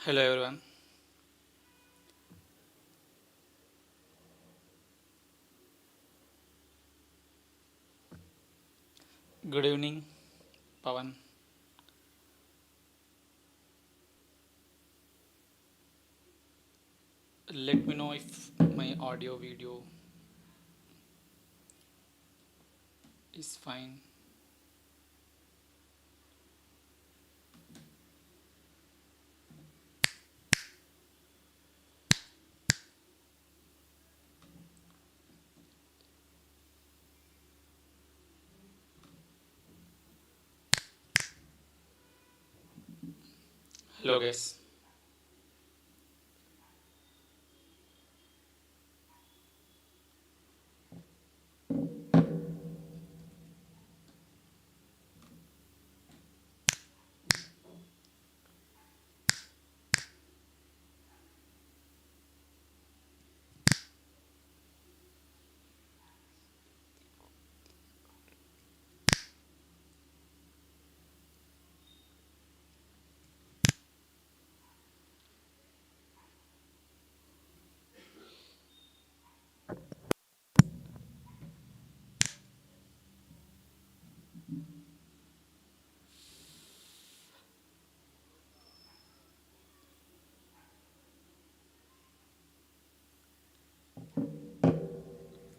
Hello everyone. Good evening, Pawan. Let me know if my audio video is fine. Hello guys.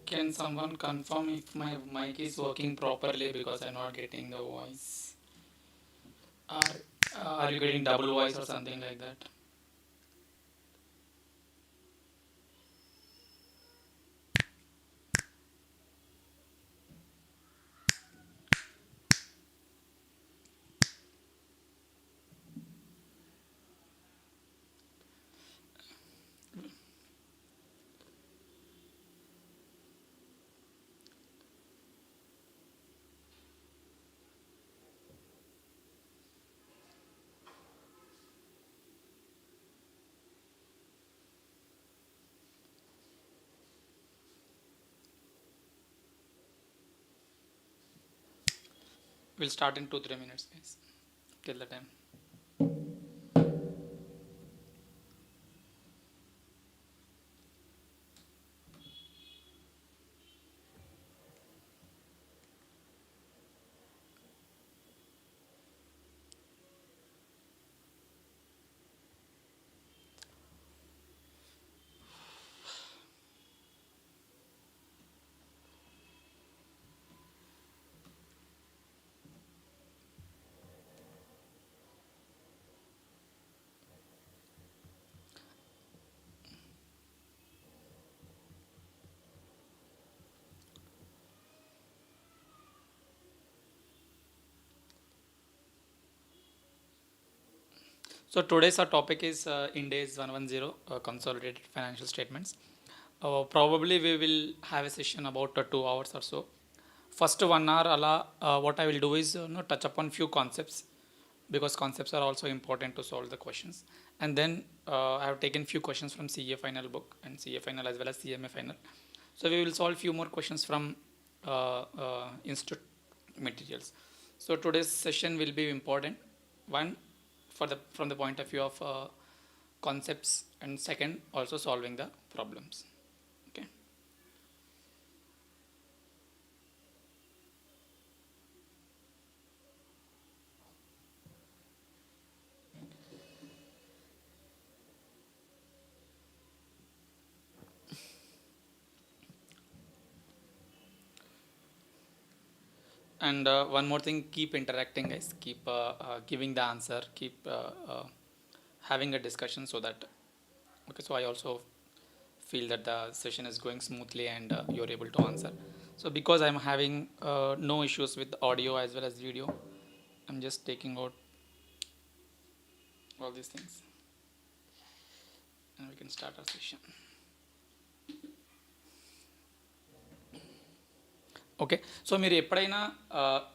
Can someone confirm if my mic is working properly because I'm not getting the voice? Are, are you getting double voice or something like that? We'll start in 2-3 minutes, guys. Till the time. So today's our topic is IndAS 110 consolidated financial statements. Probably we will have a session about 2 hours or so. First 1 hour, what I will do is touch upon few concepts because concepts are also important to solve the questions. And then I have taken few questions from CA final book and CA final as well as CMA final. So we will solve few more questions from institute materials. So today's session will be important. One, for the from the point of view of concepts, and second, also solving the problems. Okay. And one more thing, keep interacting, guys. Keep giving the answer. Keep having a discussion so that okay. So I also feel that the session is going smoothly and you're able to answer. So because I'm having no issues with audio as well as video, I'm just taking out all these things, and we can start our session. Okay. So మీరు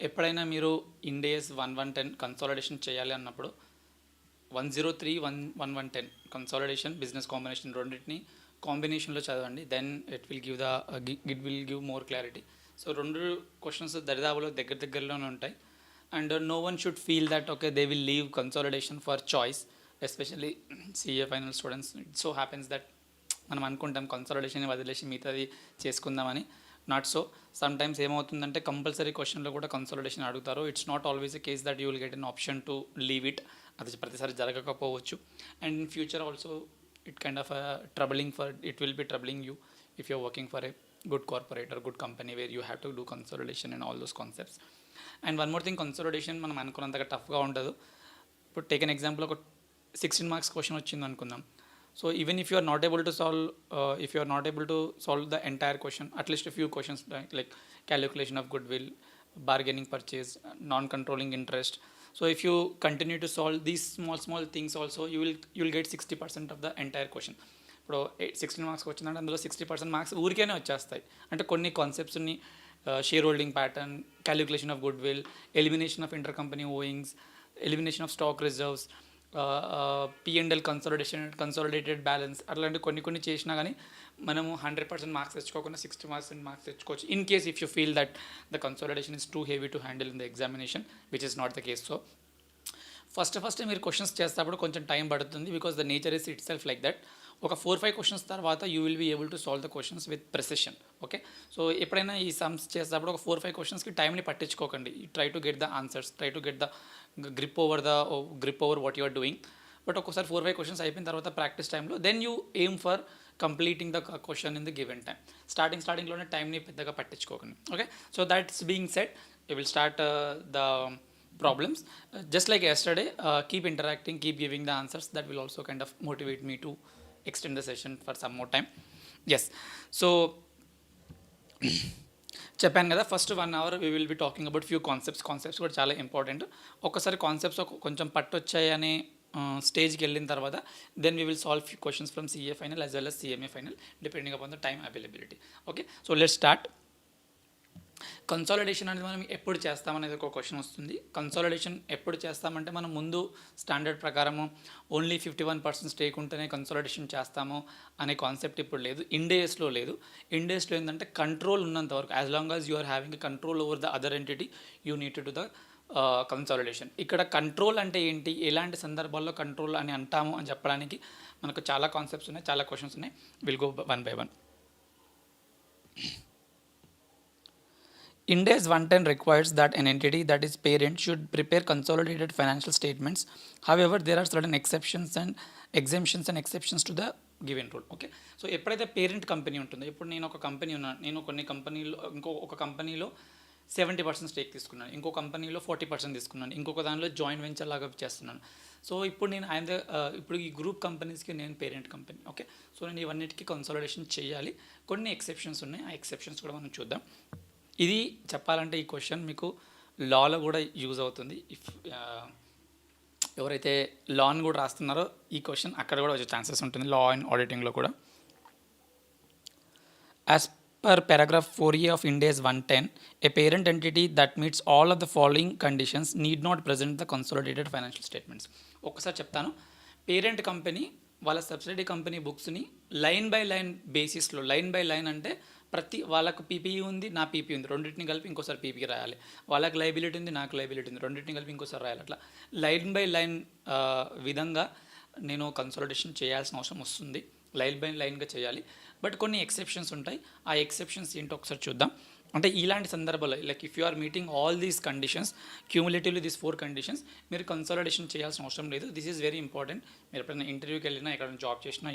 ఎప్పుడైనా మీరు ఇండేస్ 110 consolidation చేయాలి అన్నప్పుడు 103 110 consolidation business combination రెండింటిని కాంబినేషన్లో చదవండి. Then it will give more clarity. So రెండు questions దరిదాపులో దగ్గరలోనే ఉంటాయి. And no one should feel that okay they will leave consolidation for choice especially CA final students. It so happens that మనం అనుకుంటాం consolidation వదిలేసి మిగతాది చేసుకుందామని. Not so. సమ్ టైమ్స్ ఏమవుతుందంటే కంపల్సరీ క్వశ్చన్లో కూడా కన్సాలిడేషన్ అడుగుతారు. It's not always a case that you will get an option to leave it. అది ప్రతిసారి జరగకపోవచ్చు. And in future also it kind of troubling for it will be troubling you if you're working for a good corporate or good company where you have to do consolidation and all those concepts. And one more thing, consolidation మనం అనుకున్నంతగా టఫ్గా ఉండదు. ఇప్పుడు take an example, ఒక 16 marks question వచ్చింది అనుకుందాం. So even if you are not able to solve the entire question, at least a few questions like calculation of goodwill, bargaining purchase, non-controlling interest. So if you continue to solve these small things also, you will get 60% of the entire question. ఇప్పుడు 16 marks వచ్చిందంటే అందులో 60% marks ఊరికేనే వచ్చేస్తాయి. అంటే కొన్ని కాన్సెప్ట్స్ని share holding pattern, calculation of goodwill, elimination of inter company owings, elimination of stock reserves, P&L consolidated balance, అట్లాంటి కొన్ని చేసినా కానీ మనము 100% మార్క్స్ తెచ్చుకోకుండా 60% మార్క్స్ తెచ్చుకోవచ్చు. In case if you feel that the consolidation is too heavy to handle in the examination, which is not the case. So first మీరు questions చేసేటప్పుడు కొంచెం టైం పడుతుంది, because the nature is itself like that. ఒక 4-5 questions తర్వాత you will be able to solve the questions with precision. Okay, so ఎప్పుడైనా ఈ సమ్స్ చేసేటప్పుడు ఒక 4-5 క్వశ్చన్స్కి టైంని పట్టించుకోకండి. Try to get the answers, try to get the grip over what you are doing. But ఒక్కోసారి 4-5 క్వశ్చన్స్ అయిపోయిన తర్వాత ప్రాక్టీస్ టైంలో then you aim for completing the question in the given time. స్టార్టింగ్లోనే టైంని పెద్దగా పట్టించుకోకండి. Okay, so that's being said, you will start the problems. Just like yesterday, keep interacting, keep giving the answers. That will also kind of motivate me to extend the session for some more time. Yes, so చెప్పాను కదా, first 1 hour we will be talking about few concepts కూడా చాలా important. ఒక్కసారి concepts కొంచెం పట్టొచ్చాయనే స్టేజ్కి వెళ్ళిన తర్వాత then we will solve few questions from CA final as well as CMA final depending upon the time availability. Okay, so let's start. Consolidation అనేది మనం ఎప్పుడు చేస్తామనేది ఒక క్వశ్చన్ వస్తుంది. కన్సాలిడేషన్ ఎప్పుడు చేస్తామంటే మనం ముందు స్టాండర్డ్ ప్రకారము ఓన్లీ 51% స్టేక్ ఉంటేనే కన్సాలిడేషన్ చేస్తాము అనే కాన్సెప్ట్ ఇప్పుడు లేదు. IndASలో లేదు. IndASలో ఏంటంటే కంట్రోల్ ఉన్నంత వరకు, as long as you are having control over the other entity, you need to do the consolidation. ఇక్కడ కంట్రోల్ అంటే ఏంటి, ఎలాంటి సందర్భాల్లో కంట్రోల్ అని అంటాము అని చెప్పడానికి మనకు చాలా కాన్సెప్ట్స్ ఉన్నాయి, చాలా క్వశ్చన్స్ ఉన్నాయి. Will go one by one. IndAS 110 requires that an entity that is parent should prepare consolidated financial statements. However, there are certain exceptions and exemptions and exceptions to the given rule. Okay, so ఎప్పుడైతే parent company ఉంటుందో, ఇప్పుడు నేను ఒక company ఉన్నాను, నేను కొన్ని కంపెనీలో ఒక కంపెనీలో 70% స్టేక్ తీసుకున్నాను, ఇంకో కంపెనీలో 40% తీసుకున్నాను, ఇంకొక దానిలో జాయింట్ వెంచర్ లాగా చేస్తున్నాను. సో ఇప్పుడు నేను ఇప్పుడు ఈ గ్రూప్ కంపెనీస్కి నేను పేరెంట్ కంపెనీ. ఓకే, సో నేను ఇవన్నిటికీ కన్సాలిడేషన్ చేయాలి. కొన్ని ఎక్సెప్షన్స్ ఉన్నాయి, ఆ ఎక్సెప్షన్స్ కూడా మనం చూద్దాం. ఇది చెప్పాలంటే ఈ క్వశ్చన్ మీకు లాలో కూడా యూజ్ అవుతుంది. ఇఫ్ ఎవరైతే లాని కూడా రాస్తున్నారో ఈ క్వశ్చన్ అక్కడ కూడా వచ్చే ఛాన్సెస్ ఉంటుంది, లా అండ్ ఆడిటింగ్లో కూడా. As per paragraph 4A of IndAS 110, a parent entity that meets all of the following conditions need not present the consolidated financial statements. ఒక్కసారి చెప్తాను. పేరెంట్ కంపెనీ వాళ్ళ సబ్సిడరీ కంపెనీ బుక్స్ని లైన్ బై లైన్ బేసిస్లో, line by line అంటే వాళ్ళకు PPE ఉంది, నా PP ఉంది, రెండింటిని కలిపి ఇంకోసారి పీపీకి రాయాలి. వాళ్ళకి లైబిలిటీ ఉంది, నాకు లైబిలిటీ ఉంది, రెండింటిని కలిపి ఇంకోసారి రాయాలి. అట్లా లైన్ బై లైన్ విధంగా నేను కన్సాలిడేషన్ చేయాల్సిన అవసరం వస్తుంది. లైన్ బై లైన్గా చేయాలి. బట్ కొన్ని ఎక్సెప్షన్స్ ఉంటాయి. ఆ ఎక్సెప్షన్స్ ఏంటో ఒకసారి చూద్దాం. అంటే ఇలాంటి సందర్భాల్లో like if you are meeting all these conditions, cumulatively these 4 conditions, మీరు కన్సాలిడేషన్ చేయాల్సిన అవసరం లేదు. This is very important. మీరు ఎప్పుడైనా ఇంటర్వ్యూకి వెళ్ళినా, ఎక్కడైనా జాబ్ చేసినా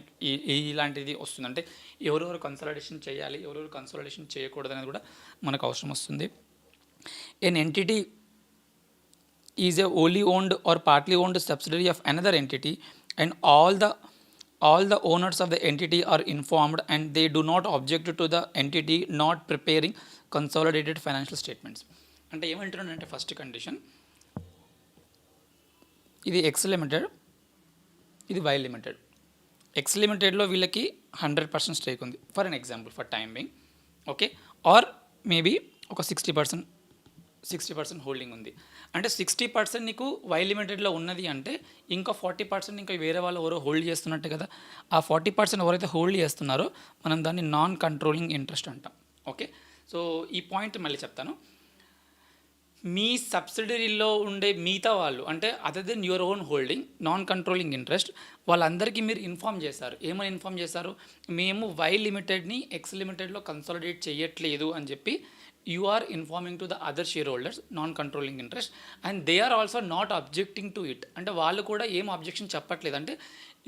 ఇలాంటిది వస్తుంది. అంటే ఎవరెవరు కన్సాలిడేషన్ చేయాలి, ఎవరెవరు కన్సాలిడేషన్ చేయకూడదు అనేది కూడా మనకు అవసరం వస్తుంది. An entity is a only owned or partly owned subsidiary of another entity and all the owners of the entity are informed and they do not object to the entity not preparing consolidated financial statements. అంటే ఏమంటున్నానంటే first condition, ఇది X limited, ఇది why limited. X లిమిటెడ్లో వీళ్ళకి 100% stake ఉంది for an example, for time being. Okay, or maybe ఒక 60% holding ఉంది. అంటే 60% నీకు వై లిమిటెడ్లో ఉన్నది అంటే ఇంకా 40% ఇంకా వేరే వాళ్ళు ఎవరో హోల్డ్ చేస్తున్నట్టే కదా. ఆ 40% ఎవరైతే హోల్డ్ చేస్తున్నారో మనం దాన్ని నాన్ కంట్రోలింగ్ ఇంట్రెస్ట్ అంటాం. ఓకే, సో ఈ పాయింట్ మళ్ళీ చెప్తాను. మీ సబ్సిడరీలో ఉండే మిగతా వాళ్ళు అంటే other than your own holding non controlling interest వాళ్ళందరికీ మీరు ఇన్ఫామ్ చేశారు. ఏమని ఇన్ఫామ్ చేశారు? మేము వై లిమిటెడ్ని ఎక్స్ లిమిటెడ్లో కన్సాలిడేట్ చేయట్లేదు అని చెప్పి you are informing to the other share holders non controlling interest and they are also not objecting to it. అంటే వాళ్ళు కూడా ఏం అబ్జెక్షన్ చెప్పట్లేదు. అంటే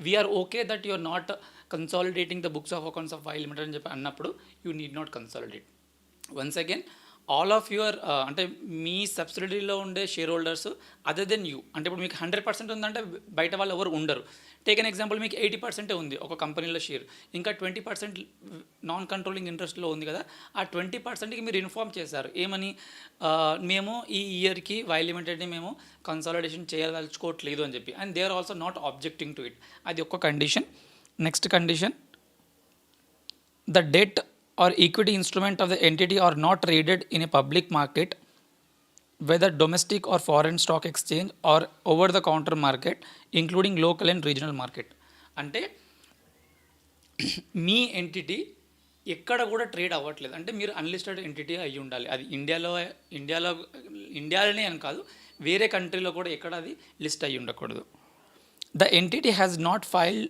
we are okay that you are not consolidating the books of accounts of Y limited అని చెప్పి అన్నప్పుడు you need not consolidate. Once again all of your అంటే మీ సబ్సిడరీలో ఉండే share holders other than you, అంటే ఇప్పుడు మీకు 100% ఉందంటే బయట వాళ్ళు ఎవరు ఉండరు. టేక్ అన్ ఎగ్జాంపుల్, మీకు 80% ఉంది ఒక కంపెనీలో షేర్, ఇంకా 20% నాన్ కంట్రోలింగ్ ఇంట్రెస్ట్లో ఉంది కదా, ఆ 20%కి మీరు ఇన్ఫార్మ్ చేశారు ఏమని, మేము ఈ ఇయర్కి వై లిమిటెడ్ని మేము కన్సాలిడేషన్ చేయదలుచుకోవట్లేదు అని చెప్పి, and they are also not objecting to it. అది ఒక్క condition. Next condition, the debt or equity instrument of the entity are not traded in a public market, whether domestic or foreign stock exchange or over the counter market, including local and regional market. అంటే మీ entity ఎక్కడ కూడా trade అవ్వట్లేదు, అంటే మీరు unlisted entity అయ్యి ఉండాలి. అది ఇండియాలోనే అని కాదు, వేరే కంట్రీలో కూడా ఎక్కడ అది లిస్ట్ అయ్యి ఉండకూడదు. The entity has not filed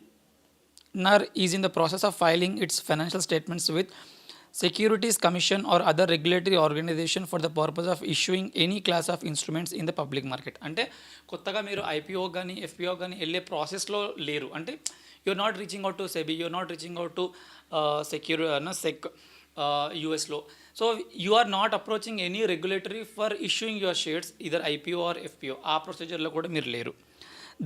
nor is in the process of filing its financial statements with Securities Commission or other regulatory organization for the purpose of issuing any class of instruments in the public market. అంటే కొత్తగా మీరు IPO కానీ FPO కానీ వెళ్ళే ప్రాసెస్లో లేరు. అంటే you're not reaching out to SEBI, you're not reaching out to SEC యూఎస్లో. So you are not approaching any regulatory for issuing your shares either IPO or FPO. ఆ ప్రొసీజర్లో కూడా మీరు లేరు.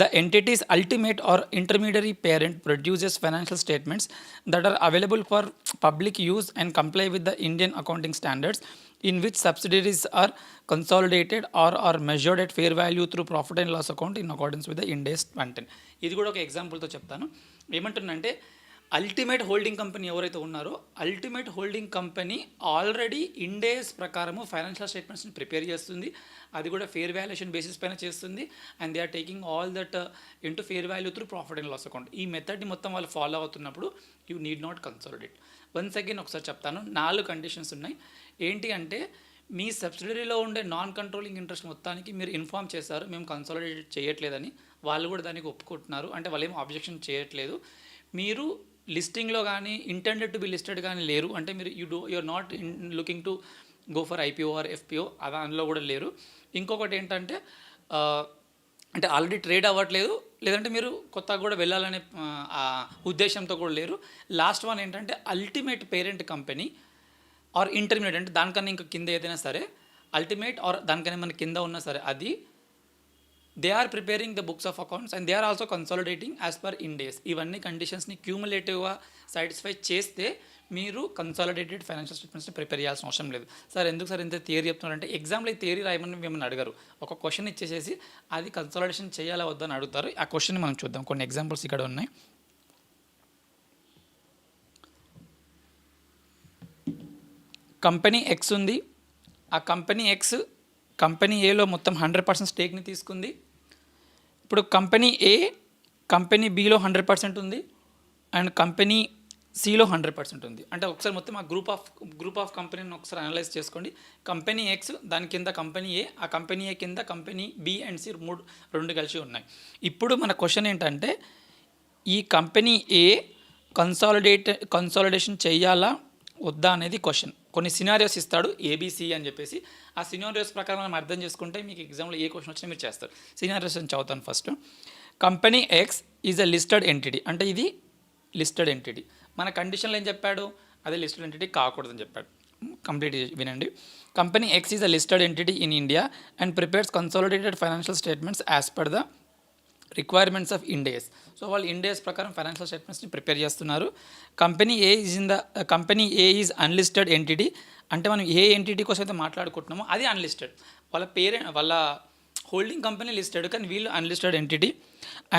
The entity's ultimate or intermediary parent produces financial statements that are available for public use and comply with the Indian accounting standards, in which subsidiaries are consolidated or are measured at fair value through profit and loss account in accordance with the IndAS 110. ఇది కూడా ఒక ఎగ్జాంపుల్తో చెప్తాను. ఏమంటుందంటే ultimate holding company ఎవరైతే ఉన్నారో, ultimate holding company already Ind AS ప్రకారము financial స్టేట్మెంట్స్ని prepare చేస్తుంది. అది కూడా ఫేర్ వాల్యుయేషన్ బేసిస్ పైన చేస్తుంది. And they are taking all that into fair value through profit and loss account. ఈ మెథడ్ని మొత్తం వాళ్ళు ఫాలో అవుతున్నప్పుడు you need not consolidate. Once again ఒకసారి చెప్తాను, 4 కండిషన్స్ ఉన్నాయి. ఏంటి అంటే మీ సబ్సిడరీలో ఉండే నాన్ కంట్రోలింగ్ ఇంట్రెస్ట్ మొత్తానికి మీరు ఇన్ఫామ్ చేశారు మేము కన్సాలిడేట్ చేయట్లేదని, వాళ్ళు కూడా దానికి ఒప్పుకుంటున్నారు, అంటే వాళ్ళు ఏం అబ్జెక్షన్ చేయట్లేదు. మీరు లిస్టింగ్లో కానీ ఇంటెండెడ్ టు బి లిస్టెడ్ కానీ లేరు, అంటే మీరు you're not looking to go for IPO or FPO, దానిలో కూడా లేరు. ఇంకొకటి ఏంటంటే అంటే ఆల్రెడీ ట్రేడ్ అవ్వట్లేదు, లేదంటే మీరు కొత్తగా కూడా వెళ్ళాలనే ఉద్దేశంతో కూడా లేరు. లాస్ట్ వన్ ఏంటంటే ultimate parent company are intermediate, అంటే దానికన్నా ఇంకా కింద ఏదైనా సరే, అల్టిమేట్ ఆర్ దానికన్నా మన కింద ఉన్నా సరే, అది they are preparing the books of accounts and they are also consolidating as per Ind AS. ఇవన్నీ కండిషన్స్ని క్యూములేటివ్గా సాటిస్ఫై చేస్తే మీరు కన్సాలిడేటెడ్ ఫైనాన్షియల్ స్టేట్మెంట్స్ని ప్రిపేర్ చేయాల్సిన అవసరం లేదు. సార్ ఎందుకు సార్ ఇంత థియరీ చెప్తున్నారంటే, ఎగ్జామ్లో ఈ థియరీ రాయమని మిమ్మల్ని అడగరు, ఒక క్వశ్చన్ ఇచ్చేసేసి అది కన్సాలిడేషన్ చేయాలా వద్దని అడుగుతారు. ఆ క్వశ్చన్ని మనం చూద్దాం. కొన్ని ఎగ్జాంపుల్స్ ఇక్కడ ఉన్నాయి. కంపెనీ ఎక్స్ ఉంది, ఆ కంపెనీ ఎక్స్ కంపెనీ ఏలో మొత్తం 100% స్టేక్ని తీసుకుంది. ఇప్పుడు కంపెనీ బిలో 100% ఉంది అండ్ కంపెనీ సిలో 100% ఉంది. అంటే ఒకసారి మొత్తం ఆ గ్రూప్ ఆఫ్ కంపెనీని ఒకసారి అనలైజ్ చేసుకోండి. కంపెనీ ఎక్స్, దాని కింద కంపెనీ ఏ, ఆ కంపెనీ ఏ కింద కంపెనీ బి అండ్ సి, 2 కలిసి ఉన్నాయి. ఇప్పుడు మన క్వశ్చన్ ఏంటంటే, ఈ కంపెనీ ఏ కన్సాలిడేషన్ చేయాలా వద్దా అనేది క్వశ్చన్. కొన్ని సినారియోస్ ఇస్తాడు ఏబిసి అని చెప్పేసి, ఆ సినారియోస్ ప్రకారం మనం అర్థం చేసుకుంటే మీకు ఎగ్జామ్లో ఏ క్వశ్చన్ వచ్చినా మీరు చేస్తారు. సినారియోస్ అని చదువుతాను first. Company X is a listed entity, అంటే ఇది లిస్టెడ్ ఎంటిటీ. మన కండిషన్లో ఏం చెప్పాడు, అదే లిస్టెడ్ ఎంటిటీ కాకూడదని చెప్పాడు. కంప్లీట్ వినండి. Company X is a listed entity in India and prepares consolidated financial statements as per the requirements of Ind AS. So వాళ్ళు ఇండేస్ ప్రకారం ఫైనాన్షియల్ స్టేట్మెంట్స్ని ప్రిపేర్ చేస్తున్నారు. Company A is unlisted entity, అంటే మనం ఏ entity కోసం అయితే మాట్లాడుకుంటున్నామో అది అన్లిస్టెడ్. వాళ్ళ హోల్డింగ్ కంపెనీ లిస్టెడ్, కానీ వీళ్ళు unlisted entity.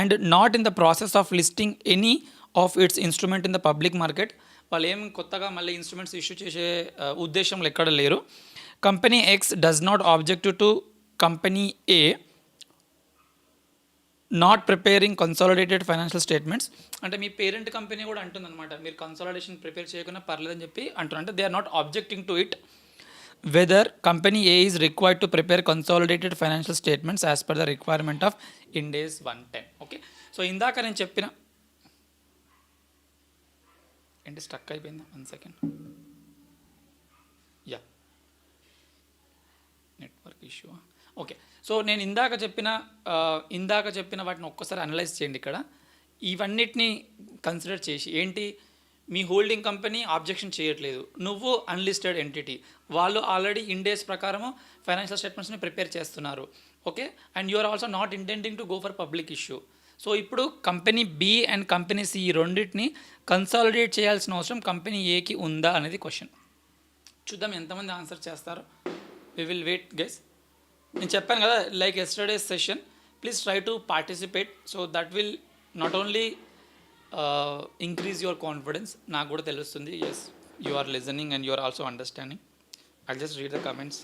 And not in the process of listing any of it's instrument in the public market. వాళ్ళు ఏం కొత్తగా మళ్ళీ ఇన్స్ట్రుమెంట్స్ ఇష్యూ చేసే ఉద్దేశంలో ఎక్కడ లేరు. Company X does not object to company A not preparing consolidated financial statements. అంటే మీ parent company కూడా అంటుందన్నమాట, మీరు కన్సాలిడేషన్ ప్రిపేర్ చేయకుండా పర్లేదని చెప్పి అంటున్నారు, అంటే they are not objecting to it. whether company A is required to prepare consolidated financial statements as per the requirement of IndAS 110. Okay, so ఇందాక నేను చెప్పిన ఏంటి స్టక్ అయిపోయిందా, 1 second, yeah network issue. Okay, so నేను ఇందాక చెప్పిన వాటిని ఒక్కసారి అనలైజ్ చేయండి. ఇక్కడ ఇవన్నిటిని కన్సిడర్ చేసి ఏంటి, మీ హోల్డింగ్ కంపెనీ ఆబ్జెక్షన్ చేయట్లేదు, నువ్వు అన్లిస్టెడ్ ఎంటిటీ, వాళ్ళు ఆల్రెడీ ఇండేస్ ప్రకారము ఫైనాన్షియల్ స్టేట్మెంట్స్ని ప్రిపేర్ చేస్తున్నారు. Okay, and you are also not intending to go for public issue. So ఇప్పుడు company B and company C ఈ రెండింటిని కన్సాలిడేట్ చేయాల్సిన అవసరం కంపెనీ ఏకి ఉందా అనేది క్వశ్చన్. చూద్దాం ఎంతమంది ఆన్సర్ చేస్తారు. We will wait guys. నేను చెప్పాను కదా, like yesterday's session, please try to participate. So that will not only increase your confidence, నాకు కూడా తెలుస్తుంది as you are listening and you are also understanding. I just read the comments.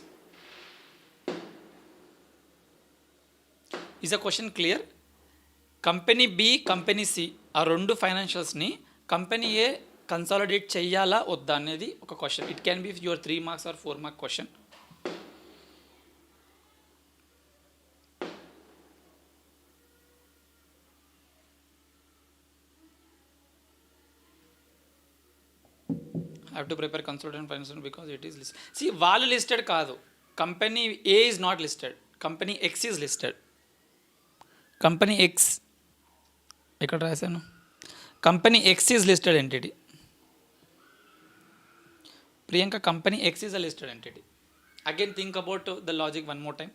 Is a question clear? Company B, company C ఆ రెండు ఫైనాన్షియల్స్ని company ఏ consolidate చెయ్యాలా వద్దా అనేది ఒక question. It can be your 3 marks or 4 mark question. Have to prepare consultant financial because it is listed. See వాళ్ళు listed కాదు, company A is not listed, company X is listed. Company X ఎక్కడ రాశాను, company X is listed entity. Priyanka, company X is a listed entity. Again think about the logic one more time.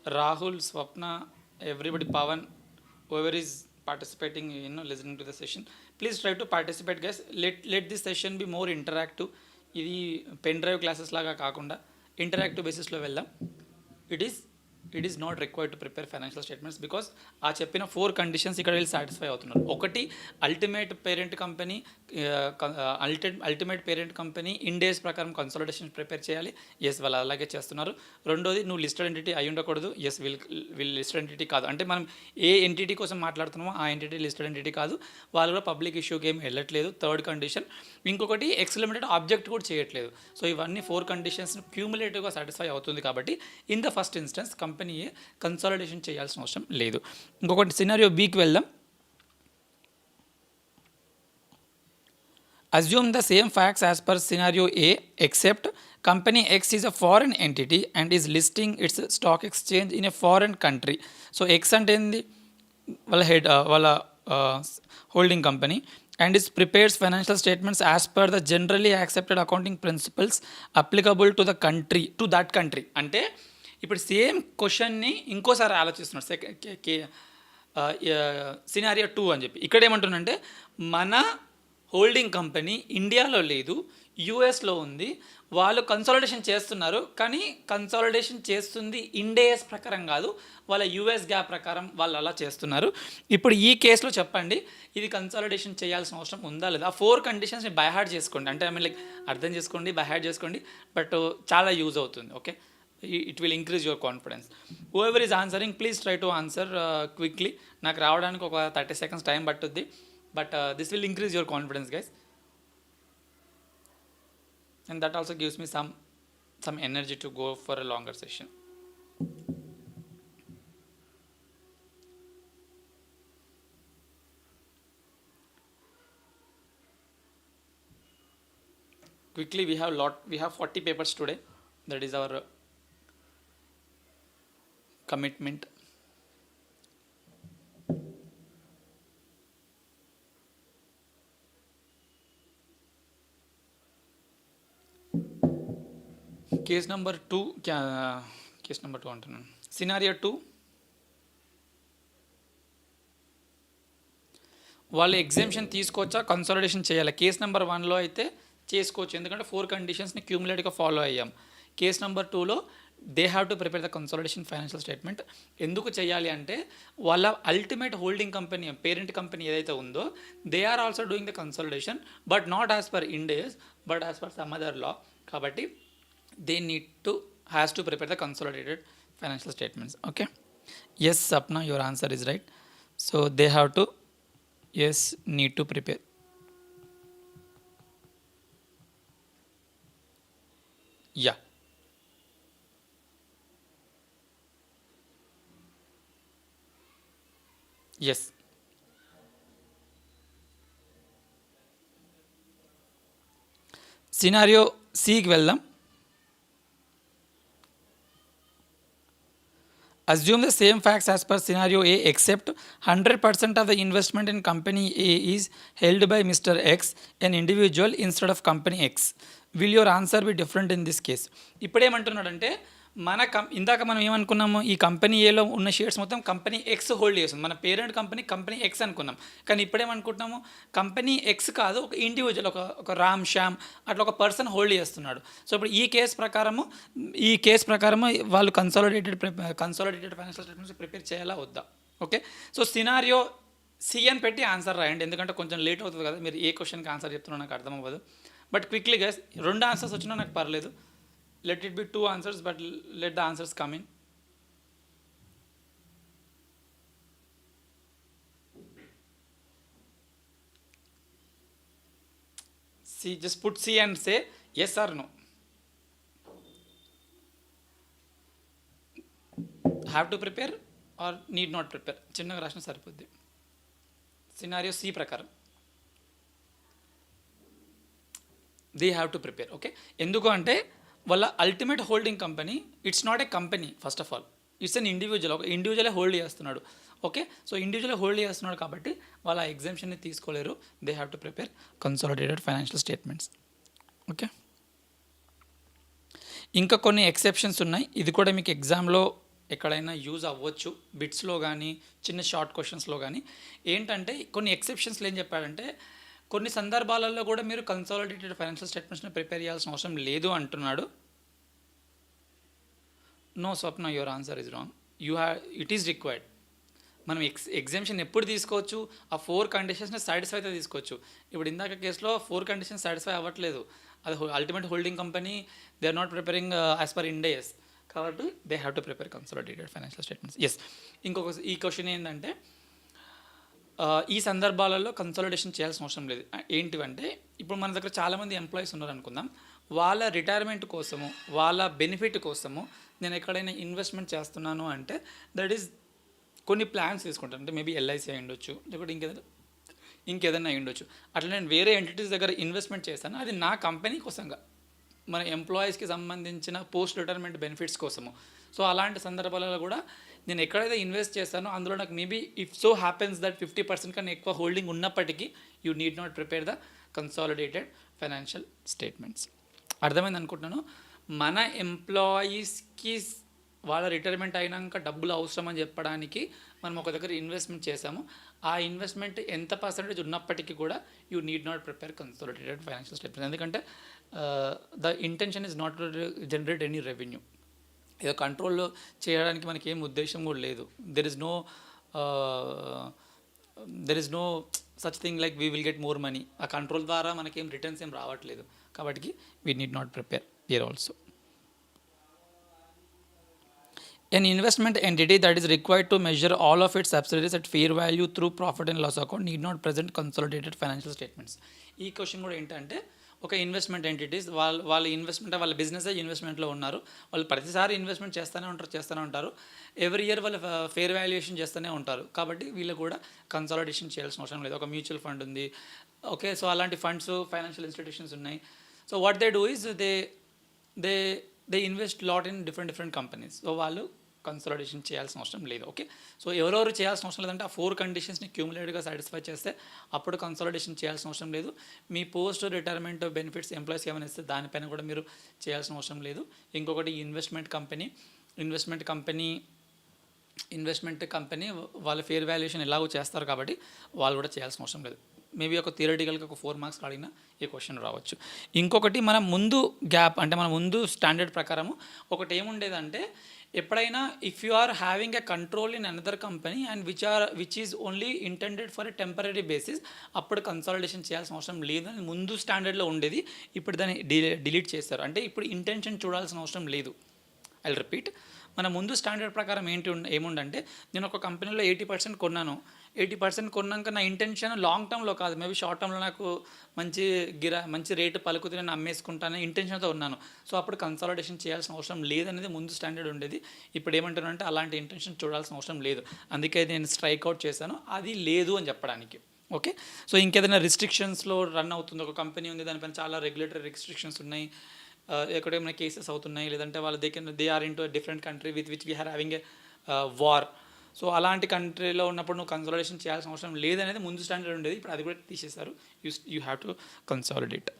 Rahul, Swapna, everybody, Pavan, whoever is participating, listening to the session, please try to participate guys. Let this session be more interactive. ఇది pen drive classes లాగా కాకుండా interactive బేసిస్లో వెళ్దాం. It is not required to prepare financial statements because ఆ చెప్పిన 4 conditions ఇక్కడ వీళ్ళు satisfy అవుతున్నారు. ఒకటి, అల్టిమేట్ పేరెంట్ కంపెనీ ఇండేస్ ప్రకారం కన్సాలిడేషన్ ప్రిపేర్ చేయాలి. ఎస్, వాళ్ళు అలాగే చేస్తున్నారు. రెండోది, నువ్వు లిస్టెడ్ ఎంటిటీ అయి ఉండకూడదు. ఎస్, వీళ్ళు లిస్టెడ్ ఎంటిటీ కాదు. అంటే మనం ఏ ఎంటిటీ కోసం మాట్లాడుతున్నామో ఆ ఎంటిటీ లిస్టెడ్ ఎంటిటీ కాదు, వాళ్ళు కూడా పబ్లిక్ ఇష్యూకి ఏం వెళ్ళట్లేదు. Third condition. ఇంకొకటి, ఎక్స్లిమిటెడ్ ఆబ్జెక్ట్ కూడా చేయట్లేదు. సో ఇవన్నీ 4 కండిషన్స్ క్యూములేటివ్గా సాటిస్ఫై అవుతుంది కాబట్టి in the first instance company consolidation చేయాల్సిన అవసరం లేదు. ఇంకొకటి, సినారియో బికి వెళ్దాం. Assume the same facts as per scenario A, except company X is a foreign entity and is listing its stock exchange in a foreign country. So X అంటే ఏంది, వాళ్ళ holding company, and is prepares financial statements as per the generally accepted accounting principles applicable to the country, to that country. అంటే ఇప్పుడు same క్వశ్చన్ని ఇంకోసారి ఆలోచిస్తున్నాడు. Scenario 2 అని చెప్పి ఇక్కడ ఏమంటున్నంటే, మన హోల్డింగ్ కంపెనీ ఇండియాలో లేదు, యూఎస్లో ఉంది, వాళ్ళు కన్సాలిడేషన్ చేస్తున్నారు, కానీ కన్సాలిడేషన్ చేస్తుంది ఇండేస్ ప్రకారం కాదు, వాళ్ళ యూఎస్ గ్యాప్ ప్రకారం వాళ్ళు అలా చేస్తున్నారు. ఇప్పుడు ఈ కేసులో చెప్పండి, ఇది కన్సాలిడేషన్ చేయాల్సిన అవసరం ఉందా లేదా? ఆ 4 కండిషన్స్ని బై హార్ట్ చేసుకోండి. అంటే ఐ మీన్ లైక్ అర్థం చేసుకోండి, బై హార్ట్ చేసుకోండి, బట్ చాలా యూజ్ అవుతుంది. Okay, it will increase your confidence. Whoever is answering, please try to answer quickly. నాకు రావడానికి ఒక 30 seconds టైం పట్టుద్ది, but this will increase your confidence guys, and that also gives me some energy to go for a longer session. Quickly, we have 40 papers today. That is our commitment. Case number 2 అంటున్నాను. Scenario 2, వాళ్ళు exemption తీసుకోవచ్చా, consolidation చేయాలి? Case number 1లో అయితే చేసుకోవచ్చు, ఎందుకంటే 4 కండిషన్స్ని క్యూములేట్గా follow అయ్యాం. కేస్ నెంబర్ 2లో they have to prepare the consolidation financial statement. ఎందుకు చేయాలి అంటే, వాళ్ళ ultimate holding company, parent company ఏదైతే ఉందో, they are also doing the consolidation, but not as per Ind AS, but as per some other law. కాబట్టి they has to prepare the consolidated financial statements. Okay, yes Sapna, your answer is right. So they have to, yes, need to prepare. Yeah. Yes. Scenario సికి వెళ్దాం. Assume the same facts as per scenario A, except 100% of the investment in company A is held by Mr. X, an individual, instead of company X. Will your answer be different in this case? ఇప్పుడేమంటున్నాడంటే ఇందాక మనం ఏమనుకున్నాము, ఈ company ఏలో ఉన్న shares మొత్తం company x whole చేస్తుంది, మన parent company X అనుకున్నాం. కానీ ఇప్పుడేమనుకుంటున్నాము, కంపెనీ ఎక్స్ కాదు, ఒక ఇండివిజువల్, ఒక రామ్ శ్యామ్ అట్లా ఒక పర్సన్ హోల్డ్ చేస్తున్నాడు. సో ఇప్పుడు ఈ కేసు ప్రకారము వాళ్ళు కన్సాలిడేటెడ్ ఫైనాన్షియల్ స్టేట్మెంట్స్ ప్రిపేర్ చేయాలా వద్దా? ఓకే, సో సినారియో సి అని పెట్టి ఆన్సర్ రాయండి, ఎందుకంటే కొంచెం లేట్ అవుతుంది కదా, మీరు ఏ క్వశ్చన్కి ఆన్సర్ చెప్తున్నా నాకు అర్థం అవ్వదు. బట్ క్విక్లీ గైస్, 2 ఆన్సర్స్ వచ్చినా నాకు పర్లేదు. Let it be 2 answers, but let the answers come in. C, just put C and say yes or no. Have to prepare or need not prepare? చిన్నగా రాసిన సరిపోద్ది. సినారియో C ప్రకారం they have to prepare. Okay, ఎందుకు అంటే వాళ్ళ ultimate holding company, it's not a company, first of all it's an individual, ఒక ఇండివిజువలే hold చేస్తున్నాడు. Okay, so ఇండివిజువలే hold చేస్తున్నాడు కాబట్టి వాళ్ళ ఎగ్జామ్షన్ని తీసుకోలేరు. They have to prepare consolidated financial statements. Okay, ఇంకా కొన్ని ఎక్సెప్షన్స్ ఉన్నాయి, ఇది కూడా మీకు ఎగ్జామ్లో ఎక్కడైనా యూజ్ అవ్వచ్చు, బిట్స్లో కానీ చిన్న షార్ట్ క్వశ్చన్స్లో కానీ. ఏంటంటే కొన్ని ఎక్సెప్షన్స్లో ఏం చెప్పాడంటే, కొన్ని సందర్భాలలో కూడా మీరు కన్సాలిడేటెడ్ ఫైనాన్షియల్ స్టేట్మెంట్స్ని ప్రిపేర్ చేయాల్సిన అవసరం లేదు అంటున్నాడు. No Swapna, your answer is wrong. It is required. మనం ఎగ్జామ్షన్ ఎప్పుడు తీసుకోవచ్చు, ఆ 4 కండిషన్స్ని సాటిస్ఫై అయితే తీసుకోవచ్చు. ఇప్పుడు ఇందాక కేసులో 4 కండిషన్స్ సాటిస్ఫై అవ్వట్లేదు, అది ultimate holding company, they are not preparing as per IndAS, కాబట్టి they have to prepare consolidated financial statements. Yes, ఈ క్వశ్చన్ ఏంటంటే, ఈ సందర్భాలలో కన్సాలిడేషన్ చేయాల్సిన అవసరం లేదు. ఏంటివంటే, ఇప్పుడు మన దగ్గర చాలామంది ఎంప్లాయీస్ ఉన్నారు అనుకుందాం, వాళ్ళ రిటైర్మెంట్ కోసము, వాళ్ళ బెనిఫిట్ కోసము నేను ఎక్కడైనా ఇన్వెస్ట్మెంట్ చేస్తున్నాను అంటే దట్ ఈస్ కొన్ని ప్లాన్స్ తీసుకుంటాను. అంటే మేబీ LIC అయి ఉండొచ్చు, లేకపోతే ఇంకేదైనా అయి ఉండొచ్చు. అట్లా నేను వేరే ఎంటిటీస్ దగ్గర ఇన్వెస్ట్మెంట్ చేస్తాను, అది నా కంపెనీ కోసంగా, మన ఎంప్లాయీస్కి సంబంధించిన పోస్ట్ రిటైర్మెంట్ బెనిఫిట్స్ కోసము. సో అలాంటి సందర్భాలలో కూడా నేను ఎక్కడైతే ఇన్వెస్ట్ చేస్తానో అందులో నాకు maybe if so happens that 50% కన్నా ఎక్కువ హోల్డింగ్ ఉన్నప్పటికీ you need not prepare the consolidated financial statements. అర్థమైంది అనుకుంటున్నాను. మన ఎంప్లాయీస్కి వాళ్ళ రిటైర్మెంట్ అయినాక డబ్బులు అవసరం అని చెప్పడానికి మనం ఒక దగ్గర ఇన్వెస్ట్మెంట్ చేసాము, ఆ ఇన్వెస్ట్మెంట్ ఎంత పర్సెంటేజ్ ఉన్నప్పటికీ కూడా you need not prepare consolidated financial statements. ఎందుకంటే the intention is not to generate any revenue. ఏదో కంట్రోల్లో చేయడానికి మనకి ఏం ఉద్దేశం కూడా లేదు. There is no such thing like we will get more money. ఆ కంట్రోల్ ద్వారా మనకేం రిటర్న్స్ ఏం రావట్లేదు, కాబట్టి we need not prepare here also. An investment entity that is required to measure all of its subsidiaries at fair value through profit and loss account need not present consolidated financial statements. ఈ question కూడా ఏంటంటే, ఒక investment entities వాళ్ళ investment, వాళ్ళ business ఇన్వెస్ట్మెంట్లో ఉన్నారు, వాళ్ళు ప్రతిసారి investment చేస్తూనే ఉంటారు, ఎవ్రీ ఇయర్ వాళ్ళు ఫేర్ వాల్యుయేషన్ చేస్తూనే ఉంటారు, కాబట్టి వీళ్ళు కూడా కన్సాలిడేషన్ చేయాల్సిన అవసరం లేదు. ఒక మ్యూచువల్ ఫండ్ ఉంది, ఓకే, సో అలాంటి ఫండ్స్, ఫైనాన్షియల్ ఇన్స్టిట్యూషన్స్ ఉన్నాయి. So what they do is they invest lot in different companies. So వాళ్ళు కన్సాలిడేషన్ చేయాల్సిన అవసరం లేదు. ఓకే, సో ఎవరెవరు చేయాల్సిన అవసరం లేదంటే ఆ 4 కండిషన్స్ని క్యూములేట్గా సాటిస్ఫై చేస్తే అప్పుడు కన్సాలిడేషన్ చేయాల్సిన అవసరం లేదు. మీ పోస్ట్ రిటైర్మెంట్ బెనిఫిట్స్ ఎంప్లాయీస్కి ఏమైనా ఇస్తే దానిపైన కూడా మీరు చేయాల్సిన అవసరం లేదు. ఇంకొకటి ఇన్వెస్ట్మెంట్ కంపెనీ వాళ్ళ ఫేర్ వాల్యుయేషన్ ఎలాగో చేస్తారు కాబట్టి వాళ్ళు కూడా చేయాల్సిన అవసరం లేదు. మేబీ ఒక థియరిటికల్గా ఒక 4 మార్క్స్ అడిగినా ఈ క్వశ్చన్ రావచ్చు. ఇంకొకటి మన ముందు గ్యాప్, అంటే మన ముందు స్టాండర్డ్ ప్రకారము ఒకటి ఏముండేదంటే, ఎప్పుడైనా if you are having a control in another company and which is only intended for a temporary basis, అప్పుడు కన్సాలిడేషన్ చేయాల్సిన అవసరం లేదని ముందు స్టాండర్డ్లో ఉండేది. ఇప్పుడు దాన్ని డిలీట్ చేస్తారు. అంటే ఇప్పుడు ఇంటెన్షన్ చూడాల్సిన అవసరం లేదు. ఐ రిపీట్, మన ముందు స్టాండర్డ్ ప్రకారం ఏముండంటే నేను ఒక కంపెనీలో 80% కొన్నాను, 80% కొన్నాక నా ఇంటెన్షన్ లాంగ్ టర్మ్లో కాదు, మేబీ షార్ట్ టర్మ్లో నాకు మంచి రేటు పలుకుతుంది, నేను అమ్మేసుకుంటాను ఇంటెన్షన్తో ఉన్నాను. సో అప్పుడు కన్సాలిడేషన్ చేయాల్సిన అవసరం లేదనేది ముందు స్టాండర్డ్ ఉండేది. ఇప్పుడు ఏమంటున్నానంటే అలాంటి ఇంటెన్షన్ చూడాల్సిన అవసరం లేదు, అందుకే నేను స్ట్రైక్ అవుట్ చేశాను, అది లేదు అని చెప్పడానికి. ఓకే, సో ఇంకేదైనా రిస్ట్రిక్షన్స్లో రన్ అవుతుంది, ఒక కంపెనీ ఉంది దానిపైన చాలా రెగ్యులేటరీ రిస్ట్రిక్షన్స్ ఉన్నాయి, ఎక్కడేమైనా కేసెస్ అవుతున్నాయి, లేదంటే వాళ్ళు they are into different country with which we are having a war. So అలాంటి కంట్రీలో ఉన్నప్పుడు నువ్వు కన్సాలిడేషన్ చేయాల్సిన అవసరం లేదనేది ముందు స్టాండర్డ్ ఉండేది, ఇప్పుడు అది కూడా తీసేశారు. You have to consolidate.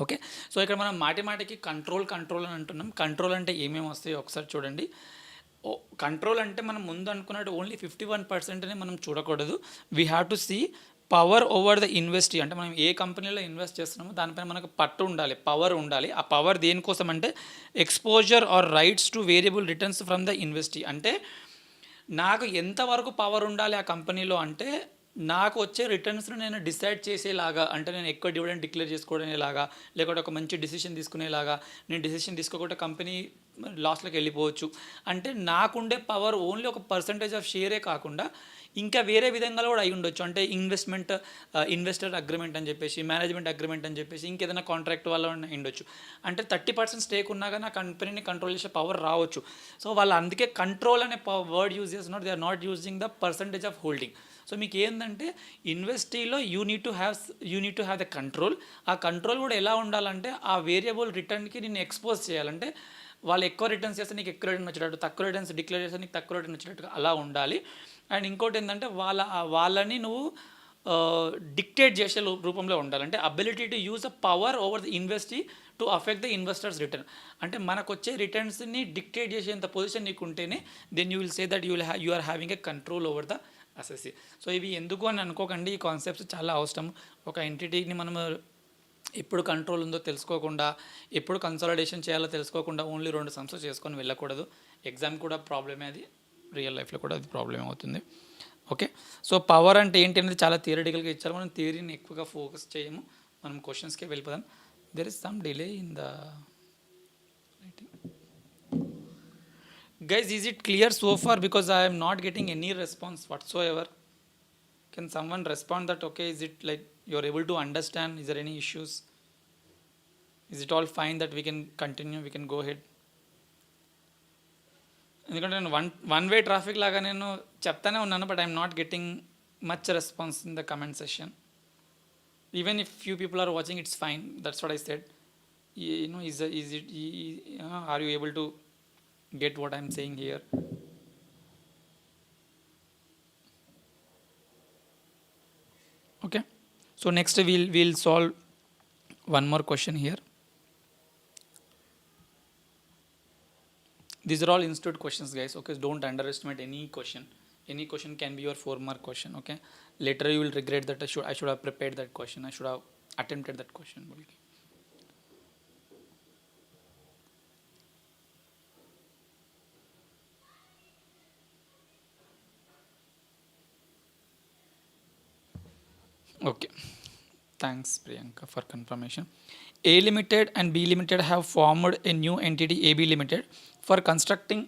Okay, so ఇక్కడ మనం మాటికి కంట్రోల్ అని అంటున్నాం. కంట్రోల్ అంటే ఏమేమి వస్తాయో ఒకసారి చూడండి. కంట్రోల్ అంటే మనం ముందు అనుకున్నట్టు ఓన్లీ 51%నే మనం చూడకూడదు. We have to see power over the investee. అంటే మనం ఏ కంపెనీలో ఇన్వెస్ట్ చేస్తున్నామో దానిపైన మనకు పట్టు ఉండాలి, పవర్ ఉండాలి. ఆ పవర్ దేనికోసం అంటే exposure or rights to variable returns from the investee. అంటే నాకు ఎంతవరకు పవర్ ఉండాలి ఆ కంపెనీలో అంటే నాకు వచ్చే రిటర్న్స్ను నేను డిసైడ్ చేసేలాగా, అంటే నేను ఎక్కువ డివిడెండ్ డిక్లేర్ చేసుకోవడమేలాగా, లేకపోతే ఒక మంచి డిసిషన్ తీసుకునేలాగా. నేను డిసిషన్ తీసుకోకుండా కంపెనీ లాస్లోకి వెళ్ళిపోవచ్చు. అంటే నాకుండే పవర్ ఓన్లీ ఒక పర్సంటేజ్ ఆఫ్ షేరే కాకుండా ఇంకా వేరే విధంగా కూడా అయి ఉండొచ్చు. అంటే ఇన్వెస్టర్ అగ్రిమెంట్ అని చెప్పేసి, మేనేజ్మెంట్ అగ్రిమెంట్ అని చెప్పేసి, ఇంకేదైనా కాంట్రాక్ట్ వల్ల ఉండొచ్చు. అంటే 30% స్టేక్ ఉన్నాగా నా కంపెనీని కంట్రోల్ చేసే పవర్ రావచ్చు. సో వాళ్ళు అందుకే కంట్రోల్ అనే వర్డ్ యూజ్ చేస్తున్నారు, they are not using the percentage of holding. So మీకు ఏంటంటే ఇన్వెస్టీలో you need to have the control. ఆ కంట్రోల్ కూడా ఎలా ఉండాలంటే ఆ వేరియబుల్ రిటర్న్కి నేను ఎక్స్పోజ్ చేయాలంటే వాళ్ళు ఎక్కువ రిటర్న్స్ చేస్తే నీకు ఎక్కువ రిటర్న్ వచ్చేటట్టు, తక్కువ రిటర్న్స్ డిక్లేర్ చేస్తే నీకు తక్కువ రిటర్న్ వచ్చేటట్టుగా అలా ఉండాలి. అండ్ ఇంకోటి ఏంటంటే వాళ్ళని నువ్వు డిక్టేట్ చేసే రూపంలో ఉండాలి. అంటే ability to use a power over the investee to affect the investors return. అంటే మనకు వచ్చే రిటర్న్స్ని డిక్టేట్ చేసేంత పొజిషన్ నీకు ఉంటేనే then you will say that you are having a control over the assessee. So ఇవి ఎందుకు అని అనుకోకండి, ఈ కాన్సెప్ట్స్ చాలా అవసరం. ఒక ఎంటిటీని మనము ఎప్పుడు కంట్రోల్ ఉందో తెలుసుకోకుండా, ఎప్పుడు కన్సాలిడేషన్ చేయాలో తెలుసుకోకుండా ఓన్లీ 2 సంస్థలు చేసుకొని వెళ్ళకూడదు. ఎగ్జామ్ కూడా ప్రాబ్లమే, అది రియల్ లైఫ్లో కూడా అది ప్రాబ్లమ్ అవుతుంది. ఓకే, సో పవర్ అంటే ఏంటి అనేది చాలా థియరిటికల్గా ఇచ్చారు, మనం థియరీని ఎక్కువగా ఫోకస్ చేయము, మనం క్వశ్చన్స్కే వెళ్ళిపోదాం. There is some delay in the writing. Guys, is it clear so far? Because I am not getting any response whatsoever. Can someone respond that, okay, is it like you are able to understand? Is there any issues? Is it all fine that we can continue, we can go ahead? ఎందుకంటే నేను one way traffic లాగా నేను చెప్తానే ఉన్నాను, but I'm not getting much response in the comment session. Even if few people are watching, it's fine, that's what I said. Are you able to get what I'm saying here? Okay, so next we'll solve one more question here. These are all institute questions, guys. Okay, don't underestimate any question. Any question can be your 4-mark question. Okay, later you will regret that I should have prepared that question, I should have attempted that question. Okay, thanks Priyanka for confirmation. A Limited and B Limited have formed a new entity, AB Limited, for constructing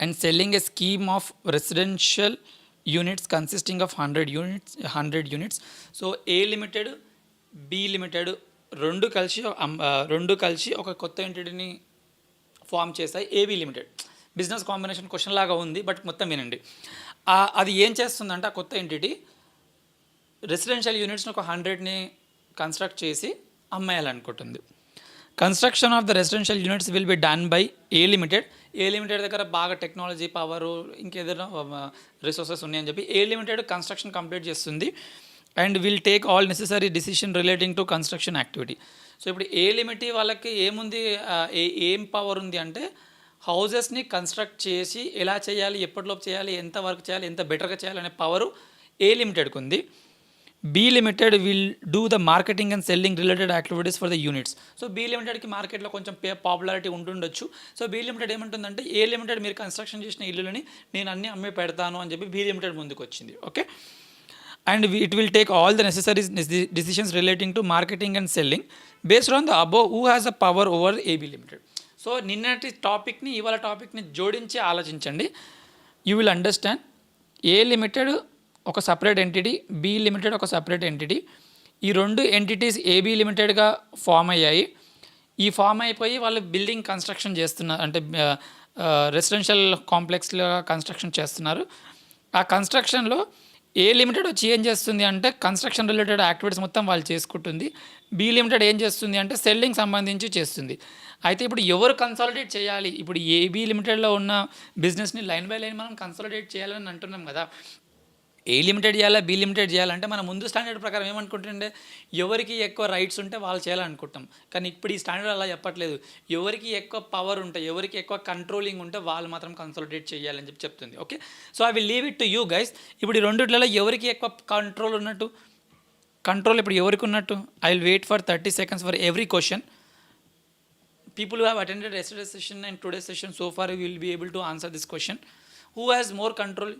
and selling a scheme of residential units consisting of 100 units. So A Limited, B Limited రెండు కలిసి ఒక కొత్త ఎంటిటీని form చేస్తాయి, AB limited. Business combination question లాగా ఉంది, but మొత్తం వినండి. అది ఏం చేస్తుందంటే ఆ కొత్త ఎంటిటీ రెసిడెన్షియల్ యూనిట్స్ని ఒక 100ని కన్స్ట్రక్ట్ చేసి అమ్మేయాలనుకుంటుంది. Construction of the residential units will be done by A limited. A limited దగ్గర బాగా టెక్నాలజీ, పవరు, ఇంకేదైనా రిసోర్సెస్ ఉన్నాయని చెప్పి ఏ లిమిటెడ్ కన్స్ట్రక్షన్ కంప్లీట్ చేస్తుంది. And will take all necessary decision relating to construction activity. So ఇప్పుడు A limit వాళ్ళకి ఏముంది, ఏం పవర్ ఉంది అంటే హౌజెస్ని కన్స్ట్రక్ట్ చేసి ఎలా చేయాలి, ఎప్పటిలోపు చేయాలి, ఎంత వర్క్ చేయాలి, ఎంత బెటర్గా చేయాలి అనే పవరు ఏ లిమిటెడ్కి ఉంది. B limited will do the marketing and selling related activities for the units. So B లిమిటెడ్కి మార్కెట్లో కొంచెం పాపులారిటీ ఉంటుండొచ్చు. సో బీ లిమిటెడ్ ఏమంటుందంటే ఏ లిమిటెడ్ మీరు కన్స్ట్రక్షన్ చేసిన ఇల్లులని నేను అన్నీ అమ్మి పెడతాను అని చెప్పి బీ లిమిటెడ్ ముందుకు వచ్చింది. Okay, and it will take all the necessary decisions relating to marketing and selling based on the above who has a power over AB limited. So so నిన్నటి టాపిక్ని ఇవాళ టాపిక్ని జోడించి ఆలోచించండి. You will understand. A limited ఒక separate entity, be limited ఒక separate entity. ఈ రెండు ఎంటిటీస్ ఏబీ లిమిటెడ్గా ఫామ్ అయ్యాయి. ఈ ఫామ్ అయిపోయి వాళ్ళు బిల్డింగ్ కన్స్ట్రక్షన్ చేస్తున్నారు, అంటే రెసిడెన్షియల్ కాంప్లెక్స్లో కన్స్ట్రక్షన్ చేస్తున్నారు. ఆ కన్స్ట్రక్షన్లో ఏ లిమిటెడ్ వచ్చి ఏం చేస్తుంది అంటే కన్స్ట్రక్షన్ రిలేటెడ్ యాక్టివిటీస్ మొత్తం వాళ్ళు చేసుకుంటుంది. బి లిమిటెడ్ ఏం చేస్తుంది అంటే సెల్లింగ్ సంబంధించి చేస్తుంది. అయితే ఇప్పుడు ఎవరు కన్సాలిడేట్ చేయాలి? ఇప్పుడు ఏబీ లిమిటెడ్లో ఉన్న బిజినెస్ని లైన్ బై లైన్ మనం కన్సాలిడేట్ చేయాలని అంటున్నాం కదా. ఏ లిమిటెడ్ చేయాలా, బి లిమిటెడ్ చేయాలంటే మనం ముందు స్టాండర్డ్ ప్రకారం ఏమనుకుంటుండే, ఎవరికి ఎక్కువ రైట్స్ ఉంటే వాళ్ళు చేయాలనుకుంటాం. కానీ ఇప్పుడు ఈ స్టాండర్డ్ అలా చెప్పట్లేదు. ఎవరికి ఎక్కువ పవర్ ఉంటే, ఎవరికి ఎక్కువ కంట్రోలింగ్ ఉంటే వాళ్ళు మాత్రం కన్సాలిడేట్ చేయాలని చెప్తుంది. Okay, so I will leave it to you guys. ఇప్పుడు ఈ రెండిట్లలో ఎవరికి ఎక్కువ కంట్రోల్ ఉన్నట్టు, కంట్రోల్ ఇప్పుడు ఎవరికి ఉన్నట్టు? I will wait for 30 seconds for every question. People who have attended yesterday's session and today's session so far will be able to answer this question. Who has more control?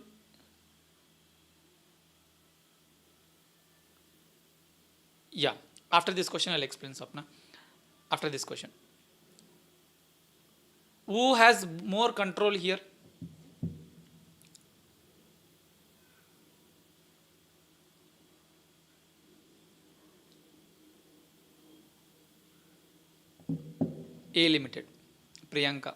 Yeah, after this question I'll explain, Sapna. After this question, who has more control here? A limited, Priyanka.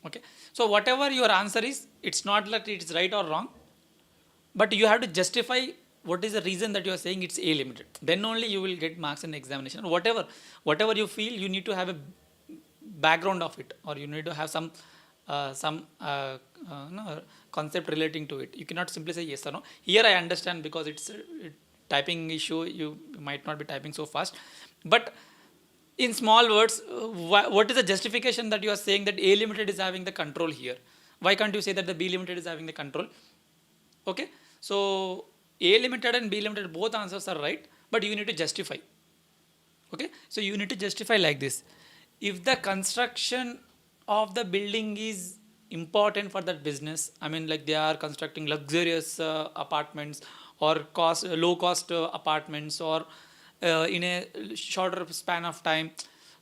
Okay, so whatever your answer is, it's not that it's right or wrong, but you have to justify what is the reason that you are saying it's A limited. Then only you will get marks in examination. Whatever you feel, you need to have a background of it, or you need to have some no, concept relating to it. You cannot simply say yes or no. Here I understand because it's a typing issue. You might not be typing so fast, but in small words, what is the justification that you are saying that A limited is having the control here? Why can't you say that the B limited is having the control? Okay, so A limited and B limited, both answers are right, but you need to justify. Okay, so you need to justify like this. If the construction of the building is important for that business, I mean like they are constructing luxurious apartments or low cost apartments, or in a shorter span of time,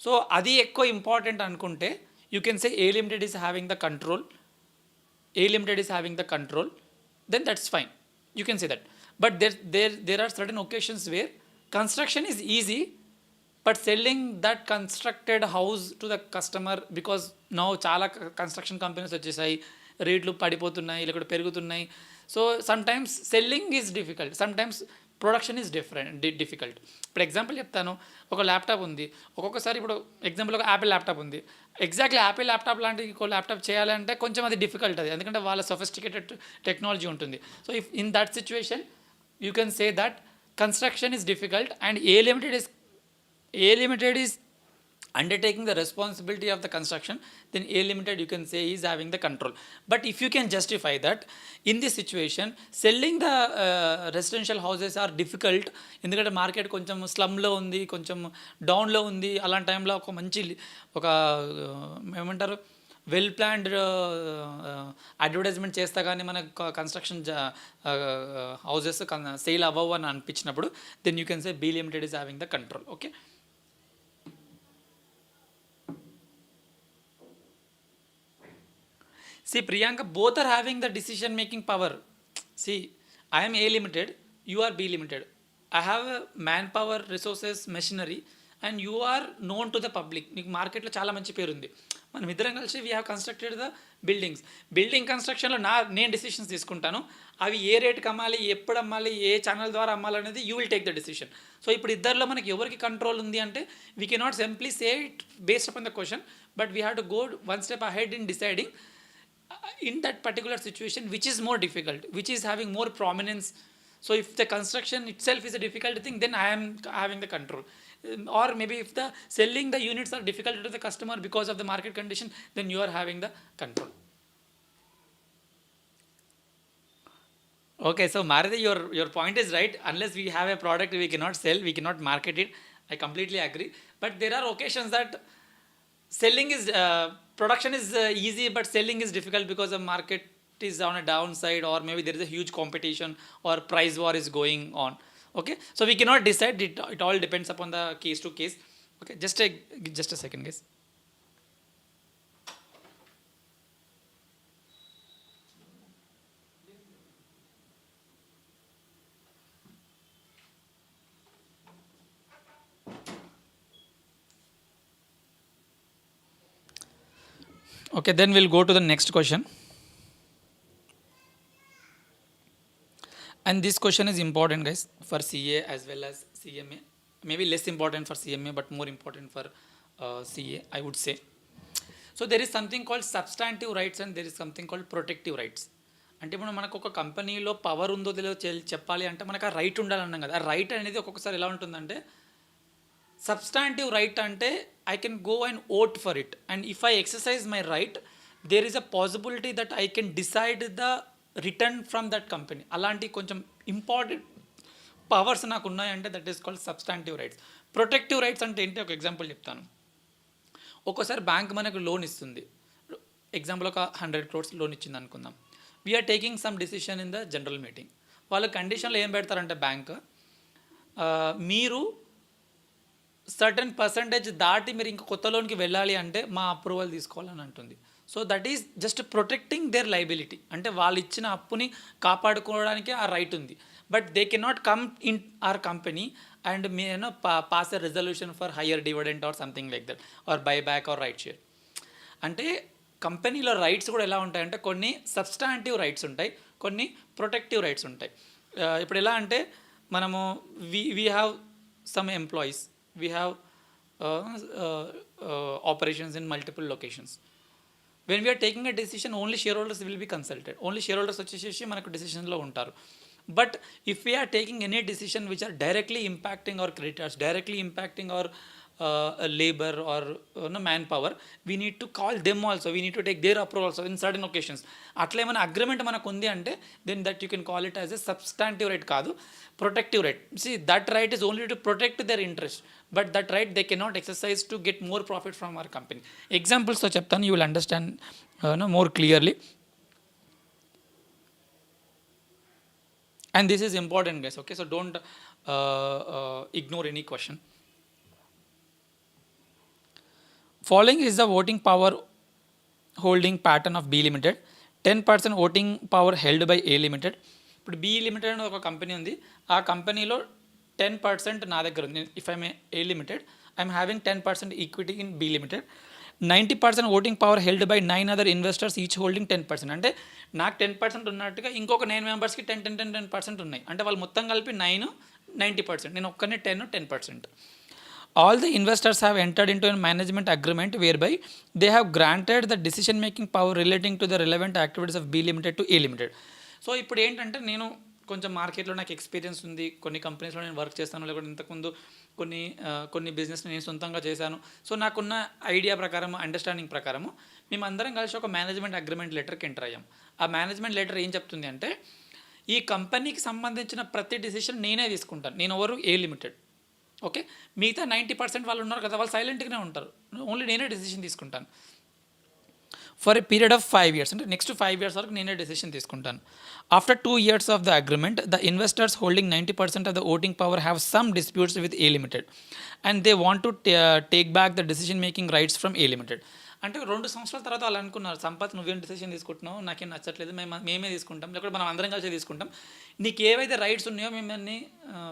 so adi ekko important anukunte, you can say A limited is having the control. A limited is having the control, then that's fine, you can say that. But there are certain occasions where construction is easy, but selling that constructed house to the customer, because now chala construction companies వచ్చేసాయి, రేట్లు పడిపోతున్నాయి లేకపోతే పెరుగుతున్నాయి. So sometimes selling is difficult, sometimes production is difficult. ఇప్పుడు example చెప్తాను, ఒక laptop ఉంది. ఒక్కొక్కసారి ఇప్పుడు ఎగ్జాంపుల్ ఒక యాపిల్ ల్యాప్టాప్ ఉంది. ఎగ్జాక్ట్లీ యాపిల్ ల్యాప్టాప్ లాంటి ఇంకో ల్యాప్టాప్ చేయాలంటే కొంచెం అది డిఫికల్ట్, అది ఎందుకంటే వాళ్ళ సొఫిస్టికేటెడ్ టెక్నాలజీ ఉంటుంది. So if in that situation you can say that construction is difficult and A limited is undertaking the responsibility of the construction, then A limited you can say is having the control. But if you can justify that in this situation, selling the residential houses are difficult, ఎందుకంటే market కొంచెం స్లమ్లో ఉంది, కొంచెం డౌన్లో ఉంది. అలాంటి టైంలో ఒక మంచి ఒక ఏమంటారు వెల్ ప్లాన్డ్ అడ్వర్టైజ్మెంట్ చేస్తా కానీ మన కన్స్ట్రక్షన్ హౌసెస్ సేల్ అవ్వవు అని అనిపించినప్పుడు, then you can say B limited is having the control. Okay, see Priyanka, both are having the decision making power. See, I am A limited, you are B limited. I have a manpower, resources, machinery, and you are known to the public. నీకు మార్కెట్లో చాలా మంచి పేరు ఉంది. మనం ఇద్దరం కలిసి we have constructed the building కన్స్ట్రక్షన్లో నేను డెసిషన్స్ తీసుకుంటాను. అవి ఏ రేట్కి అమ్మాలి, ఎప్పుడు అమ్మాలి, ఏ ఛానల్ ద్వారా అమ్మాలనేది you will take the decision. So ఇప్పుడు ఇద్దరిలో మనకి ఎవరికి కంట్రోల్ ఉంది అంటే we cannot simply say it based upon the question, but we have to go one step ahead in deciding in that particular situation which is more difficult, which is having more prominence. So if the construction itself is a difficult thing, then I am having the control. Or maybe if the selling the units are difficult to the customer because of the market condition, then you are having the control. Okay, so Maruti, your point is right. Unless we have a product we cannot sell, we cannot market it. I completely agree. But there are occasions that selling is production is easy, but selling is difficult because the market is on a downside, or maybe there is a huge competition or price war is going on. Okay, so we cannot decide it all depends upon the case to case. Okay, just a second guys. Okay, then we'll go to the next question. And this question is important, guys, for CA as well as CMA. Maybe less important for CMA, but more important for CA, I would say. So there is something called substantive rights and there is something called protective rights. అంటే ఇప్పుడు మనకు ఒక కంపెనీలో power ఉందో తెలియదో చెప్పాలి అంటే మనకు ఆ రైట్ ఉండాలన్నాం కదా. ఆ రైట్ అనేది ఒక్కొక్కసారి ఎలా ఉంటుందంటే, సబ్స్టాంటివ్ రైట్ అంటే I can go and vote for it, and if I exercise my right there is a possibility that I can decide the return from that company. అలాంటి కొంచెం ఇంపార్టెంట్ పవర్స్ నాకు ఉన్నాయంటే that is called substantive rights. Protective rights అంటే ఏంటి, ఒక example చెప్తాను. ఒక్కోసారి bank మనకు లోన్ ఇస్తుంది. ఎగ్జాంపుల్ ఒక 100 crores లోన్ ఇచ్చింది అనుకుందాం. We're taking some decision in the general meeting. వాళ్ళ కండిషన్లో ఏం పెడతారంటే బ్యాంక్, మీరు సర్టన్ పర్సంటేజ్ దాటి మీరు ఇంక కొత్త లోన్కి వెళ్ళాలి అంటే మా అప్రూవల్ తీసుకోవాలని అంటుంది. So that is just protecting their liability. అంటే వాళ్ళు ఇచ్చిన అప్పుని కాపాడుకోవడానికి ఆ రైట్ ఉంది. But they cannot come in our company and pass a resolution for higher dividend or something like that, or buy back or right share. అంటే కంపెనీలో rights కూడా ఎలా ఉంటాయంటే, కొన్ని సబ్స్టాంటివ్ రైట్స్ ఉంటాయి, కొన్ని ప్రొటెక్టివ్ రైట్స్ ఉంటాయి. ఇప్పుడు ఎలా అంటే, మనము we have some employees, we have operations in multiple locations. When we're taking a decision only shareholders will be consulted. Only shareholders వచ్చేసి మనకు డెసిషన్లో ఉంటారు. But if we're taking any decision which are directly impacting our creditors, directly impacting our labor or manpower, we need to call them also, we need to take their approval also in certain occasions. అట్లా ఏమైనా agreement మనకు ఉంది అంటే then that you can call it as a substantive right, కాదు protective right. See that right is only to protect their interest, but that right they cannot exercise to get more profit from our company. ఎగ్జాంపుల్స్తో చెప్తాను, you will understand more clearly. And this is important, guys. Okay, so don't ignore any question. Following is the voting power holding pattern of B Limited. 10% voting power held by A Limited. ఇప్పుడు B Limited అనే ఒక company ఉంది. ఆ కంపెనీలో 10% నా దగ్గర ఉంది. If I'm A Limited, I'm having 10% equity in B Limited. 90% voting power held by 9 other investors, each holding 10%. అంటే నాకు 10% ఉన్నట్టుగా ఇంకొక 9 మెంబర్స్కి 10% ఉన్నాయి. అంటే వాళ్ళు మొత్తం కలిపి 90%, నేను ఒక్కనే 10%. All the investors have entered into a management agreement whereby they have granted the decision making power relating to the relevant activities of B Limited to A Limited. So ఇప్పుడు ఏంటంటే, నేను కొంచెం మార్కెట్లో నాకు ఎక్స్పీరియన్స్ ఉంది, కొన్ని కంపెనీస్లో నేను వర్క్ చేస్తాను, లేకపోతే ఇంతకుముందు కొన్ని బిజినెస్ నేను సొంతంగా చేశాను. సో నాకున్న ఐడియా ప్రకారం, అండర్స్టాండింగ్ ప్రకారము మేమందరం కలిసి ఒక మేనేజ్మెంట్ అగ్రిమెంట్ లెటర్కి ఎంటర్ అయ్యాం. ఆ మేనేజ్మెంట్ లెటర్ ఏం చెప్తుంది అంటే, ఈ కంపెనీకి సంబంధించిన ప్రతి డిసిషన్ నేనే తీసుకుంటాను. నేను ఎవరు, A Limited. ఓకే, మిగతా 90% వాళ్ళు ఉన్నారు కదా, వాళ్ళు సైలెంట్గానే ఉంటారు. ఓన్లీ నేనే డెసిషన్ తీసుకుంటాను for a period of 5 years. అంటే నెక్స్ట్ 5 years వరకు నేనే డెసిషన్ తీసుకుంటాను. After 2 years of the agreement, the investors holding 90% of the voting power have some disputes with A Limited and they want to take back the decision making rights from A Limited. అంటే 2 సంవత్సరాల తర్వాత వాళ్ళు అనుకున్నారు, సంపత్ నువ్వేం decision తీసుకుంటున్నావు, నాకేం నచ్చట్లేదు, మేమే తీసుకుంటాం, లేకపోతే మనం అందరం కలిసి తీసుకుంటాం, నీకు ఏవైతే రైట్స్ ఉన్నాయో మేమన్నీ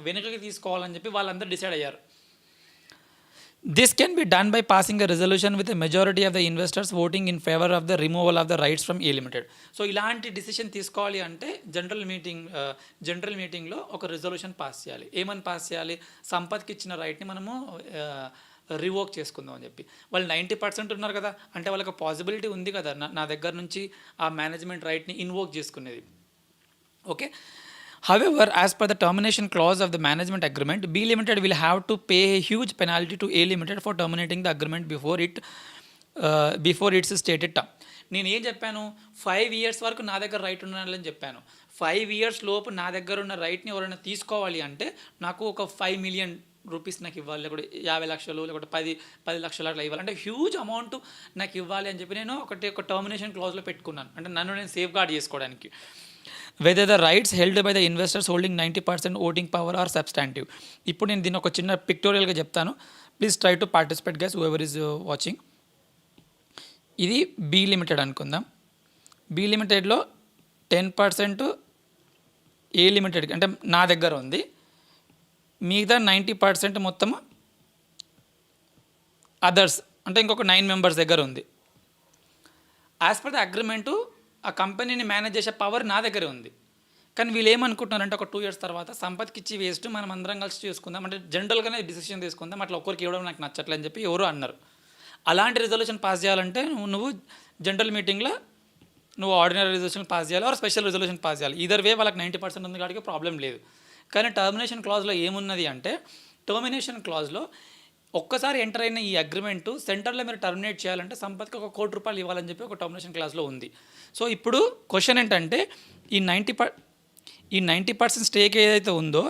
వెనుకకి తీసుకోవాలని చెప్పి వాళ్ళందరూ డిసైడ్ అయ్యారు. This can be done by passing a resolution with a majority of the investors voting in favor of the removal of the rights from A Limited. So ఇలాంటి డిసిషన్ తీసుకోవాలి అంటే జనరల్ మీటింగ్లో ఒక రెజల్యూషన్ పాస్ చేయాలి. ఏమని pass చేయాలి, సంపత్కి ఇచ్చిన రైట్ని మనము రివోక్ చేసుకుందాం అని చెప్పి. వాళ్ళు 90% ఉన్నారు కదా, అంటే వాళ్ళకి పాసిబిలిటీ ఉంది కదా నా దగ్గర నుంచి ఆ మేనేజ్మెంట్ రైట్ని ఇన్వోక్ చేసుకునేది. Okay, however, as per the termination clause of the management agreement, B Limited will have to pay a huge penalty to A Limited for terminating the agreement before its stated term. నేను ఏం చెప్పాను, 5 years వరకు నా దగ్గర right ఉండాలని చెప్పాను. 5 years లోపు నా దగ్గర ఉన్న రైట్ని ఎవరైనా తీసుకోవాలి అంటే నాకు ఒక 5 million రూపీస్ నాకు ఇవ్వాలి, లేకపోతే 50 లక్షలు, లేకపోతే 10 లక్షలు అట్లా ఇవ్వాలి. అంటే హ్యూజ్ అమౌంట్ నాకు ఇవ్వాలి అని చెప్పి నేను ఒక టర్మినేషన్ క్లాజ్లో పెట్టుకున్నాను. అంటే నన్ను నేను సేఫ్ గార్డ్ చేసుకోవడానికి. whether the rights held by the investors holding 90% voting power are substantive. ఇప్పుడు నేను దీన్ని ఒక చిన్న పిక్టోరియల్గా చెప్తాను, please try to participate guys whoever is watching. ఇది B Limited అనుకుందాం. B Limitedలో 10% A Limited అంటే నా దగ్గర ఉంది, మిగతా 90% మొత్తం అదర్స్ అంటే ఇంకొక 9 members దగ్గర ఉంది. యాజ్ పర్ ద అగ్రిమెంటు ఆ కంపెనీని మేనేజ్ చేసే పవర్ నా దగ్గరే ఉంది. కానీ వీళ్ళు ఏమనుకుంటున్నారంటే ఒక 2 years తర్వాత సంపత్కి ఇచ్చి వేస్ట్, మనం అందరం కలిసి చేసుకుందాం అంటే జనరల్గానే డిసిషన్ తీసుకుందాం, అట్లా ఒక్కరికి ఇవ్వడం నాకు నచ్చట్లేదు అని చెప్పి ఎవరు అన్నారు. అలాంటి రిజల్యూషన్ పాస్ చేయాలంటే నువ్వు జనరల్ మీటింగ్లో నువ్వు ఆర్డినరీ రిజల్యూషన్ పాస్ చేయాలి ఆర్ స్పెషల్ రిజల్యూషన్ పాస్ చేయాలి. ఈదర్ వే వాళ్ళకి 90% ఉంది కాబట్టి ప్రాబ్లం లేదు. కానీ టర్మినేషన్ క్లాజ్లో ఏమున్నది అంటే, టర్మినేషన్ క్లాజ్లో ఒక్కసారి ఎంటర్ అయిన ఈ అగ్రిమెంటు సెంటర్లో మీరు టర్మినేట్ చేయాలంటే సంపత్కి ₹1 కోటి ఇవ్వాలని చెప్పి ఒక టర్మినేషన్ క్లాజ్లో ఉంది. సో ఇప్పుడు క్వశ్చన్ ఏంటంటే, ఈ 90% స్టేక్ ఏదైతే ఉందో,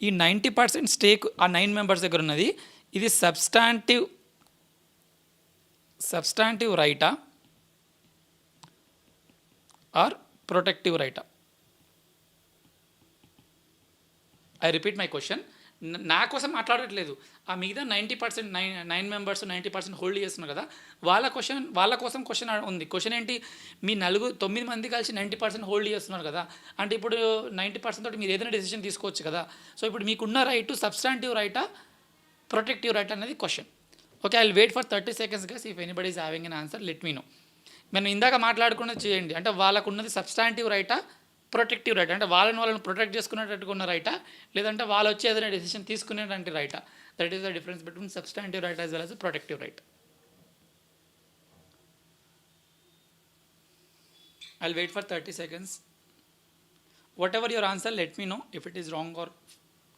ఈ 90% స్టేక్ ఆ 9 members దగ్గర ఉన్నది, ఇది సబ్స్టాంటివ్ రైటా ఆర్ ప్రొటెక్టివ్ రైటా? I repeat my question. నా కోసం మాట్లాడట్లేదు, ఆ మిగతా 90% 9 members 90% హోల్డ్ చేస్తున్నారు కదా, వాళ్ళ కోసం క్వశ్చన్ ఉంది. క్వశ్చన్ ఏంటి, మీ 9 మంది కలిసి 90% హోల్డ్ చేస్తున్నారు కదా, అంటే ఇప్పుడు 90% తోటి మీరు ఏదైనా డెసిషన్ తీసుకోవచ్చు కదా. సో ఇప్పుడు మీకున్న రైట్ సబ్స్టాంటివ్ రైటా ప్రొటెక్టివ్ రైట్ అనేది question. Okay, I will wait for 30 seconds guys. If anybody is having an answer let me know. మనం ఇందాక మాట్లాడుకున్నది చేయండి, అంటే వాళ్ళకున్నది సబ్స్టాంటివ్ రైటా ప్రొటెక్టివ్ రైట్, అంటే వాళ్ళని ప్రొటెక్ట్ చేసుకునేటట్టుగా ఉన్న రైటా, లేదంటే వాళ్ళు వచ్చి ఏదైనా డెసిషన్ తీసుకునేటువంటి రైటా. That is the difference between substantive right as well as protective right. I will wait for 30 seconds. Whatever your answer, let me know if it is wrong or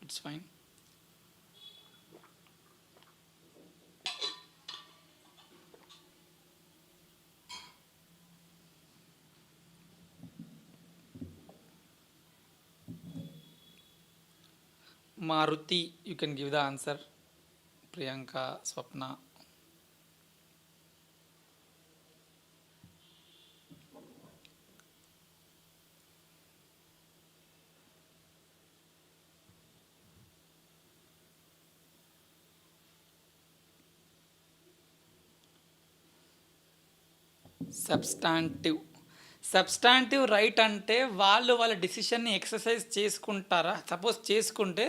it's fine. Maruti, you can give the answer. Priyanka, Swapna. Substantive right అంటే వాళ్ళ డిసిషన్ని exercise చేసుకుంటారా. Suppose చేసుకుంటే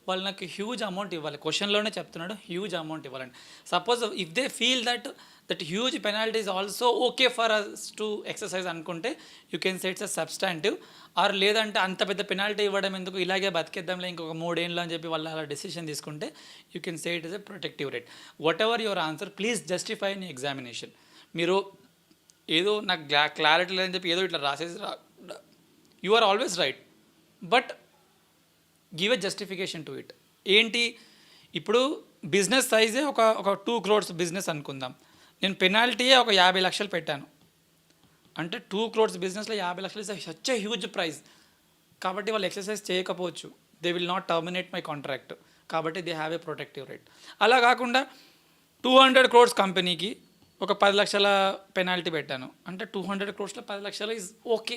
వాళ్ళు నాకు huge amount ఇవ్వాలి. క్వశ్చన్లోనే చెప్తున్నాడు huge amount ఇవ్వాలండి. Suppose if they feel that huge penalty is also okay for us to exercise అనుకుంటే you can say it's a substantive. Or లేదంటే అంత పెద్ద పెనాల్టీ ఇవ్వడం ఎందుకు, ఇలాగే బతికేద్దాంలే ఇంకొక 3 ఏళ్ళు అని చెప్పి వాళ్ళు అలా డెసిషన్ తీసుకుంటే you can say it is a protective right. Whatever your answer please justify in examination. మీరు ఏదో నాకు క్లారిటీ లేదని చెప్పి ఏదో ఇట్లా రాసేసి you are always right, but give a justification to it. ఏంటి, ఇప్పుడు బిజినెస్ సైజే ఒక 2 crores బిజినెస్ అనుకుందాం, నేను పెనాల్టీయే ఒక 50 లక్షలు పెట్టాను అంటే 2 crores బిజినెస్లో 50 లక్షలు is such a huge prize. కాబట్టి వాళ్ళు ఎక్సర్సైజ్ చేయకపోవచ్చు, they will not terminate my contract, కాబట్టి they have a protective right. అలా కాకుండా 200 crores కంపెనీకి ఒక 10 లక్షల పెనాల్టీ పెట్టాను అంటే 200 crores 10 లక్షలు ఈజ్ ఓకే.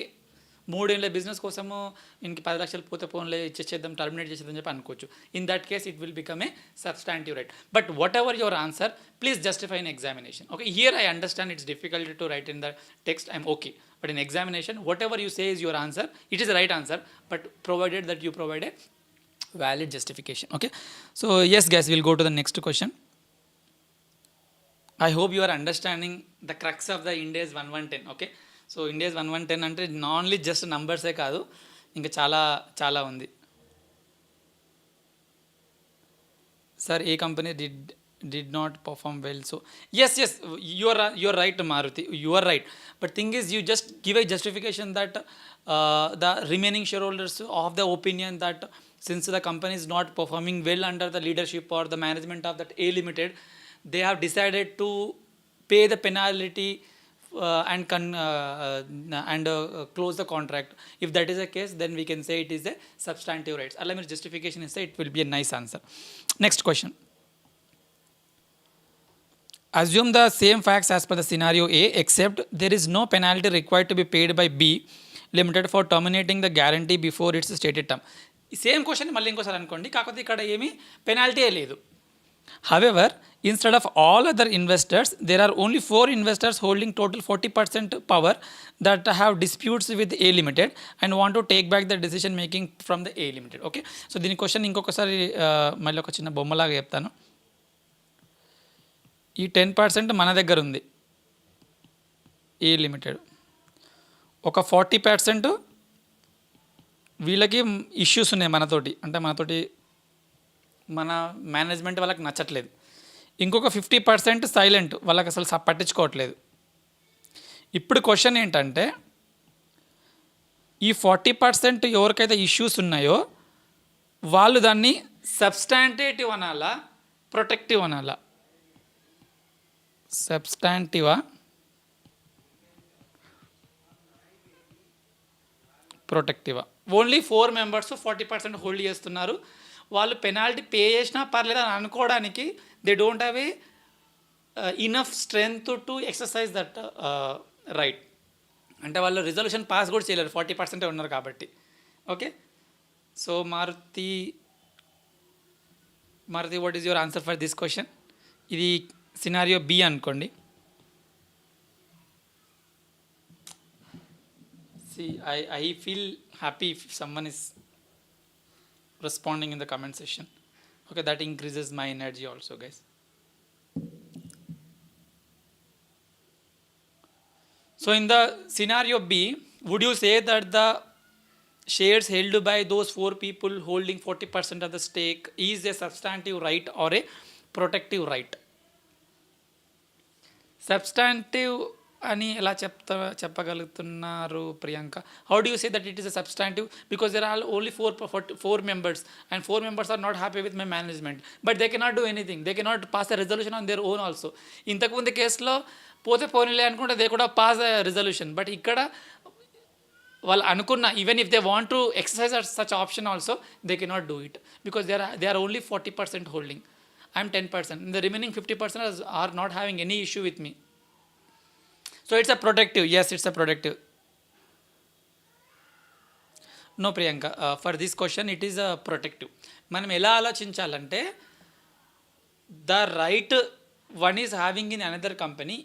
3 ఏళ్ళ బిజినెస్ కోసము ఇంక 10 లక్షలు పోతే ఫోన్లే ఇచ్చేద్దాం, టర్మినేట్ చేసేద్దాం చెప్పి అనుకోవచ్చు. In that case it will become a substantive right. But what ever your answer please justify in examination. Okay, here I understand it's difficult to right in the text, I'm okay. But in examination what ever you say is your answer, it is the right answer, but provided that you provide a valid justification. Okay, so yes guys, we'll go to the next question. I hope you are understanding the crux of the IndAS 1110. Okay, so IndAS 1110 అంటే only just నంబర్సే కాదు, ఇంకా చాలా ఉంది. Sir A company did not perform well? So yes, you are right Maruti, you are right, but thing is you just give a justification that the remaining shareholders of the opinion that since the company is not performing well under the leadership or the management of that A Limited, they have decided to pay the penalty and close the contract. If that is the case, then we can say it is a substantive rights. Allow me justification is say it will be a nice answer. Next question. Assume the same facts as per the scenario A, except there is no penalty required to be paid by B Limited for terminating the guarantee before its stated term. Same question మళ్ళీ ఇంకోసారి అనుకోండి, కాకపోతే ఇక్కడ ఏమీ penalty లేదు. However, instead of all other investors, there are only 4 investors holding total 40% power that have disputes with A Limited and want to take back the decision making from the A Limited. Okay, so దీని question ఇంకొకసారి మళ్ళీ ఒక చిన్న బొమ్మలాగా చెప్తాను. ఈ 10% మన దగ్గర ఉంది, ఏ లిమిటెడ్ ఒక 40% వీళ్ళకి ఇష్యూస్ ఉన్నాయి మనతోటి, అంటే మన మేనేజ్మెంట్ వాళ్ళకి నచ్చట్లేదు. ఇంకొక 50% సైలెంట్, వాళ్ళకి అసలు పట్టించుకోవట్లేదు. ఇప్పుడు క్వశ్చన్ ఏంటంటే ఈ 40% ఎవరికైతే ఇష్యూస్ ఉన్నాయో వాళ్ళు దాన్ని సబ్స్టాంటేటివ్ అనాలా, ప్రొటెక్టివ్ అనాలా? సబ్స్టాంటివా, ప్రొటెక్టివా? ఓన్లీ 4 మెంబర్స్ 40% హోల్డ్ చేస్తున్నారు. వాళ్ళు పెనాల్టీ పే చేసినా పర్లేదు అని అనుకోవడానికి they don't have a enough strength to exercise that right. అంటే వాళ్ళు రిజల్యూషన్ పాస్ కూడా చేయలేరు, 40% ఉన్నారు కాబట్టి. Okay, so Maruti, what is your answer for this question? ఇది సినారియో బి అనుకోండి. See, I feel happy if someone is responding in the comment section. Okay, that increases my energy also, guys. So in the scenario B, would you say that the shares held by those 4 people holding 40% of the stake is a substantive right or a protective right? Substantive అని ఎలా చెప్పగలుగుతున్నారు Priyanka? How do you say that it is a substantive? Because there are only 4 members and 4 members are not happy with my management, but they cannot do anything, they cannot pass a resolution on their own also. ఇంతకుముందు కేసులో పోతే పోనీలే అనుకుంటే they కూడా pass a resolution, but ఇక్కడ వాళ్ళు అనుకున్న even if they want to exercise such option also they cannot do it because they are only 40% holding. I am 10%. The remaining 50% are not having any issue with me. So it's a protective. Yes, it's a protective. No, Priyanka. For this question, it is a protective. మనం ఎలా ఆలోచించాలంటే the right one is having in another company,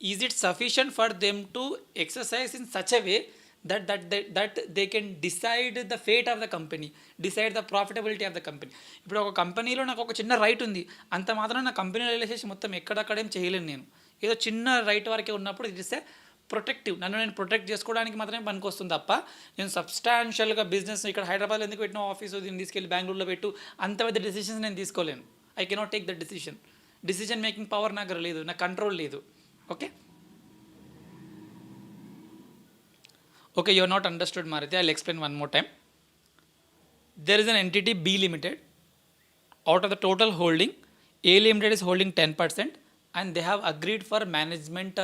is it sufficient for them to exercise in such a way that they can decide the fate of the company, decide the profitability of the company. ఇప్పుడు ఒక కంపెనీలో నాకు ఒక చిన్న right ఉంది, అంత మాత్రం నా కంపెనీ రిలేషన్ మొత్తం ఎక్కడక్కడేం చేయలేను నేను. ఏదో చిన్న రైట్ వరకే ఉన్నప్పుడు ఇట్ ఇస్ ఏ ప్రొటెక్టివ్. నేను ప్రొటెక్ట్ చేసుకోవడానికి మాత్రమే పనికి వస్తుంది తప్ప నేను సబ్స్టాన్షియల్గా బిజినెస్ ఇక్కడ హైదరాబాద్లో ఎందుకు పెట్టిన ఆఫీసు దీన్ని తీసుకెళ్ళి బెంగళూరులో పెట్టు అంత పెద్ద డెసిషన్స్ నేను తీసుకోలేను. I cannot take that decision making power నాకు లేదు, నా కంట్రోల్ లేదు. Okay, you are not understood, Maruti. I'll explain one more time. There is an entity B Limited. Out of the total holding, A Limited is holding 10%, and they have agreed for management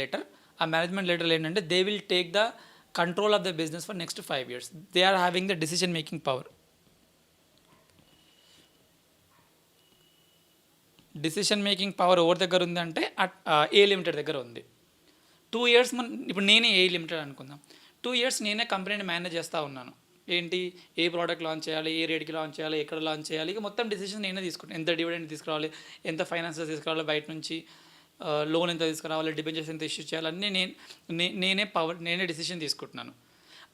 letter. A management letter ఏంటంటే they will take the control of the business for next 5 years. They are having the decision making power. Decision making power ఎవరి దగ్గర ఉంది అంటే A Limited దగ్గర ఉంది. 2 years ఇప్పుడు నేనే a limited అనుకుందాం. 2 years నేనే కంపెనీని మేనేజ్ చేస్తూ ఉన్నాను. ఏంటి, ఏ ప్రోడక్ట్ లాంచ్ చేయాలి, ఏ రేట్కి లాంచ్ చేయాలి, ఎక్కడ లాంచ్ చేయాలి, ఇక మొత్తం డిసిషన్ నేనే తీసుకుంటాను. ఎంత డివిడెండ్ తీసుకురావాలి, ఎంత ఫైనాన్సెస్ తీసుకురావాలి, బయట నుంచి లోన్ ఎంత తీసుకురావాలి, డిబెంచర్స్ ఎంత ఇష్యూ చేయాలన్నీ నేనే డిసిషన్ తీసుకుంటున్నాను.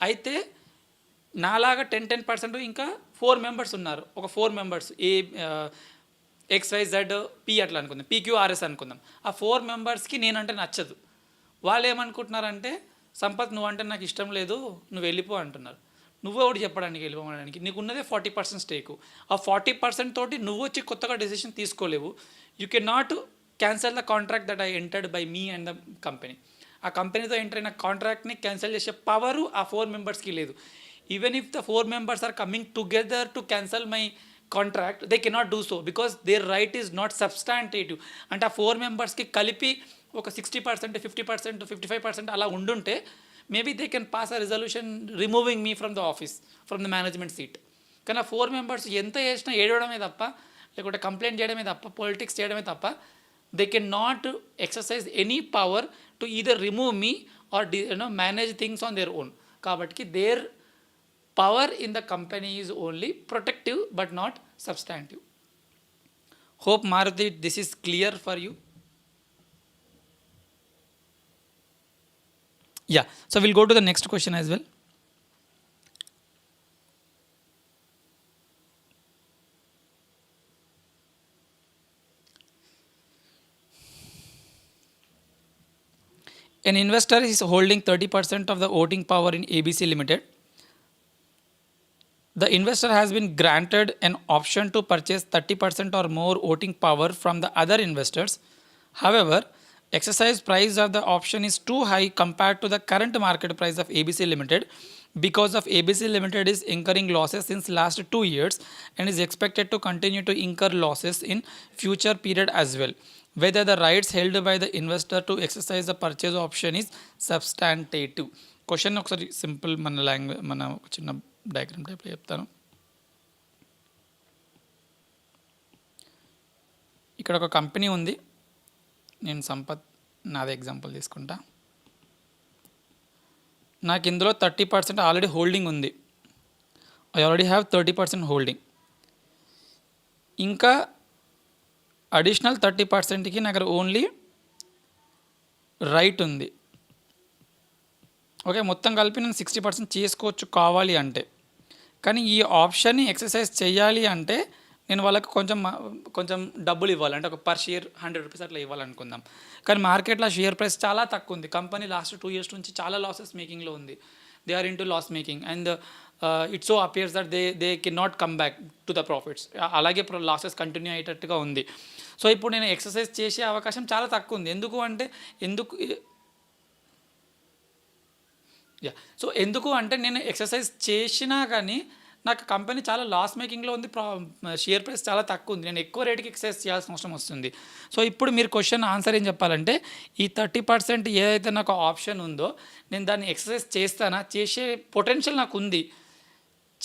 అయితే నాలాగా 10% ఇంకా 4 members ఉన్నారు. ఒక 4 members XYZ P అట్లా అనుకుందాం, PQRS అనుకుందాం. ఆ 4 membersకి నేనంటే నచ్చదు. వాళ్ళు ఏమనుకుంటున్నారంటే సంపత్ నువ్వంటే నాకు ఇష్టం లేదు, నువ్వు వెళ్ళిపో అంటున్నారు. నువ్వు ఒకటి చెప్పడానికి వెళ్ళిపోవడానికి, నీకున్నదే 40% స్టేకు. ఆ 40% తోటి నువ్వు వచ్చి కొత్తగా డెసిషన్ తీసుకోలేవు. You can not cancel the contract that I entered by me and the company. ఆ కంపెనీతో ఎంటర్ అయిన కాంట్రాక్ట్ని క్యాన్సిల్ చేసే పవరు ఆ 4 membersకి లేదు. Even if the 4 members are coming together to cancel my contract, they cannot do so because their right is not substantive. అంటే ఆ 4 membersకి కలిపి ఒక 60%, 50%, 55% అలా ఉండుంటే maybe they can pass a resolution removing me from the office, from the management seat. కానీ ఆ 4 members ఎంత చేసినా ఏడవడమే తప్ప, లేకుంటే కంప్లైంట్ చేయడమే తప్ప, పొలిటిక్స్ చేయడమే తప్ప, they can not exercise any power to either remove me or manage things on their own. కాబట్టి their power in the company is only protective but not substantive. Hope Maruti this is clear for you. Yeah, so we'll go to the next question as well. An investor is holding 30% of the voting power in ABC Limited. The investor has been granted an option to purchase 30% or more voting power from the other investors. However, exercise price of the option is too high compared to the current market price of ABC Limited because of ABC Limited is incurring losses since last 2 years and is expected to continue to incur losses in future period as well. Whether the rights held by the investor to exercise the purchase option is substantive. Question ఒకసారి simple మన language మన ఒక చిన్న diagram టైప్లో చెప్తాను. ఇక్కడ ఒక company ఉంది, నేను సంపత్ నాది ఎగ్జాంపుల్ తీసుకుంటా. నాకు ఇందులో 30% ఆల్రెడీ హోల్డింగ్ ఉంది. I already have 30% holding. ఇంకా అడిషనల్ 30%కి నా దగ్గర ఓన్లీ రైట్ ఉంది. ఓకే, మొత్తం కలిపి నేను 60% చేసుకోవచ్చు కావాలి అంటే. కానీ ఈ ఆప్షన్ని ఎక్సర్సైజ్ చేయాలి అంటే నేను వాళ్ళకి కొంచెం డబ్బులు ఇవ్వాలి, అంటే ఒక పర్ షేర్ 100 రూపీస్ అట్లా ఇవ్వాలనుకుందాం. కానీ మార్కెట్లో షేర్ ప్రైస్ చాలా తక్కువ ఉంది. కంపెనీ లాస్ట్ 2 years నుంచి చాలా లాసెస్ మేకింగ్లో ఉంది. They are into loss making and it so appears that they can not come back to the profits. అలాగే లాసెస్ కంటిన్యూ అయ్యేటట్టుగా ఉంది. సో ఇప్పుడు నేను ఎక్సర్సైజ్ చేసే అవకాశం చాలా తక్కువ ఉంది. ఎందుకు అంటే నేను ఎక్సర్సైజ్ చేసినా కానీ నాకు కంపెనీ చాలా లాస్ మేకింగ్లో ఉంది, షేర్ ప్రైస్ చాలా తక్కువ ఉంది, నేను ఎక్కువ రేటుకి ఎక్సర్సైజ్ చేయాల్సిన అవసరం వస్తుంది. సో ఇప్పుడు మీరు క్వశ్చన్ ఆన్సర్ ఏం చెప్పాలంటే, ఈ 30% ఏదైతే నాకు ఆప్షన్ ఉందో నేను దాన్ని ఎక్సర్సైజ్ చేస్తానా, చేసే పొటెన్షియల్ నాకు ఉంది,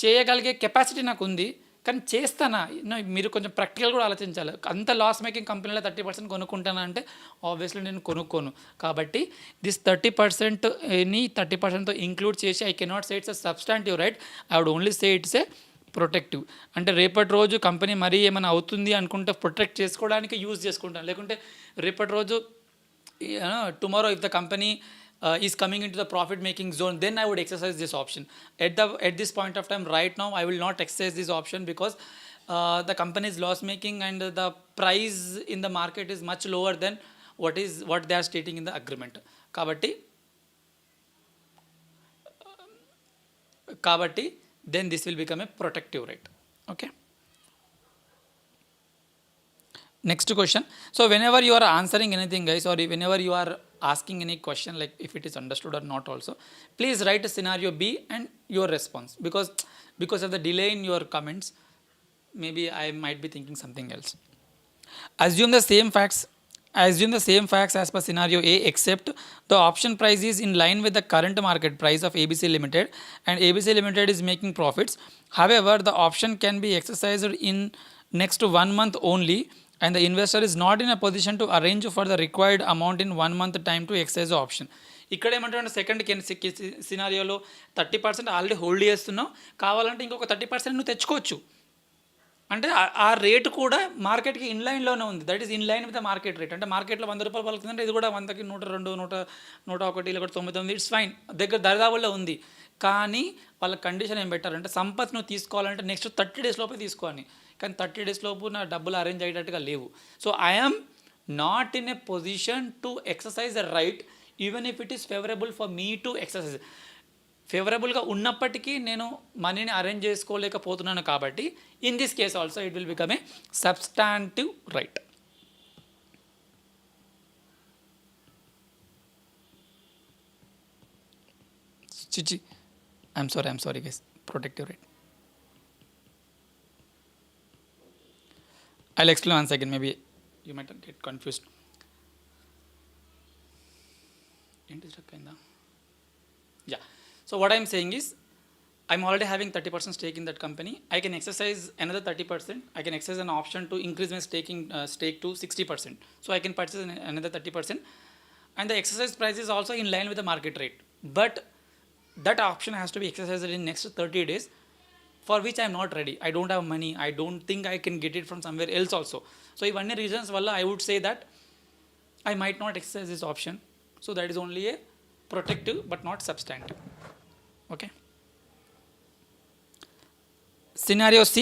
చేయగలిగే కెపాసిటీ నాకు ఉంది, కానీ చేస్తానా? మీరు కొంచెం ప్రాక్టికల్ కూడా ఆలోచించాలి. అంత లాస్ మేకింగ్ కంపెనీలో 30% కొనుక్కుంటానా అంటే ఆబ్వియస్లీ నేను కొనుక్కోను. కాబట్టి దిస్ 30%ని 30%తో ఇంక్లూడ్ చేసి I cannot say it's a substantive right, I would only say it's a protective. అంటే రేపటి రోజు కంపెనీ మరీ ఏమైనా అవుతుంది అనుకుంటే ప్రొటెక్ట్ చేసుకోవడానికి యూజ్ చేసుకుంటాను. లేకుంటే రేపటి రోజు tomorrow if the company is coming into the profit making zone, then I would exercise this option. At this point of time right now I will not exercise this option because the company is loss making and the price in the market is much lower than what they are stating in the agreement. kabatti then this will become a protective rate. Okay, next question. So whenever you are answering anything guys, or whenever you are asking any question, like if it is understood or not also, please write a scenario B and your response, because of the delay in your comments maybe I might be thinking something else. Assume the same facts as per scenario A, except the option price is in line with the current market price of ABC Limited and ABC Limited is making profits. However, the option can be exercised in next 1 month only and the investor is not in a position to arrange for the required amount in 1 month time to exercise the option. ఇక్కడ ఏమంటారంటే second సినారియోలో 30% already hold చేస్తున్నావు, కావాలంటే ఇంకొక 30% నువ్వు తెచ్చుకోవచ్చు. అంటే ఆ rate కూడా మార్కెట్కి ఇన్లైన్లోనే ఉంది, that is inline with the market rate. అంటే మార్కెట్లో 100 రూపాయలు పలుకుతుందంటే ఇది కూడా 100కి 102, 101, ఇలా కూడా 99, ఇట్స్ ఫైన్, దగ్గర దరిదావుల్లో ఉంది. కానీ వాళ్ళ కండిషన్ ఏం పెట్టారంటే, సంపత్ నువ్వు తీసుకోవాలంటే నెక్స్ట్ 30 days లోపే తీసుకోవాలి. కానీ 30 days లోపు నా డబ్బులు అరేంజ్ అయ్యేటట్టుగా లేవు. So I'm not in a position to exercise the right even if it is favourable for me to exercise. ఫేవరబుల్గా ఉన్నప్పటికీ నేను మనీని అరేంజ్ చేసుకోలేకపోతున్నాను. కాబట్టి in this case also it will become a substantive right. చిచి I'm sorry guys, protective right. I'll explain once again, maybe you might get confused. Yeah, so what I'm saying is I'm already having 30% stake in that company. I can exercise another 30%. I can exercise an option to increase my stake to 60%. So I can purchase another 30% and the exercise price is also in line with the market rate. But that option has to be exercised in next 30 days, for which I am not ready. I don't have money. I don't think I can get it from somewhere else also. So ivanni reasons valla I would say that I might not exercise this option. So that is only a protective but not substantive. Okay. Scenario C.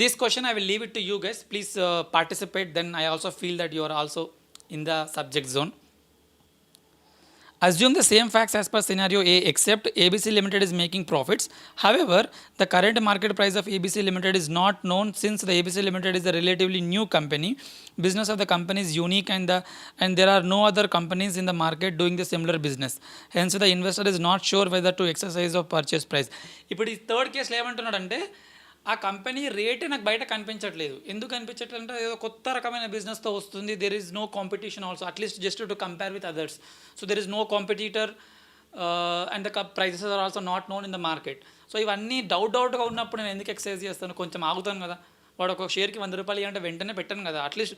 This question I will leave it to you guys. Please participate. Then I also feel that you are also in the subject zone. Assume the same facts as per scenario A, except ABC Limited is making profits. However, the current market price of ABC Limited is not known since the ABC Limited is a relatively new company. Business of the company is unique and there are no other companies in the market doing the similar business. Hence, the investor is not sure whether to exercise of purchase price. ఇప్పుడు ఈ third కేసులో ఏమంటున్నాడంటే ఆ company రేటే నాకు బయట కనిపించట్లేదు. ఎందుకు కనిపించట్లేదు అంటే ఏదో కొత్త రకమైన బిజినెస్తో వస్తుంది. There is no competition also, at least just to compare with others. So there is no competitor and the prices are also not known in the market. So ఇవన్నీ డౌట్గా ఉన్నప్పుడు నేను ఎందుకు ఎక్సర్సైజ్ చేస్తాను, కొంచెం ఆగుతాను కదా. వాడు ఒక షేర్కి 100 రూపాయలు అంటే వెంటనే పెట్టాను కదా. అట్లీస్ట్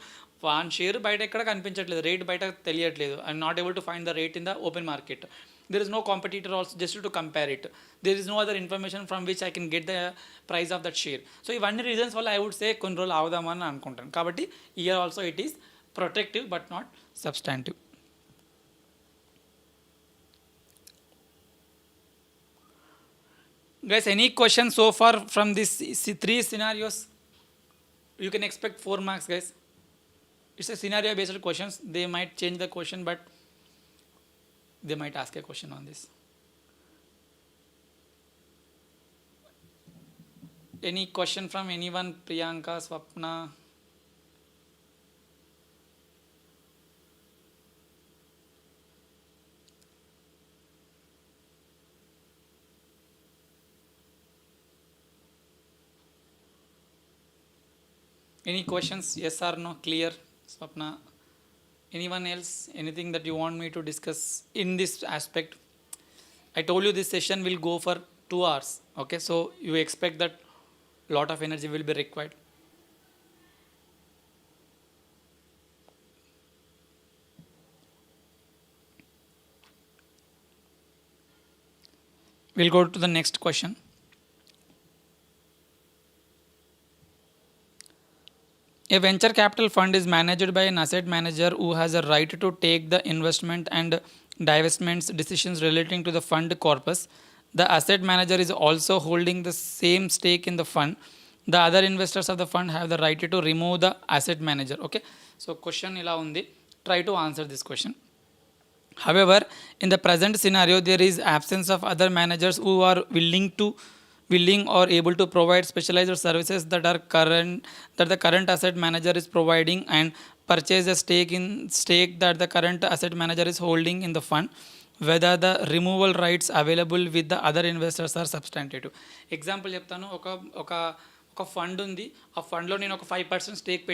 వన్ షేర్ బయట ఎక్కడ కనిపించట్లేదు, రేట్ బయట తెలియట్లేదు. I'm not able to find the rate in the open market. There is no competitor also just to compare it. There is no other information from which I can get the price of that share. So ఇవన్నీ reasons వల్ల I would say కొన్ని రోజులు ఆగుదామని అనుకుంటాను. కాబట్టి here also it is protective but not substantive. Guys, any questions so far from these 3 scenarios? You can expect 4 marks, guys. It's a scenario based questions. They might change the question, but they might ask a question on this. Any question from anyone? Priyanka, Swapna? Any questions? Yes or no? Clear? Swapna? Anyone else? Anything that you want me to discuss in this aspect? I told you this session will go for 2 hours. Okay, so you expect that lot of energy will be required. We'll go to the next question. A venture capital fund is managed by an asset manager who has a right to take the investment and divestments decisions relating to the fund corpus. The asset manager is also holding the same stake in the fund. The other investors of the fund have the right to remove the asset manager. Okay, so question ila undi. Try to answer this question. However, in the present scenario, there is absence of other managers who are willing or able to provide specialized services that the current asset manager is providing and purchase a stake that the current asset manager is holding in the fund, whether the removal rights available with the other investors are substantive. Example చెప్తాను. ఒక fund ఉంది. ఆ ఫండ్లో నేను ఒక 5% stake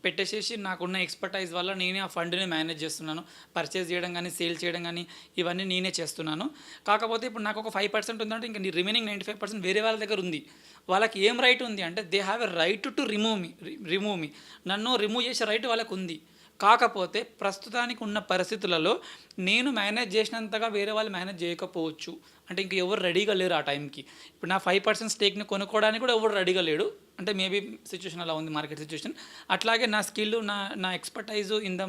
పెట్టేసేసి నాకున్న expertise వల్ల నేనే ఆ ఫండ్ని మేనేజ్ చేస్తున్నాను. పర్చేజ్ చేయడం కానీ సేల్ చేయడం కానీ ఇవన్నీ నేనే చేస్తున్నాను. కాకపోతే ఇప్పుడు నాకు ఒక 5% ఉందంటే ఇంకా రిమైనింగ్ 95% వేరే వాళ్ళ దగ్గర ఉంది. వాళ్ళకి ఏం రైట్ ఉంది అంటే they have a right to remove me. నన్ను రిమూవ్ చేసే రైట్ వాళ్ళకు ఉంది. కాకపోతే ప్రస్తుతానికి ఉన్న పరిస్థితులలో నేను మేనేజ్ చేసినంతగా వేరే వాళ్ళు మేనేజ్ చేయకపోవచ్చు. అంటే ఇంక ఎవరు రెడీగా లేరు ఆ టైంకి. ఇప్పుడు నా 5% స్టేక్ని కొనుక్కోవడానికి కూడా ఎవరు రెడీగా లేడు. అంటే మేబీ సిచ్యువేషన్ అలా ఉంది, మార్కెట్ సిచ్యువేషన్. అట్లాగే నా స్కిల్, నా ఎక్స్పర్టైజు ఇన్ ద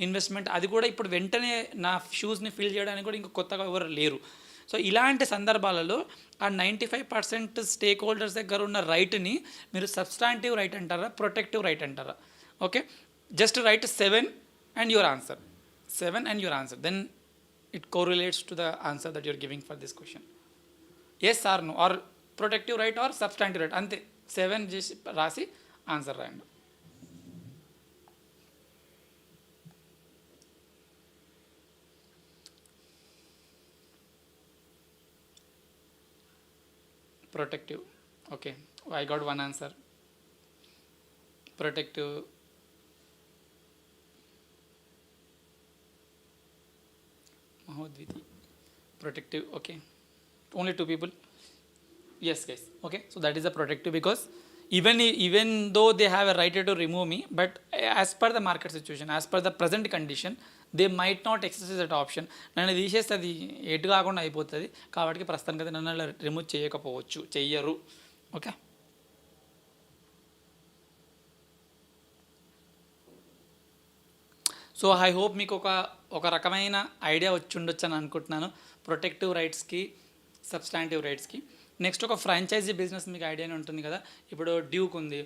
ఇన్వెస్ట్మెంట్ అది కూడా ఇప్పుడు వెంటనే నా షూస్ని ఫిల్ చేయడానికి కూడా ఇంక కొత్తగా ఎవరు లేరు. సో ఇలాంటి సందర్భాలలో ఆ 95% స్టేక్ హోల్డర్స్ దగ్గర ఉన్న రైట్ని మీరు సబ్స్టాంటివ్ రైట్ అంటారా, ప్రొటెక్టివ్ రైట్ అంటారా? Okay, just write 7 and your answer. 7 and your answer. Then it correlates to the answer that you're giving for this question. Yes or no, or protective right or substantive right. Ante 7 చేసి రాసి answer రాయండి. Protective. Okay, I got one answer. Protective. Mahodviti. Protective. Okay, only 2 people. Yes guys. Okay, so that is a protective because even though they have a right to remove me, but as per the market situation, as per the present condition, they might not exercise that option. నన్ను తీసేస్తే అది ఎటు కాకుండా అయిపోతుంది. కాబట్టి ప్రస్తుతానికి అయితే నన్ను రిమూవ్ చెయ్యరు. ఓకే, సో ఐ హోప్ మీకు ఒక రకమైన ఐడియా వచ్చి ఉండొచ్చు అని అనుకుంటున్నాను ప్రొటెక్టివ్ రైట్స్కి, సబ్స్టాంటివ్ రైట్స్కి. నెక్స్ట్ ఒక ఫ్రాంచైజీ బిజినెస్ మీకు ఐడియానే ఉంటుంది కదా. ఇప్పుడు డ్యూక్ ఉంది,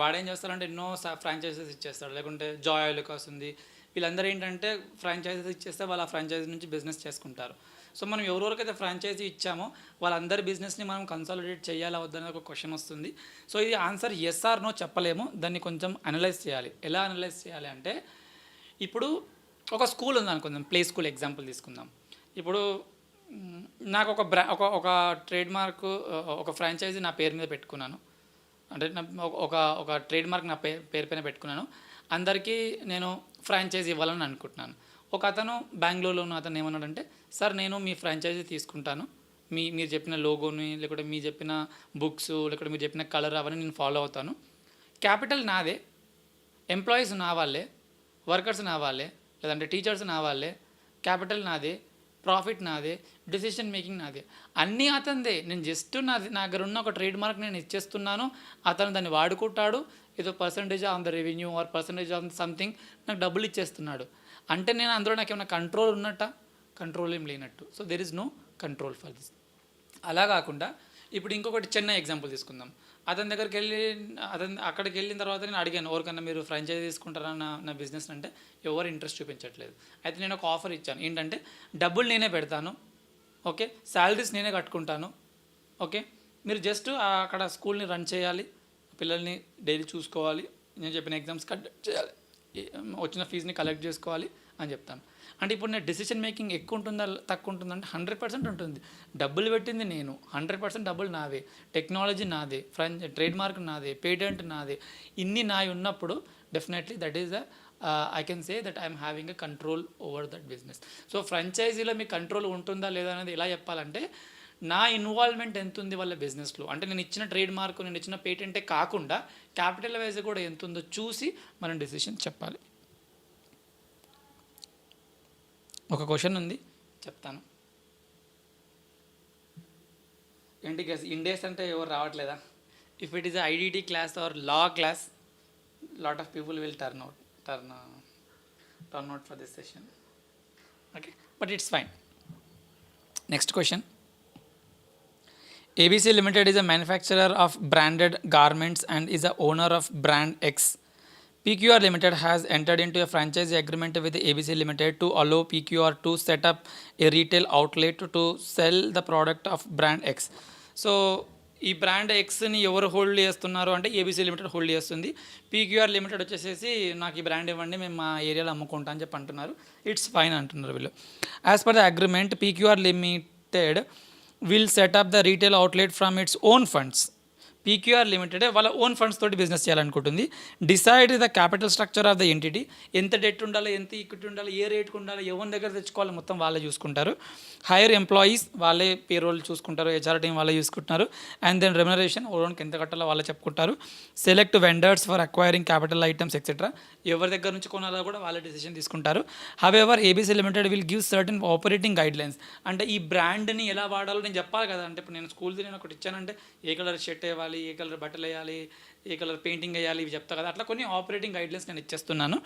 వాడేం చేస్తారంటే ఎన్నో ఫ్రాంచైజీస్ ఇచ్చేస్తాడు. లేకుంటే జాయ్ ఆయిల్ ఉంది, వీళ్ళందరూ ఏంటంటే ఫ్రాంచైజీస్ ఇచ్చేస్తే వాళ్ళు ఆ ఫ్రాంచైజీ నుంచి బిజినెస్ చేసుకుంటారు. సో మనం ఎవరెవరికైతే ఫ్రాంచైజీ ఇచ్చామో వాళ్ళందరి బిజినెస్ని మనం కన్సాలిడేట్ చేయాలా వద్దనే ఒక క్వశ్చన్ వస్తుంది. సో ఇది ఆన్సర్ ఎస్ ఆర్ నో చెప్పలేము, దాన్ని కొంచెం అనలైజ్ చేయాలి. ఎలా అనలైజ్ చేయాలి అంటే, ఇప్పుడు ఒక స్కూల్ ఉంది అనుకుందాం, ప్లే స్కూల్ ఎగ్జాంపుల్ తీసుకుందాం. ఇప్పుడు నాకు ఒక ట్రేడ్ మార్క్, ఒక ఫ్రాంచైజీ నా పేరు మీద పెట్టుకున్నాను. అంటే ఒక ట్రేడ్ మార్క్ నా పేరు పైన పెట్టుకున్నాను. అందరికీ నేను ఫ్రాంచైజీ ఇవ్వాలని అనుకుంటున్నాను. ఒక అతను బెంగళూరులో ఉన్న అతను ఏమన్నాడంటే, సార్ నేను మీ ఫ్రాంచైజీ తీసుకుంటాను, మీరు చెప్పిన లోగోని, లేకపోతే మీరు చెప్పిన బుక్స్, లేకపోతే మీరు చెప్పిన కలర్ అవన్నీ నేను ఫాలో అవుతాను. క్యాపిటల్ నాదే, ఎంప్లాయీస్ నా వాళ్ళే, వర్కర్స్ నా వాళ్ళే, లేదంటే టీచర్స్ నా వాళ్ళే, క్యాపిటల్ నాదే, ప్రాఫిట్ నాదే, డెసిషన్ మేకింగ్ నాదే, అన్నీ అతనిదే. నేను జస్ట్ నా దగ్గర ఉన్న ఒక ట్రేడ్ మార్క్ నేను ఇచ్చేస్తున్నాను, అతను దాన్ని వాడుకుంటాడు, ఏదో percentage on the revenue or percentage on something నాకు డబ్బులు ఇచ్చేస్తున్నాడు. అంటే నేను అందులో నాకు ఏమైనా కంట్రోల్ ఉన్నట్ట? కంట్రోల్ ఏం లేనట్టు. So there is no control for this. అలా కాకుండా ఇప్పుడు ఇంకొకటి చిన్న ఎగ్జాంపుల్ తీసుకుందాం. అతని దగ్గరికి అక్కడికి వెళ్ళిన తర్వాత నేను అడిగాను, ఎవరికన్నా మీరు ఫ్రాంచైజీ తీసుకుంటారా నా బిజినెస్ అంటే ఎవరు ఇంట్రెస్ట్ చూపించట్లేదు. అయితే నేను ఒక ఆఫర్ ఇచ్చాను, ఏంటంటే డబ్బులు నేనే పెడతాను, ఓకే, శాలరీస్ నేనే కట్టుకుంటాను, ఓకే, మీరు జస్ట్ అక్కడ స్కూల్ని రన్ చేయాలి, పిల్లల్ని డైలీ చూసుకోవాలి, నేను చెప్పిన ఎగ్జామ్స్ కండక్ట్ చేయాలి, వచ్చిన ఫీజుని కలెక్ట్ చేసుకోవాలి అని చెప్తాను. అంటే ఇప్పుడు నేను డెసిషన్ మేకింగ్ ఎక్కువ ఉంటుందా తక్కువ ఉంటుందా అంటే 100% ఉంటుంది. డబ్బులు పెట్టింది నేను, 100% డబ్బులు నావే, టెక్నాలజీ నాదే, ట్రేడ్ మార్క్ నాదే, పేటెంట్ నాదే, ఇన్ని నాయి ఉన్నప్పుడు definitely that is I can say that I'm having a control over that business. So ఫ్రాంచైజీలో మీ కంట్రోల్ ఉంటుందా లేదా అనేది ఎలా చెప్పాలంటే, నా ఇన్వాల్వ్మెంట్ ఎంత ఉంది వాళ్ళ బిజినెస్లో, అంటే నేను ఇచ్చిన ట్రేడ్ మార్క్, నేను ఇచ్చిన పేటెంటే కాకుండా క్యాపిటల్ వైజ్ కూడా ఎంత ఉందో చూసి మనం డెసిషన్ చెప్పాలి. ఒక క్వశ్చన్ ఉంది, చెప్తాను. ఏంటి గెస్, ఇండేస్ అంటే ఎవరు రావట్లేదా? If it is IDT class or law class, lot of people will turn out for this session. Okay, but it's fine. Next question. ABC Limited is a manufacturer of branded garments and is the owner of brand X. PQR Limited has entered into a franchise agreement with ABC Limited to allow PQR to set up a retail outlet to sell the product of brand X. So ఈ brand ఎక్స్ని ఎవరు hold చేస్తున్నారు అంటే ABC limited hold చేస్తుంది. PQR limited వచ్చేసేసి నాకు ఈ brand ఇవ్వండి, మేము మా ఏరియాలో అమ్ముకుంటా అని చెప్పి అంటున్నారు. ఇట్స్ ఫైన్ అంటున్నారు వీళ్ళు. As per the agreement, PQR limited will set up the retail outlet from its own funds. PQR limited వాళ్ళ ఓన్ ఫండ్స్ తోటి బిజినెస్ చేయాలనుకుంటుంది. Decide the capital structure of the entity, ఎంత డెట్ ఉండాలి, ఎంత equity ఉండాలి, ఏ రేట్కి ఉండాలి, ఎవరి దగ్గర తెచ్చుకోవాలి, మొత్తం వాళ్ళే చూసుకుంటారు. హైర్ ఎంప్లాయీస్, వాళ్ళే పేరోల్ చూసుకుంటారు, హెచ్ఆర్ టీం వాళ్ళే చూసుకుంటున్నారు. అండ్ దెన్ రెమ్యునరేషన్, ఓన్కి ఎంత కట్టాలో వాళ్ళే చెప్పుకుంటారు. Select vendors for acquiring capital items etcetera, ఎవరి దగ్గర నుంచి కొనాలో కూడా వాళ్ళే డెసిషన్ తీసుకుంటారు. However ABC limited will give certain operating guidelines. అంటే ఈ బ్రాండ్ని ఎలా వాడాలో నేను చెప్పాలి కదా. అంటే ఇప్పుడు నేను స్కూల్ది నేను ఒకటి ఇచ్చానంటే ఏ కలర్ షర్ట్ వేయాలి, ఏ కలర్ బట్టలు వేయాలి, ఏ కలర్ పెయింటింగ్ వేయాలి, ఇవి చెప్తా కదా. అట్లా కొన్ని ఆపరేటింగ్ గైడ్లైన్స్ నేను ఇచ్చేస్తున్నాను.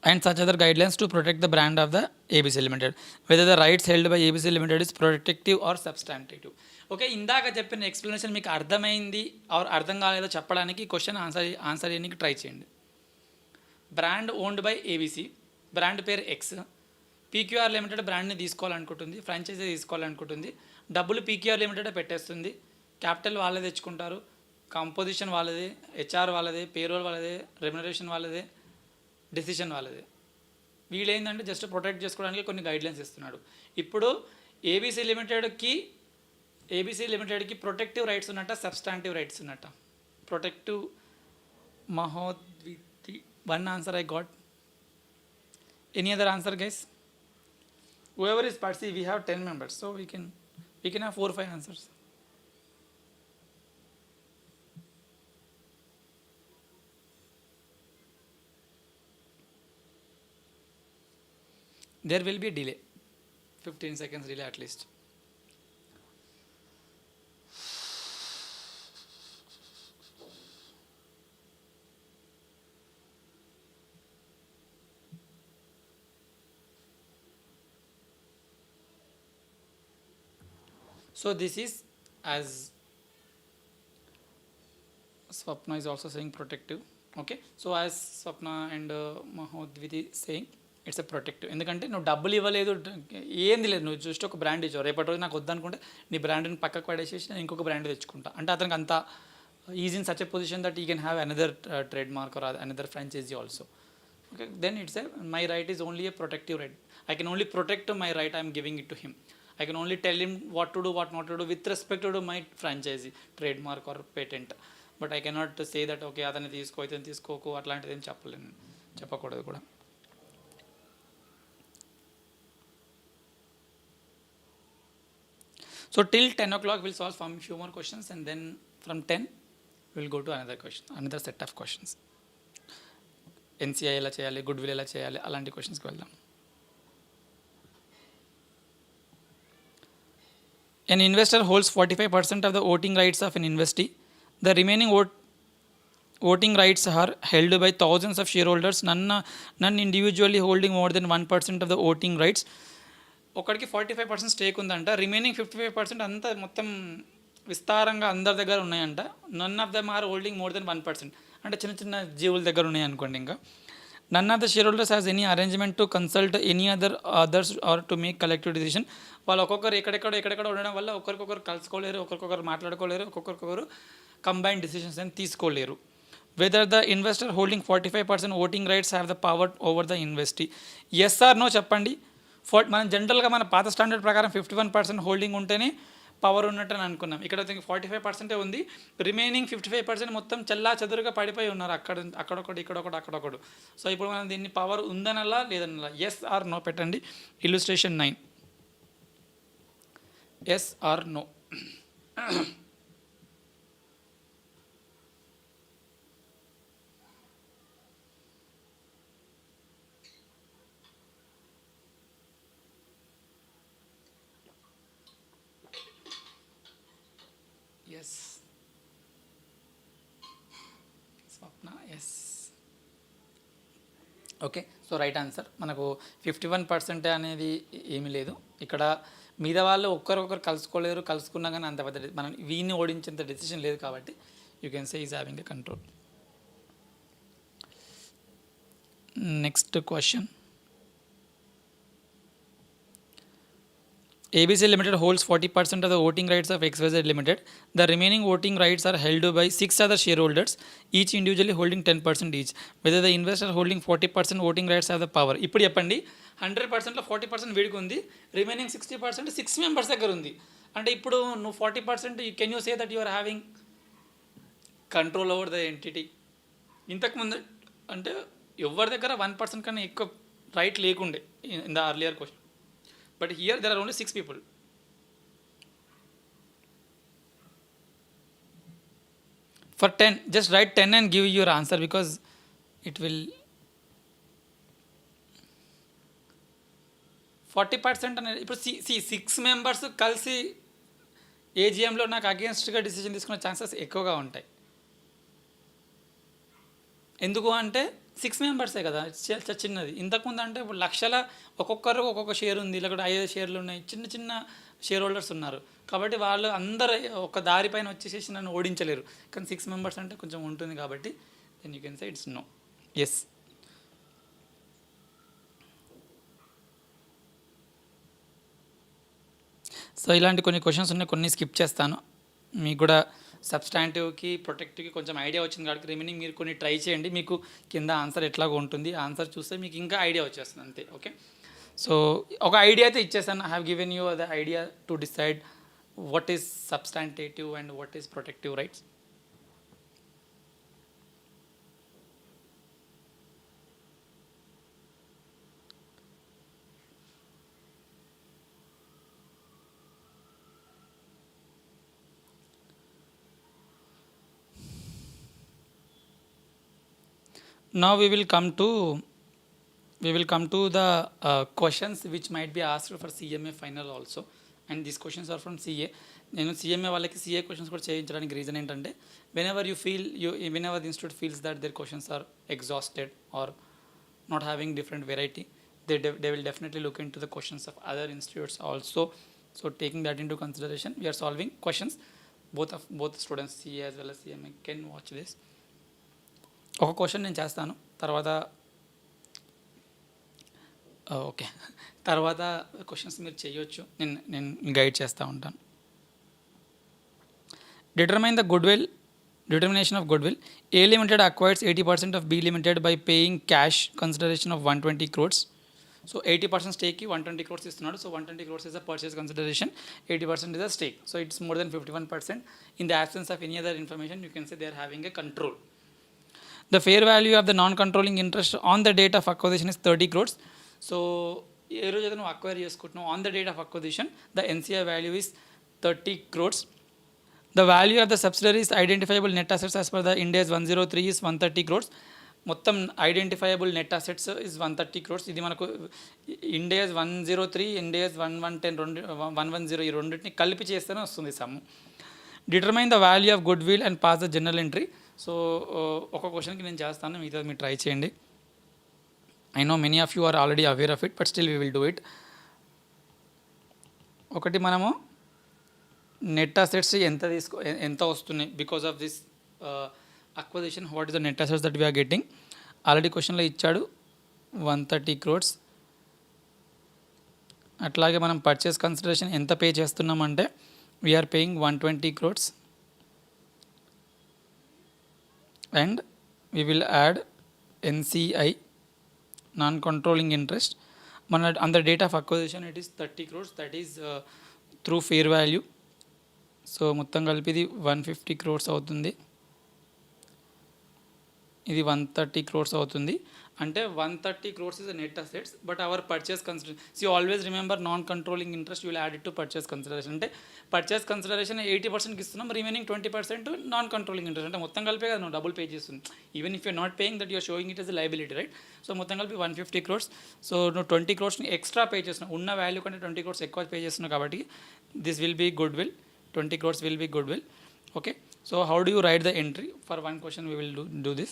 And such other guidelines to protect the brand of the ABC limited, whether the rights held by ABC limited is protective or substantive. Okay, ఇందాక చెప్పిన ఎక్స్ప్లెనేషన్ మీకు అర్థమైంది ఆర్ అర్థం కాలేదో చెప్పడానికి క్వశ్చన్ ఆన్సర్ చేయడానికి ట్రై చేయండి. Brand owned by ABC, brand పేరు ఎక్స్, పీక్యూఆర్ లిమిటెడ్ బ్రాండ్ని తీసుకోవాలనుకుంటుంది, ఫ్రాంచైజీ తీసుకోవాలనుకుంటుంది, డబ్బులు పీక్యూఆర్ లిమిటెడ్ పెట్టేస్తుంది, క్యాపిటల్ వాళ్ళే తెచ్చుకుంటారు, కంపోజిషన్ వాళ్ళదే, హెచ్ఆర్ వాళ్ళదే, పేరోల్ వాళ్ళదే, రెమ్యునరేషన్ వాళ్ళదే, డెసిషన్ వాళ్ళదే. వీళ్ళేంటంటే జస్ట్ ప్రొటెక్ట్ చేసుకోవడానికి కొన్ని గైడ్లైన్స్ ఇస్తున్నాడు. ఇప్పుడు ఏబీసీ లిమిటెడ్కి ప్రొటెక్టివ్ రైట్స్ ఉన్నట్ట, సబ్స్టాంటివ్ రైట్స్ ఉన్నట్ట? Protective Mahodviti, one answer I got. Any other answer guys? Whoever is participating, we have 10 members, so we can have 4 or 5 answers. There will be a delay, 15 seconds delay at least. So this is, as Swapna is also saying, protective. Okay. So as Swapna and Mahodviti saying it's a protective. ఎందుకంటే నువ్వు డబ్బులు ఇవ్వలేదు, ఏంది లేదు, నువ్వు just ఒక brand ఇచ్చావు. రేపటి రోజు నాకు వద్దనుకుంటే నీ బ్రాండ్ని పక్కకు పడేసేసి నేను ఇంకొక బ్రాండ్ తెచ్చుకుంటా అంటే అతనికి అంత is in such a position that he can have another trade mark or another franchisee also. Okay, then it's a my right is only a protective right. I can only protect my right. I am giving it to him. I can only tell him what to do, what not to do with respect to my franchisee, trademark or patent. But I cannot say that okay అతన్ని తీసుకో ఇతను తీసుకోకు అట్లాంటిది ఏం చెప్పలేను, చెప్పకూడదు కూడా. So till 10 o'clock we'll solve some few more questions and then from 10 we'll go to another question, another set of questions. ఎన్సిఐ ఎలా చేయాలి, గుడ్విల్ ఎలా చేయాలి, అలాంటి క్వశ్చన్స్కి వెళ్దాం. An investor holds 45% of the voting rights of an investee. The remaining voting rights are held by thousands of shareholders, none individually holding more than 1% of the voting rights. ఒకడికి 45% stake ఉందంట, remaining 55% అంతా మొత్తం విస్తారంగా అందరి దగ్గర ఉన్నాయంట. None of them are holding more than 1%. అంటే చిన్న చిన్న జీవుల దగ్గర ఉన్నాయి అనుకోండి. ఇంకా none of the shareholders has any arrangement to consult any others or to make collective decision. వాళ్ళు ఒక్కొక్కరు ఎక్కడెక్కడ ఉండడం వల్ల ఒకరికొకరు కలుసుకోలేరు, ఒకరికొకరు మాట్లాడుకోలేరు, ఒక్కొక్కరికొకరు కంబైన్డ్ డిసిషన్స్ అని తీసుకోలేరు. Whether the investor holding 45% voting rights have the power over the investee. Yes or no చెప్పండి. మనం జనరల్గా మన పాత స్టాండర్డ్ ప్రకారం 51% హోల్డింగ్ ఉంటేనే పవర్ ఉన్నట్టు అని అనుకున్నాం. ఇక్కడ 45% ఉంది, రిమైనింగ్ 55% మొత్తం చల్లా చెదురుగా పడిపోయి ఉన్నారు, అక్కడొకటి అక్కడొకటి. సో ఇప్పుడు మనం దీన్ని పవర్ ఉందనలా లేదనలా, ఎస్ ఆర్ నో పెట్టండి. Illustration 9, yes or no. Yes, Swapna yes. Okay, so right answer. మనకు 51% అనేది ఏమీ లేదు ఇక్కడ. మీద వాళ్ళు ఒక్కరొకరు కలుసుకోలేరు, కలుసుకున్నా కానీ అంత పెద్ద మనం వీడిని ఓడించేంత డెసిషన్ లేదు కాబట్టి you can say is having a control. Next question. ABC Limited holds 40% of the voting rights of XYZ Limited. The remaining voting rights are held by 6 other shareholders, each individually holding 10% each. Whether the investor holding 40% voting rights have the power. ఇప్పుడు చెప్పండి, 100%లో 40% వీడికి ఉంది, remaining 60% 6 members దగ్గర ఉంది. అంటే ఇప్పుడు నువ్వు 40% can you say that you are having control over the entity. ఇంతకుముందు అంటే ఎవరి దగ్గర 1% కన్నా ఎక్కువ రైట్ లేకుండే in the earlier question. But here there are only 6 people. For 10, just write 10 and give your answer because it will 40% అనేది ఇప్పుడు C 6 members కలిసి ఏజిఎంలో నాకు అగేన్స్ట్గా డిసిజన్ తీసుకునే ఛాన్సెస్ ఎక్కువగా ఉంటాయి. ఎందుకు అంటే 6 మెంబర్సే కదా, చిన్నది. ఇంతకుముందు అంటే ఇప్పుడు లక్షల ఒక్కొక్కరు ఒక్కొక్క షేర్ ఉంది, లేకపోతే 5 షేర్లు ఉన్నాయి, చిన్న చిన్న షేర్ హోల్డర్స్ ఉన్నారు. కాబట్టి వాళ్ళు అందరూ ఒక దారిపైన వచ్చేసేసి నన్ను ఓడించలేరు. కానీ 6 మెంబర్స్ అంటే కొంచెం ఉంటుంది కాబట్టి then you can say it's no. Yes. So ఇలాంటి కొన్ని క్వశ్చన్స్ ఉన్నాయి, కొన్ని స్కిప్ చేస్తాను. మీకు కూడా సబ్స్టాంటివ్కి ప్రొటెక్టివ్కి కొంచెం ఐడియా వచ్చింది కాబట్టి రిమైనింగ్ మీరు కొన్ని ట్రై చేయండి. మీకు కింద ఆన్సర్ ఎట్లాగో ఉంటుంది, ఆన్సర్ చూస్తే మీకు ఇంకా ఐడియా వచ్చేస్తుంది అంతే. ఓకే, సో ఒక ఐడియా అయితే ఇచ్చేసాను. I have given you the idea to decide what is substantive and what is protective rights. Now we will come to the questions which might be asked for CMA final also, and these questions are from CA. నేను CMA వాళ్ళకి CA questions కూడా చేయించడానికి reason ఏంటంటే whenever the institute feels that their questions are exhausted or not having different variety, they will definitely look into the questions of other institutes also. So taking that into consideration, we are solving questions. Both students CA as well as CMA can watch this. ఒక question నేను చేస్తాను, తర్వాత okay, తర్వాత questions మీరు చేయొచ్చు, నేను guide చేస్తూ ఉంటాను. Determine the goodwill, determination of goodwill. A Limited acquires 80% of B Limited by paying cash consideration of 120 crores. So 80% stake ki 120 crores ఇస్తున్నాడు. So 120 crores is a purchase consideration, 80% is a stake. So it's more than 51%. In the absence of any other information, you can say they are having a control. The fair value of the non-controlling interest on the date of acquisition is 30 crores. So ఏ రోజు అయితే నువ్వు acquire చేసుకుంటున్నావు, on the date of acquisition, the NCI value is 30 crores. The value of the subsidiaries identifiable net assets as per the IndAS 103 is 130 crores. మొత్తం identifiable net assets is 130 crores. ఇది మనకు IndAS 103, IndAS 1110 110 ఈ రెండింటిని కలిపి చేస్తేనే వస్తుంది sum. Determine the value of goodwill and pass the general entry. So ఒక క్వశ్చన్కి నేను చేస్తాను, మిగతా మీరు ట్రై చేయండి. I know many of you are already aware of it, but still we will do it. ఒకటి మనము నెట్ అసెట్స్ ఎంత వస్తున్నాయి because of this acquisition, what is the net assets that we're getting. Already క్వశ్చన్లో ఇచ్చాడు 130 crores. అట్లాగే మనం purchase consideration ఎంత pay చేస్తున్నామంటే we are paying 120 crores and we will add NCI, non controlling interest. మన on the date of acquisition it is 30 crores, that is through fair value. So మొత్తం కలిపి ఇది 150 crores అవుతుంది, ఇది 130 crores అవుతుంది. అంటే 130 crores is a net assets, but our purchase consideration, see always remember non controlling interest you will add it to purchase consideration. అంటే purchase consideration 80% ఇస్తున్నాం, remaining 20% non controlling interest. అంటే మొత్తం కలిపే కదా నువ్వు డబుల్ పే చేస్తుంది. Even if you not paying that you're showing it as liability, right? So మొత్తం కలిపి 150 crores. సో నువ్వు 20 crores ఎక్స్ట్రా పే చేస్తున్నావు, ఉన్న వాల్యూ కంటే 20 crores ఎక్కువ పే చేస్తున్నావు కాబట్టి this will be goodwill. 20 crores will be goodwill. Okay, so how do you write the entry? For one question we will do this.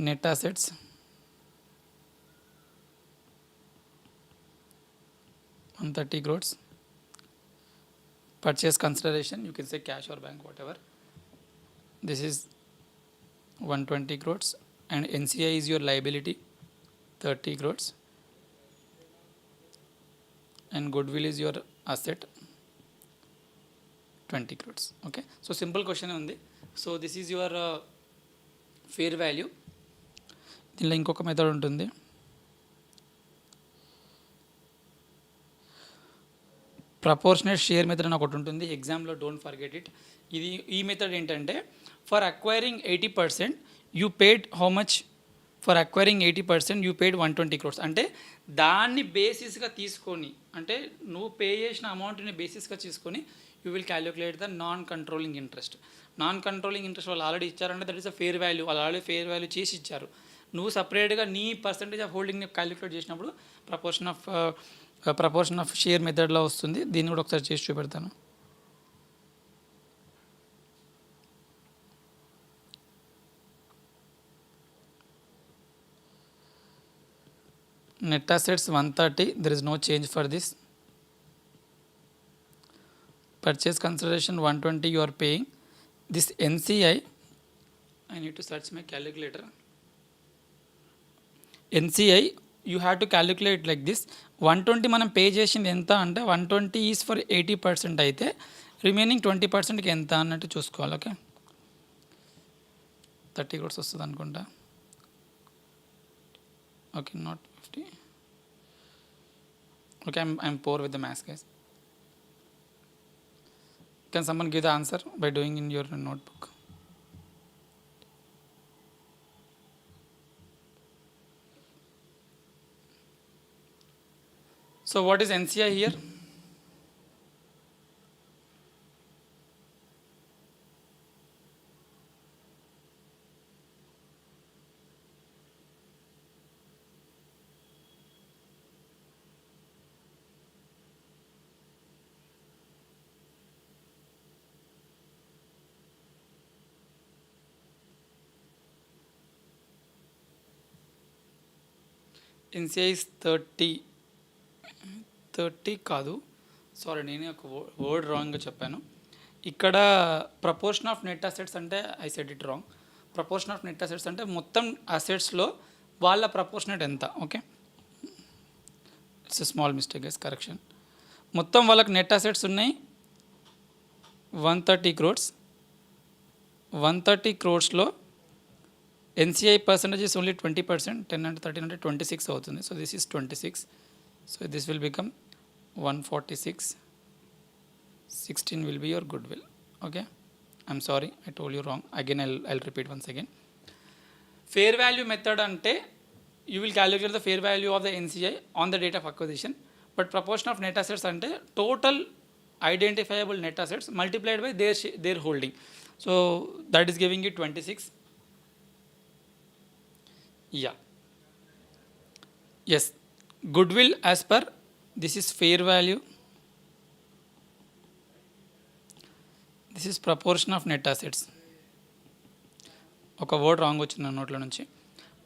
Net assets, $130 crores. Purchase consideration, you can say cash or bank, whatever. This is 120 crores and NCI is your liability, 30 crores. And goodwill is your asset, 20 crores. Okay, so simple question ఉంది. So this is your fair value. దీనిలో ఇంకొక method ఉంటుంది, proportionate share method అని ఒకటి ఉంటుంది ఎగ్జామ్లో, don't forget it. ఈ method ఏంటంటే for acquiring 80% you paid how much? For acquiring 80% you paid 120 crores. అంటే దాన్ని బేసిస్గా తీసుకొని, అంటే నువ్వు పే చేసిన అమౌంట్ని బేసిస్గా తీసుకొని you will calculate the non controlling interest. Non controlling interest వాళ్ళు ఆల్రెడీ ఇచ్చారంటే that is a fair value, వాళ్ళు ఆల్రెడీ ఫేర్ వాల్యూ చేసి ఇచ్చారు. నువ్వు సపరేట్గా నీ పర్సంటేజ్ ఆఫ్ హోల్డింగ్ని క్యాలిక్యులేట్ చేసినప్పుడు ప్రపోర్షన్ ఆఫ్ షేర్ మెథడ్లో వస్తుంది. దీన్ని కూడా ఒకసారి చేసి చూపెడతాను. Net assets 130, there is no change for this. Purchase consideration 120 you are paying. This NCI, I need to search my calculator. NCI you have to calculate like this. 120 మనం pay చేసింది ఎంత అంటే 120 ఈజ్ ఫర్ 80% అయితే remaining 20%కి ఎంత అన్నట్టు చూసుకోవాలి. Okay, 30 crores వస్తుంది అనుకుంటా. Okay, not 50. Okay, I'm poor with the maths, guys. Can someone give the answer by doing in your notebook? So what is NCI here? NCI is 30 కాదు, sorry నేనే ఒక word రాంగ్గా చెప్పాను. ఇక్కడ ప్రపోర్షన్ ఆఫ్ నెట్ అసెట్స్ అంటే I said it wrong. Proportion of net assets అంటే మొత్తం అసెట్స్లో వాళ్ళ ప్రపోర్షనేట్ ఎంత. Okay, it's small mistake guys, correction. మొత్తం వాళ్ళకి నెట్ అసెట్స్ ఉన్నాయి 130 crores. 130 crores NCI percentage is only 20%. 10 and 13 అంటే 26 అవుతుంది. So this is 26. So this will become 146. 16 will be your goodwill. Okay, I'm sorry, I told you wrong. Again, I'll repeat once again. Fair value method ante you will calculate the fair value of the NCI on the date of acquisition, but proportion of net assets ante total identifiable net assets multiplied by their holding. So that is giving you 26. Yeah, yes, goodwill as per this is fair value. This is proportion of net assets. ఒక word wrong వచ్చింది నా నోట్లో నుంచి.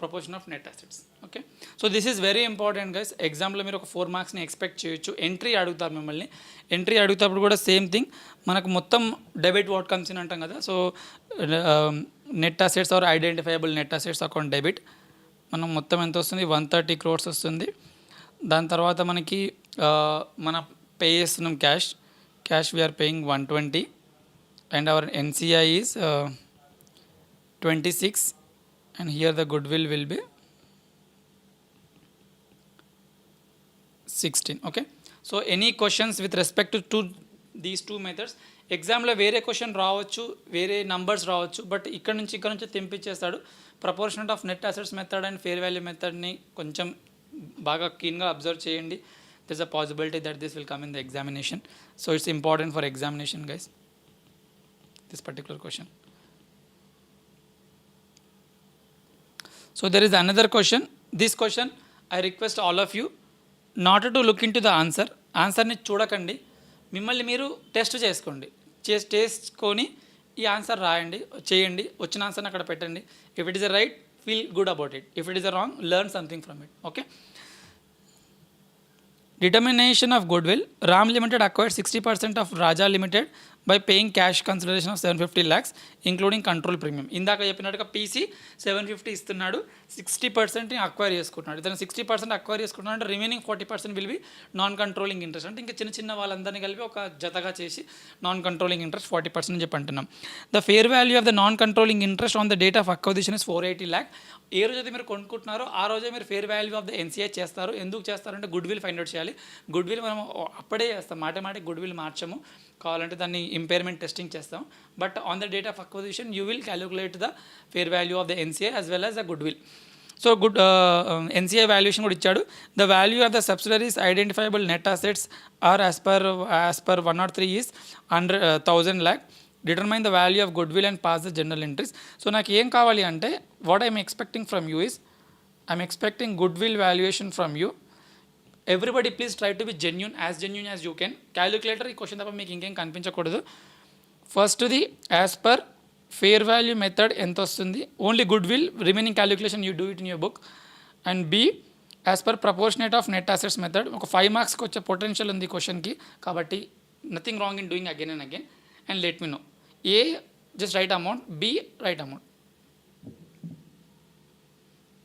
Proportion of net assets. Okay, so this is very important guys. ఎగ్జామ్లో మీరు ఒక 4 మార్క్స్ని expect చేయొచ్చు. Entry అడుగుతారు మిమ్మల్ని. ఎంట్రీ అడుగుతాప్పుడు కూడా సేమ్ థింగ్, మనకు మొత్తం డెబిట్ వాట్ కమ్స్ ఇన్ అంటాం కదా. So net assets or identifiable net assets account debit మనం మొత్తం ఎంత వస్తుంది, 130 crores వస్తుంది. దాని తర్వాత మనకి మన పే చేస్తున్నాం cash we're paying 120 and our NCI is 26, and here the goodwill will be 16. Okay, so any questions with respect to these two methods? ఎగ్జామ్లో వేరే క్వశ్చన్ రావచ్చు, వేరే నంబర్స్ రావచ్చు, బట్ ఇక్కడ నుంచి తెంపించేస్తాడు. Proportionate of net assets method and fair value మెథడ్ని కొంచెం బాగా క్లీన్గా అబ్జర్వ్ చేయండి. This a possibility that this will come in the examination. So it's important for examination guys, this particular question. So there is another question. This question I request all of you not to look into the answer. ఆన్సర్ని చూడకండి, మిమ్మల్ని మీరు test చేసుకోండి. చేసుకొని ఈ answer రాయండి, చేయండి. వచ్చిన ఆన్సర్ని అక్కడ పెట్టండి. If it is a right, feel good about it. If it is a wrong, learn something from it. Okay, determination of goodwill. Ram Limited acquired 60% of Raja Limited by paying cash consideration of 750 lakhs including control premium. ఇందాక చెప్పినట్టుగా PC 750 ఇస్తున్నాడు, 60% acquire చేసుకుంటున్నాడు. ఇతను 60% acquire చేసుకుంటున్నాడు అంటే remaining 40% will be non controlling interest. అంటే ఇంకా చిన్న వాళ్ళందరినీ కలిపి ఒక జతగా చేసి నాన్ కంట్రోలింగ్ ఇంట్రెస్ట్ 40% అని చెప్పి అంటున్నాం. The fair value of the non controlling interest on the date of acquisition is 480 lakh. ఏ రోజైతే మీరు కొనుక్కుంటున్నారో ఆ రోజే మీరు fair value of the NCI చేస్తారు. ఎందుకు చేస్తారంటే గుడ్విల్ ఫైండ్ అవుట్ చేయాలి. గుడ్విల్ మనం అప్పుడే చేస్తాం, మాటి గుడ్విల్ మార్చము, కావాలంటే దాన్ని ఇంపైర్మెంట్ టెస్టింగ్ చేస్తాం. But on the date of acquisition you will calculate the fair value of the NCI as well as the goodwill. So NCI valuation కూడా ఇచ్చాడు. The value of the subsidiaries identifiable net assets are as per 103 is 1,000 lakh. Determine the value of goodwill and pass the general entries. So నాకు ఏం కావాలి అంటే what I'm expecting from you is I'm expecting goodwill valuation from you. Everybody please try to be genuine as you can. Calculator ఈ question తప్ప మీకు ఇంకేం కనిపించకూడదు. ఫస్ట్ది as per fair value method ఎంత వస్తుంది, only goodwill, remaining calculation you do it in your book. And B as per proportionate of net assets method. ఒక 5 మార్క్స్కి వచ్చే పొటెన్షియల్ ఉంది క్వశ్చన్కి, కాబట్టి nothing wrong in doing again and again. And let me know. A, just write amount. B, write amount.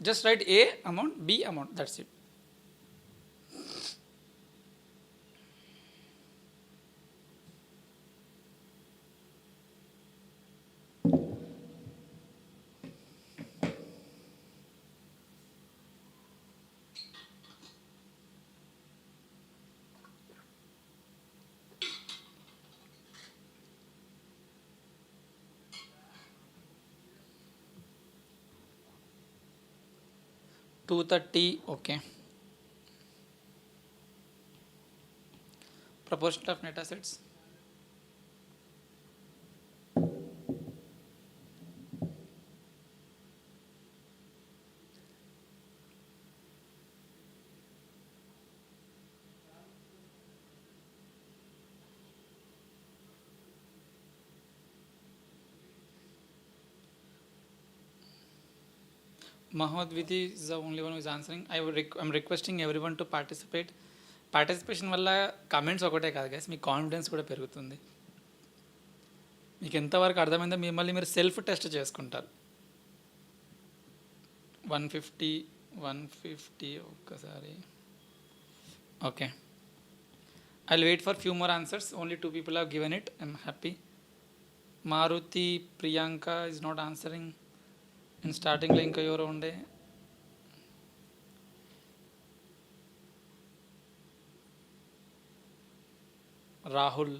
Just write A amount, B amount. That's it. $230, okay. Proportion of net assets. Mahodviti is the only one who is answering. I'm requesting everyone to participate. Participation వల్ల comments ఒకటే కాదు guys, మీ confidence కూడా పెరుగుతుంది. మీకు ఎంతవరకు అర్థమైందో మిమ్మల్ని మీరు సెల్ఫ్ టెస్ట్ చేసుకుంటారు. 150 150 ఒక్కసారి. Okay, I'll wait for few more answers. Only 2 people have given it. I'm happy. Maruti Priyanka is not answering. In starting లో ఇంకా ఎవరో ఉండే. Rahul.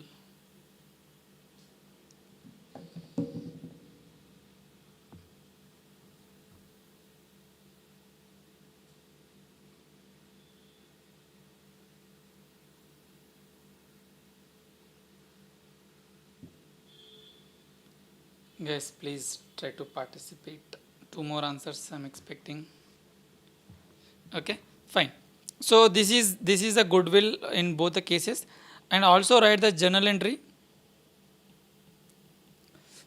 Guys, please try to participate. 2 more answers I'm expecting. Okay, fine. So this is a goodwill in both the cases, and also write the journal entry.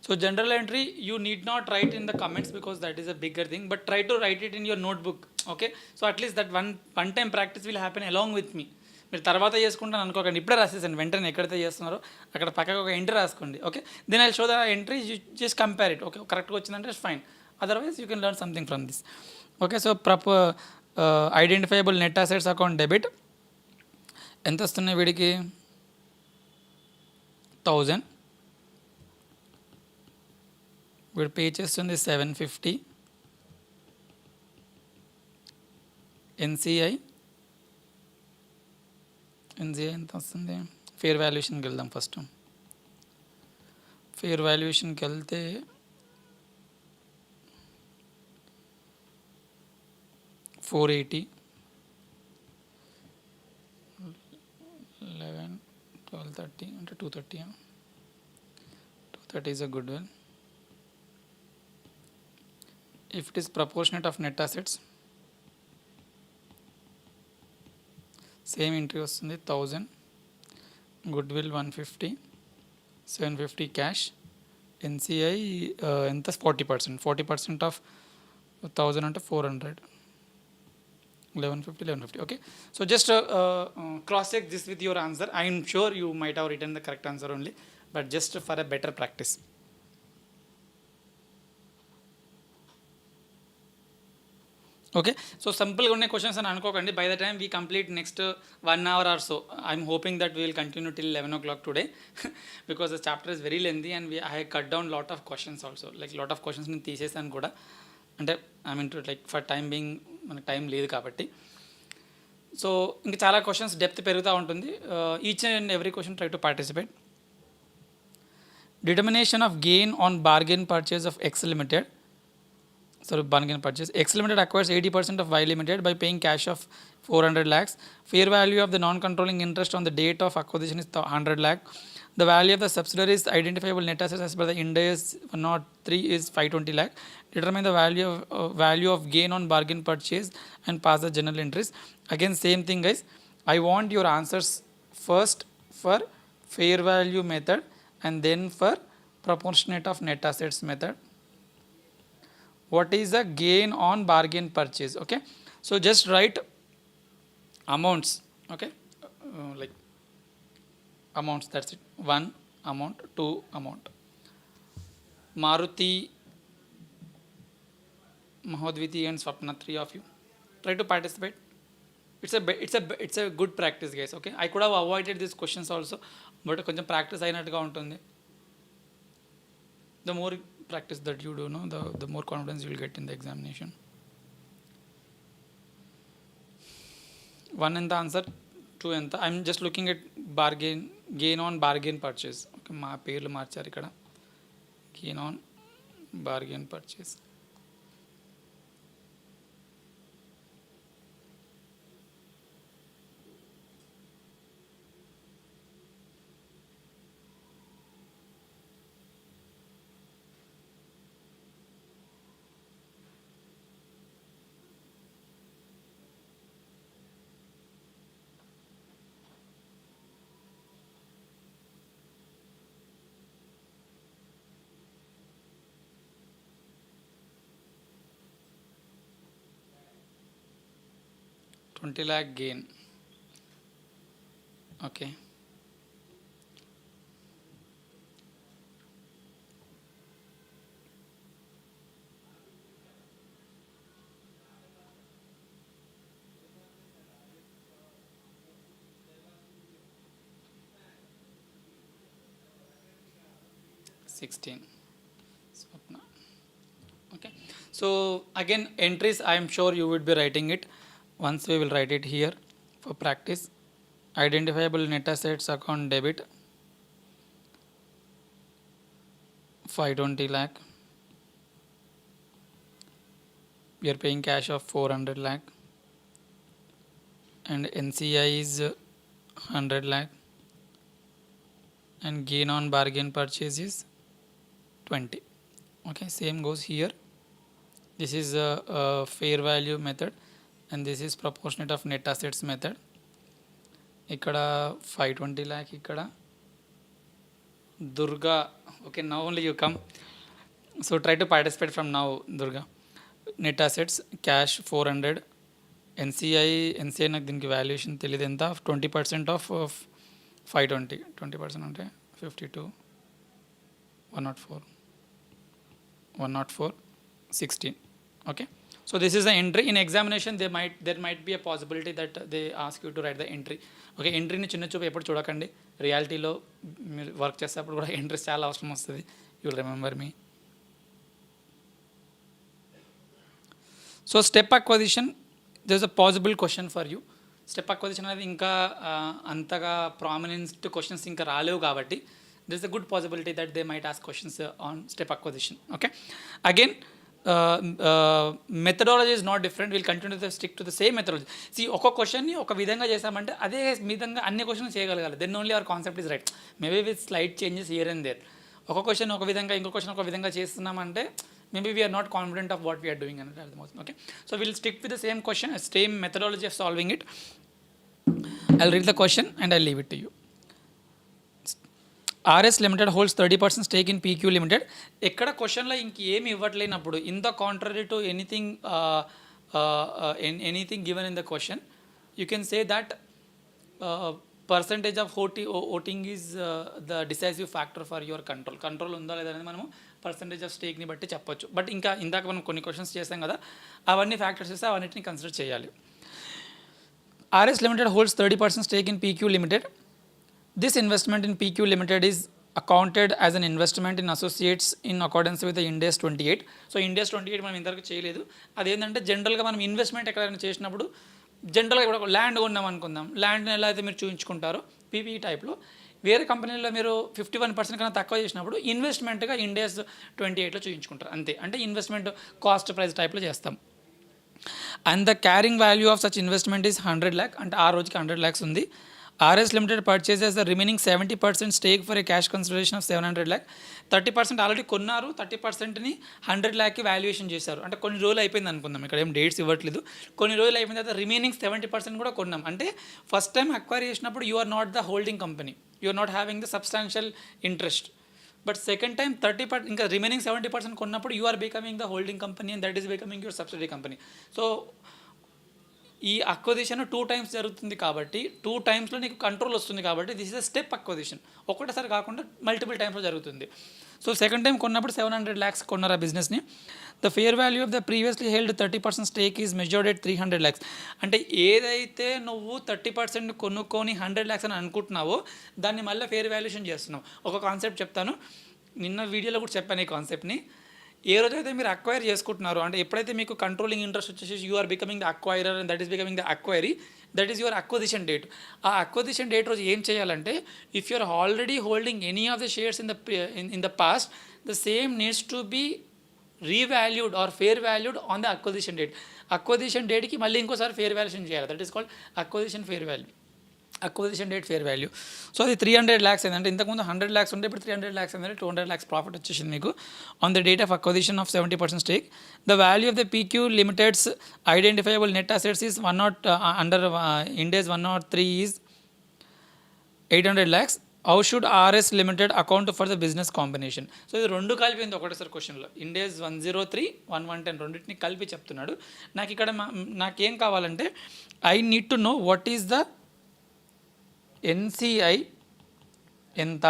So journal entry you need not write in the comments because that is a bigger thing, but try to write it in your notebook. Okay, so at least that one time practice will happen along with me. మీరు తర్వాత చేసుకుంటాను అనుకోకండి, ఇప్పుడే రాసేసండి. వెంటనే ఎక్కడైతే చేస్తున్నారో అక్కడ పక్కకు ఒక ఎంట్రీ రాసుకోండి. Okay, then I show the entry, you just compare it. Okay, కరెక్ట్గా వచ్చిందంటే fine, otherwise you can learn something from this. Okay, so identifiable net assets account debit ఎంత వస్తున్నాయి వీడికి? 1000. వీడు పే చేస్తుంది 750. ఎన్సిఐ ఎంత వస్తుంది? ఫేర్ వాల్యుయేషన్కి వెళ్దాం ఫస్ట్. ఫేర్ వాల్యుయేషన్కి వెళ్తే 480. 11, 12, 30 అంటే 230. 230 is a goodwill. If it is proportionate of net assets, same entry వస్తుంది 1000. Goodwill 150, 750 cash. ఎన్సిఐ ఎంత? 40%. 40% ఆఫ్ 1000 అంటే 400. 1150. Okay, so just cross check this with your answer. I am sure you might have written the correct answer only, but just for a better practice. Okay, so సింపుల్గా ఉన్న questions అని అనుకోకండి. By the time we complete next 1 hour or so, I'm hoping that we will continue till 11 o'clock today, because the chapter is very lengthy and I cut down lot of questions also. Like lot of questions నేను తీసేసాను కూడా, అంటే I mean to like for time being మనకు time లేదు కాబట్టి. So ఇంకా చాలా questions depth పెరుగుతూ ఉంటుంది. Each and every question try to participate. Determination of gain on bargain purchase of X Limited. Sorry, bargain purchase. X Limited acquires 80% of Y Limited by paying cash of 400 lakhs. Fair value of the non-controlling interest on the date of acquisition is 100 lakh. The value of the subsidiaries identifiable net assets as per the IndAS 103 is 520 lakh. Determine the value of gain on bargain purchase and pass the journal entries. Again, same thing, guys. I want your answers first for fair value method and then for proportionate of net assets method. What is the gain on bargain purchase? Okay, so just write amounts. Okay, like amounts, that's it. 1 amount, 2 amount. Maruti, Mahodviti and Swapna, 3 of you try to participate. It's a good practice, guys. Okay, I could have avoided these questions also, but koncham practice ayinatuga untundi. The more practice that you do, the more confidence you will get in the examination. 1 enta answer, 2 enta? I'm just looking at gain on bargain purchase. Okay, మా పేర్లు మార్చారు ఇక్కడ. gain on bargain purchase. $20 lakh gain. Okay. 16. Swapna. Okay. So again, entries, I am sure you would be writing it. Once we will write it here for practice. Identifiable net assets account debit 520 lakh. We are paying cash of 400 lakh. And NCI is 100 lakh. And gain on bargain purchase is 20. Okay, same goes here. This is a fair value method and this is proportionate of net assets method. ఇక్కడ 520 lakh ఇక్కడ Durga. Okay, now only you come. So try to participate from now, Durga. Net assets cash 400. NCI నాకు దీనికి valuation తెలియదు ఎంత. 20% of 520. 20% అంటే 52 104 16. Okay, so this is the entry. In examination there might be a possibility that they ask you to write the entry. Okay, ఎంట్రీని చిన్న చూపు ఎప్పుడు చూడకండి. రియాలిటీలో మీరు వర్క్ చేసేటప్పుడు కూడా ఎంట్రీస్ చాలా అవసరం వస్తుంది. You will remember me. So step acquisition, there is a possible question for you. Step acquisition అనేది ఇంకా అంతగా ప్రామినెంట్ క్వశ్చన్స్ ఇంకా రాలేవు కాబట్టి there is a good possibility that they might ask questions on step acquisition. Okay, again methodology is not different. We'll continue to stick to the same methodology. See, ఒక క్వశ్చన్ని ఒక విధంగా చేసామంటే అదే విధంగా అన్ని క్వశ్చన్స్ చేయగలగాలి. Then only our concept is right. Maybe with slight changes here and there. ఒక క్వశ్చన్ ఒక విధంగా ఇంకో క్వశ్చన్ ఒక విధంగా చేస్తున్నామంటే maybe we are not confident of what we are doing and at the most. Okay, so we'll stick with the same question, same methodology of solving it. I'll read the question and I'll leave it to you. RS Limited holds 30% stake in PQ Limited. ఎక్కడ క్వశ్చన్లో ఇంకేమి ఇవ్వట్లేనప్పుడు in the contrary to anything given in the question you can say that percentage of voting is the decisive factor for your control ఉందా లేదా అనేది మనము percentage of స్టేక్ని బట్టి చెప్పొచ్చు. బట్ ఇంకా ఇందాక మనం కొన్ని క్వశ్చన్స్ చేసాం కదా, అవన్నీ ఫ్యాక్టర్స్ చేస్తే అవన్నిటిని కన్సిడర్ చేయాలి. RS Limited holds 30% stake in PQ Limited. This investment in PQ Limited is accounted as an investment in associates in accordance with the IndAS 28. So IndAS 28 మనం ఇంతవరకు చేయలేదు. అదేంటంటే జనరల్గా మనం ఇన్వెస్ట్మెంట్ ఎక్కడైనా చేసినప్పుడు జనరల్గా ఇప్పుడు ల్యాండ్ కొన్నాం అనుకుందాం. ల్యాండ్ని ఎలా అయితే మీరు చూపించుకుంటారో పీపీ టైప్లో, వేరే కంపెనీలో మీరు 51% కన్నా తక్కువ చేసినప్పుడు ఇన్వెస్ట్మెంట్గా IndAS 28లో చూపించుకుంటారు. అంతే, అంటే ఇన్వెస్ట్మెంట్ కాస్ట్ ప్రైస్ టైప్లో చేస్తాం. And the carrying value of such investment is 100 lakh. అంటే ఆ రోజుకి 100 lakhs ఉంది. RS Limited purchases the remaining 70% stake for a cash consideration of 700 lakh. 30% already కొన్నారు, 30%ని 100 lakh వాల్యుయేషన్ చేశారు. అంటే కొన్ని రోజులు అయిపోయింది అనుకుందాం, ఇక్కడ ఏం డేట్స్ ఇవ్వట్లేదు. కొన్ని రోజులు అయిపోయిన తర్వాత రిమైనింగ్ 70% కూడా కొన్నాం. అంటే ఫస్ట్ టైం అక్వైర్ చేసినప్పుడు you are not the holding company, you are not having the substantial interest. But second time 30% ఇంకా రిమైనింగ్ 70% కొన్నప్పుడు you are becoming the holding company and that is becoming your subsidiary company. So ఈ acquisition 2 times జరుగుతుంది కాబట్టి 2 timesలో నీకు control వస్తుంది కాబట్టి this is a step acquisition. ఒకటేసారి కాకుండా మల్టిపుల్ టైమ్స్లో జరుగుతుంది. సో సెకండ్ టైం కొన్నప్పుడు 700 lakhs కొన్నారు ఆ బిజినెస్ని. The fair value of the previously held 30% stake is measured at 300 lakhs. అంటే ఏదైతే నువ్వు 30% కొనుక్కొని 100 lakhs అని అనుకుంటున్నావో దాన్ని మళ్ళీ ఫేర్ వాల్యుయేషన్ చేస్తున్నావు. ఒక కాన్సెప్ట్ చెప్తాను, నిన్న వీడియోలో కూడా చెప్పాను ఈ కాన్సెప్ట్ని. ఏ రోజైతే మీరు అక్వైర్ చేసుకుంటున్నారో, అంటే ఎప్పుడైతే మీకు కంట్రోలింగ్ ఇంట్రెస్ట్ వచ్చేసి you are becoming the acquirer and that is becoming the acquiree, that is your acquisition date. ఆ అక్వజిషన్ డేట్ రోజు ఏం చేయాలంటే, if you are already holding any of the shares in the past, the same needs to be revalued or fair valued on the acquisition date. Acquisition డేట్కి మళ్ళీ ఇంకోసారి fair valuation చేయాలి. That is called acquisition fair value, acquisition date fair value. So అది 300 lakhs ఏంటంటే ఇంతకుముందు 100 lakhs ఉంటే ఇప్పుడు 300 lakhs ఏంటంటే 200 lakhs ప్రాఫిట్ వచ్చేసింది మీకు on the date of acquisition of 70% stake. The value of the PQ Limited's identifiable net assets is under IndAS 103 is 800 lakhs. How should RS Limited account for the business combination. So ఇది రెండు కలిపింది ఒకటేసారి క్వశ్చన్లో. IndAS 103, 1110 రెండింటిని కలిపి చెప్తున్నాడు. నాకు ఇక్కడ నాకేం కావాలంటే I need to know what is the NCI ఎంత,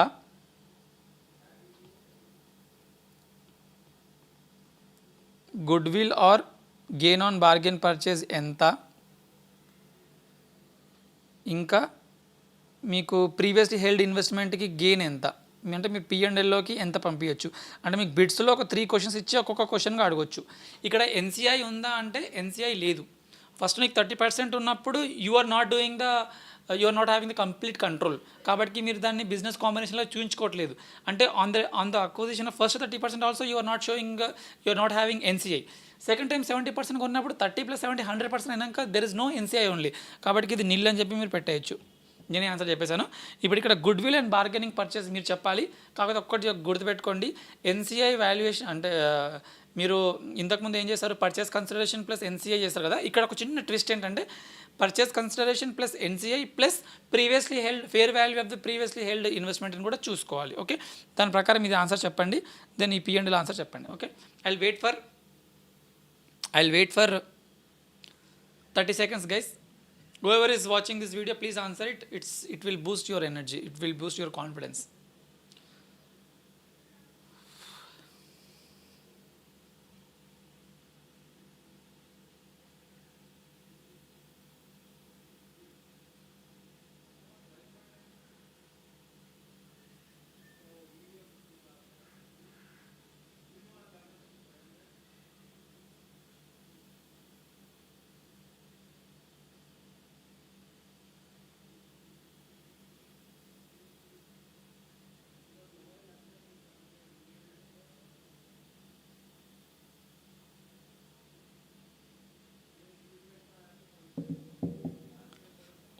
goodwill are gain on bargain purchase ఎంత, ఇంకా మీకు ప్రీవియస్లీ హెల్డ్ ఇన్వెస్ట్మెంట్కి గెయిన్ ఎంత. అంటే మీరు P&Lలోకి ఎంత పంపించచ్చు అంటే మీకు బిడ్స్లో ఒక 3 క్వశ్చన్స్ ఇచ్చి ఒక్కొక్క క్వశ్చన్గా అడగొచ్చు. ఇక్కడ NCI ఉందా అంటే NCI లేదు. ఫస్ట్ మీకు 30% ఉన్నప్పుడు you are not having the complete control. కాబట్టి మీరు దాన్ని బిజినెస్ కాంబినేషన్లో చూపించుకోవట్లేదు. అంటే on the acquisition first 30% also you are not having NCI. Second time 70% ఉన్నప్పుడు 30 + 70 100% అయినాక there is no NCI only. కాబట్టి ఇది నిల్ అని చెప్పి మీరు పెట్టేయచ్చు. నేనే ఆన్సర్ చెప్పేశాను. ఇప్పుడు ఇక్కడ గుడ్విల్ అండ్ బార్గెనింగ్ పర్చేస్ మీరు చెప్పాలి. కాకపోతే ఒక్కటి గుర్తుపెట్టుకోండి, NCI వాల్యుయేషన్ అంటే మీరు ఇంతకుముందు ఏం చేస్తారు, పర్చేస్ కన్సిడరేషన్ ప్లస్ NCI చేస్తారు కదా. ఇక్కడ ఒక చిన్న ట్విస్ట్ ఏంటంటే purchase consideration plus NCI plus previously held fair value of the previously held ఇన్వెస్ట్మెంట్ని కూడా చూసుకోవాలి. ఓకే, దాని ప్రకారం ఇది ఆన్సర్ చెప్పండి. దెన్ ఈ P&L ఆన్సర్ చెప్పండి. Okay, I will wait for 30 seconds guys. Whoever is watching this video, please answer it. It will boost your energy, it will boost your confidence.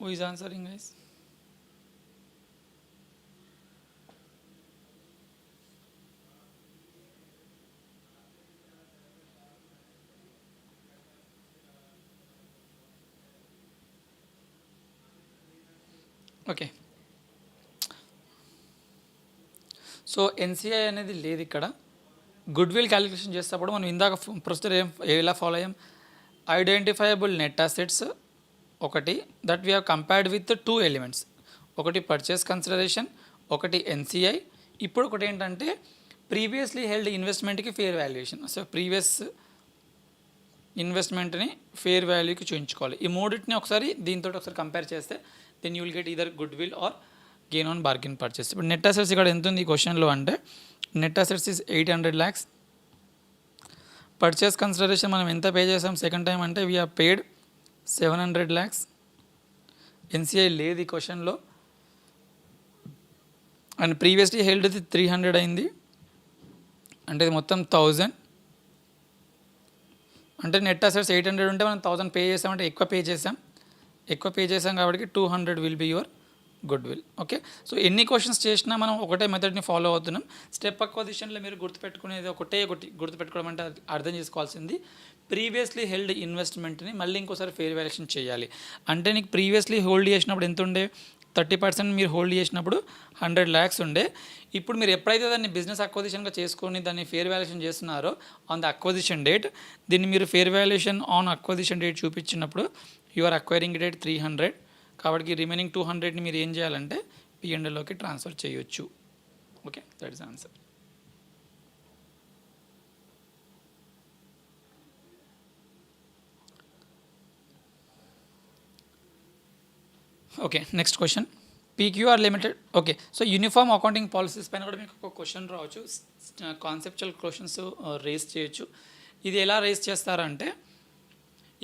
Who is answering guys? Okay, so NCI అనేది లేదు ఇక్కడ. Goodwill calculation చేసేటప్పుడు మనం ఇందాక procedure ఎలా follow అయ్యాం, identifiable net assets ఒకటి, that we have compared with 2 elements, ఒకటి పర్చేస్ కన్సిడరేషన్, ఒకటి NCI. ఇప్పుడు ఒకటి ఏంటంటే ప్రీవియస్లీ హెల్డ్ ఇన్వెస్ట్మెంట్కి ఫేర్ వాల్యుయేషన్. సో ప్రీవియస్ ఇన్వెస్ట్మెంట్ని ఫేర్ వాల్యూకి చూపించుకోవాలి. ఈ మూడింటిని ఒకసారి దీంతో ఒకసారి కంపేర్ చేస్తే then you will get either goodwill or gain on bargain purchase. ఇప్పుడు నెట్ అసెట్స్ ఇక్కడ ఎంత ఉంది ఈ క్వశ్చన్లో అంటే net assets is 800 lakhs. Purchase consideration మనం ఎంత పే చేసాం సెకండ్ టైం అంటే we have paid 700 lakhs. NCI లేదు ఈ క్వశ్చన్లో. అండ్ ప్రీవియస్లీ హెల్డ్ 300 అయింది, అంటే ఇది మొత్తం 1000. అంటే నెట్ అసెట్స్ 800 ఉంటే మనం 1000 పే చేసామంటే ఎక్కువ పే చేసాం కాబట్టి 200 will be your good will. Okay, so ఎన్ని క్వశ్చన్స్ చేసినా మనం ఒకటే మెథడ్ని ఫాలో అవుతున్నాం. స్టెప్ అక్విజిషన్లో మీరు గుర్తుపెట్టుకునేది ఒకటి గుర్తుపెట్టుకోవడం అంటే అర్థం చేసుకోవాల్సింది, ప్రీవియస్లీ హెల్డ్ ఇన్వెస్ట్మెంట్ని మళ్ళీ ఇంకోసారి ఫేర్ వాల్యుయేషన్ చేయాలి. అంటే నీకు ప్రీవియస్లీ హోల్డ్ చేసినప్పుడు ఎంత ఉండే, 30% మీరు హోల్డ్ చేసినప్పుడు 100 lakhs ఉండే. ఇప్పుడు మీరు ఎప్పుడైతే దాన్ని బిజినెస్ అక్విజిషన్గా చేసుకొని దాన్ని ఫేర్ వాల్యుయేషన్ చేస్తున్నారో ఆన్ ద అక్విజిషన్ డేట్, దీన్ని మీరు fair valuation on acquisition date చూపించినప్పుడు యు ఆర్ అక్వైరింగ్ డేట్ 300. కాబట్టి రిమైనింగ్ 200ని మీరు ఏం చేయాలంటే P&Lలోకి ట్రాన్స్ఫర్ చేయొచ్చు. Okay, that is answer. Okay, next question, PQR limited. Okay, so uniform accounting policies పైన కూడా మీకు ఒక క్వశ్చన్ రావచ్చు, కాన్సెప్చువల్ క్వశ్చన్స్ రేస్ చేయొచ్చు. ఇది ఎలా రేస్ చేస్తారంటే,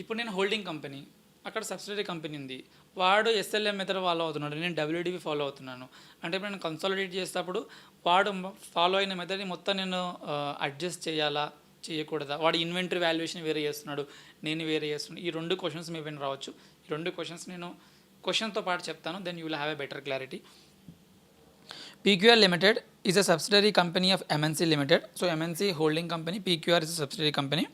ఇప్పుడు నేను హోల్డింగ్ కంపెనీ, అక్కడ సబ్సిడరీ కంపెనీ ఉంది, వాడు SLM మెథడ్ ఫాలో అవుతున్నాడు, నేను WDV ఫాలో అవుతున్నాను. అంటే ఇప్పుడు నేను కన్సాలిడేట్ చేసేటప్పుడు వాడు ఫాలో అయిన మెథడ్ని మొత్తం నేను అడ్జస్ట్ చేయాలా చేయకూడదా, వాడు ఇన్వెంటరీ వాల్యుయేషన్ వేరే చేస్తున్నాడు, నేను వేరే చేస్తున్నాను. ఈ 2 క్వశ్చన్స్ మీ పైన రావచ్చు. ఈ 2 క్వశ్చన్స్ నేను క్వశ్చన్తో పాటు చెప్తాను, then you will have a better clarity. PQR Limited is a subsidiary company of MNC Limited. So MNC holding company, PQR is a subsidiary company.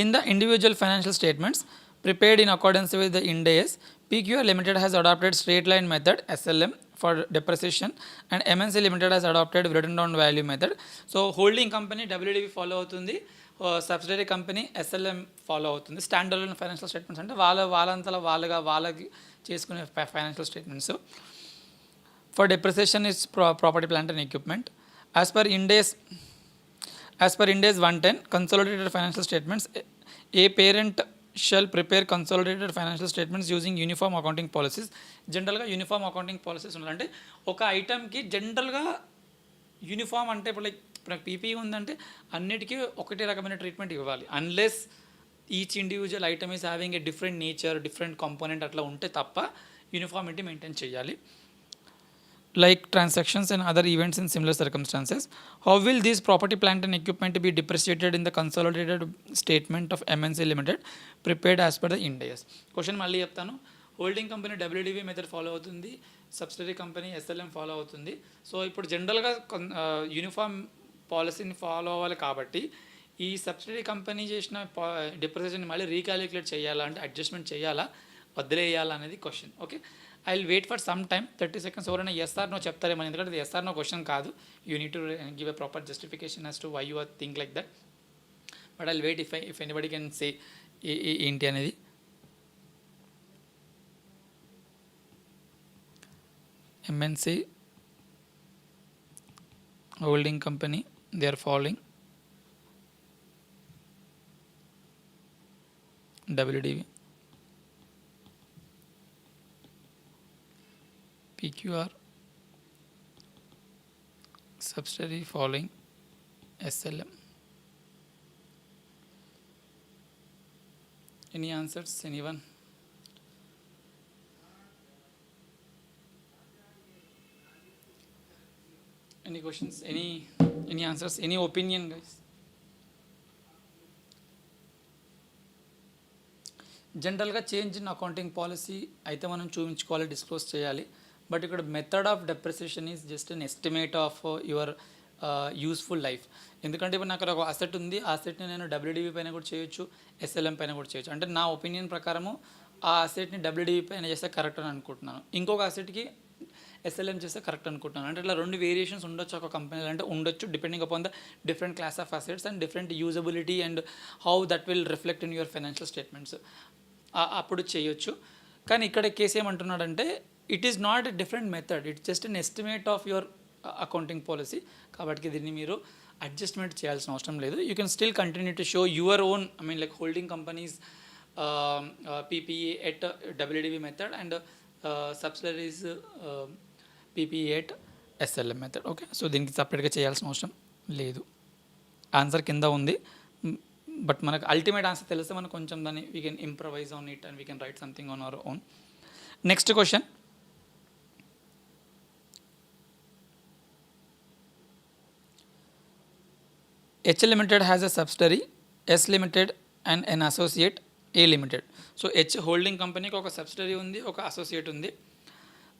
In the individual financial statements prepared in accordance with the IndAS, PQR Limited has adopted straight line method SLM for depreciation and MNC Limited has adopted written down value method. So holding company WDV follow అవుతుంది, subsidiary company SLM follow అవుతుంది. Stand alone financial statements అంటే వాళ్ళంతలా వాళ్ళకి చేసుకునే financial statements. For depreciation is property plant and equipment. As per IndAS 110 consolidated financial statements, a parent shall prepare consolidated financial statements using uniform accounting policies. జనరల్గా uniform accounting policies ఉండాలంటే ఒక ఐటమ్కి జనరల్గా uniform అంటే ఇప్పుడు like ఇప్పుడు PPE ఉందంటే అన్నిటికీ ఒకటే రకమైన ట్రీట్మెంట్ ఇవ్వాలి, unless each individual item is having a different nature, different component అట్లా ఉంటే తప్ప యూనిఫామిటీ మెయింటైన్ చేయాలి. Like transactions and other events in similar circumstances, how will these property, plant and equipment be depreciated in the consolidated statement of MNC Limited prepared as per the IndAS? Question మళ్ళీ చెప్తాను. Holding company WDV method follow అవుతుంది, subsidiary company SLM follow అవుతుంది. So ఇప్పుడు జనరల్గా uniform పాలసీని follow అవ్వాలి కాబట్టి ఈ సబ్సిడరీ కంపెనీ చేసిన డిప్రిసియేషన్ మళ్ళీ రీకాలిక్యులేట్ చేయాలా అంటే అడ్జస్ట్మెంట్ చేయాలా వదిలేయాలా అనేది question. Okay, I will wait for some time 30 seconds. ఎవరైనా ఎస్ఆర్ నో చెప్తారేమో, ఎందుకంటే ఇది ఎస్ఆర్ నో క్వశ్చన్ కాదు. You need to give a proper justification as to why you are think like that. But I will wait if anybody can say ఏంటి అనేది. MNC holding company, they are following WDV, PQR, subsidiary following SLM. Any answers? Anyone? Any questions? Any answers? Any opinion, guys? జనరల్గా change in accounting policy అయితే మనం చూపించుకోవాలి, disclose చేయాలి. But ఇక్కడ method of depreciation is just an estimate of your useful life. ఎందుకంటే ఇప్పుడు నాకు ఒక అసెట్ ఉంది, ఆ అసెట్ని నేను డబ్ల్యూడివి పైన కూడా చేయొచ్చు, ఎస్ఎల్ఎం పైన కూడా చేయొచ్చు. అంటే నా ఒపీనియన్ ప్రకారము ఆ అసెట్ని డబ్ల్యూడివి పైన చేస్తే కరెక్ట్ అని అనుకుంటున్నాను, ఇంకొక అసెట్కి ఎస్ఎల్ఎం చేస్తే కరెక్ట్ అనుకుంటున్నాను. అంటే ఇట్లా రెండు వేరియేషన్స్ ఉండొచ్చు ఒక కంపెనీలో, అంటే ఉండొచ్చు depending upon the different class of assets and different usability and how that will reflect in your financial statements. అప్పుడు చేయొచ్చు. కానీ ఇక్కడ కేసు ఏమంటున్నాడంటే it is not a different method, it's just an estimate of your accounting policy. కాబట్టి దీన్ని మీరు adjustment చేయాల్సిన అవసరం లేదు. You can still continue to show your own, I mean like holding companies PPE at WDV method and subsidiaries PPE at SLM method. Okay, so దీనికి సపరేట్గా చేయాల్సిన అవసరం లేదు. ఆన్సర్ కింద ఉంది, బట్ మనకు అల్టిమేట్ ఆన్సర్ తెలిస్తే మనకు కొంచెం దాన్ని we can improvise on it and we can write something on our own. Next question, H Limited has a subsidiary, S Limited and an associate, A Limited. So H holding కంపెనీకి ఒక subsidiary ఉంది, ఒక associate ఉంది.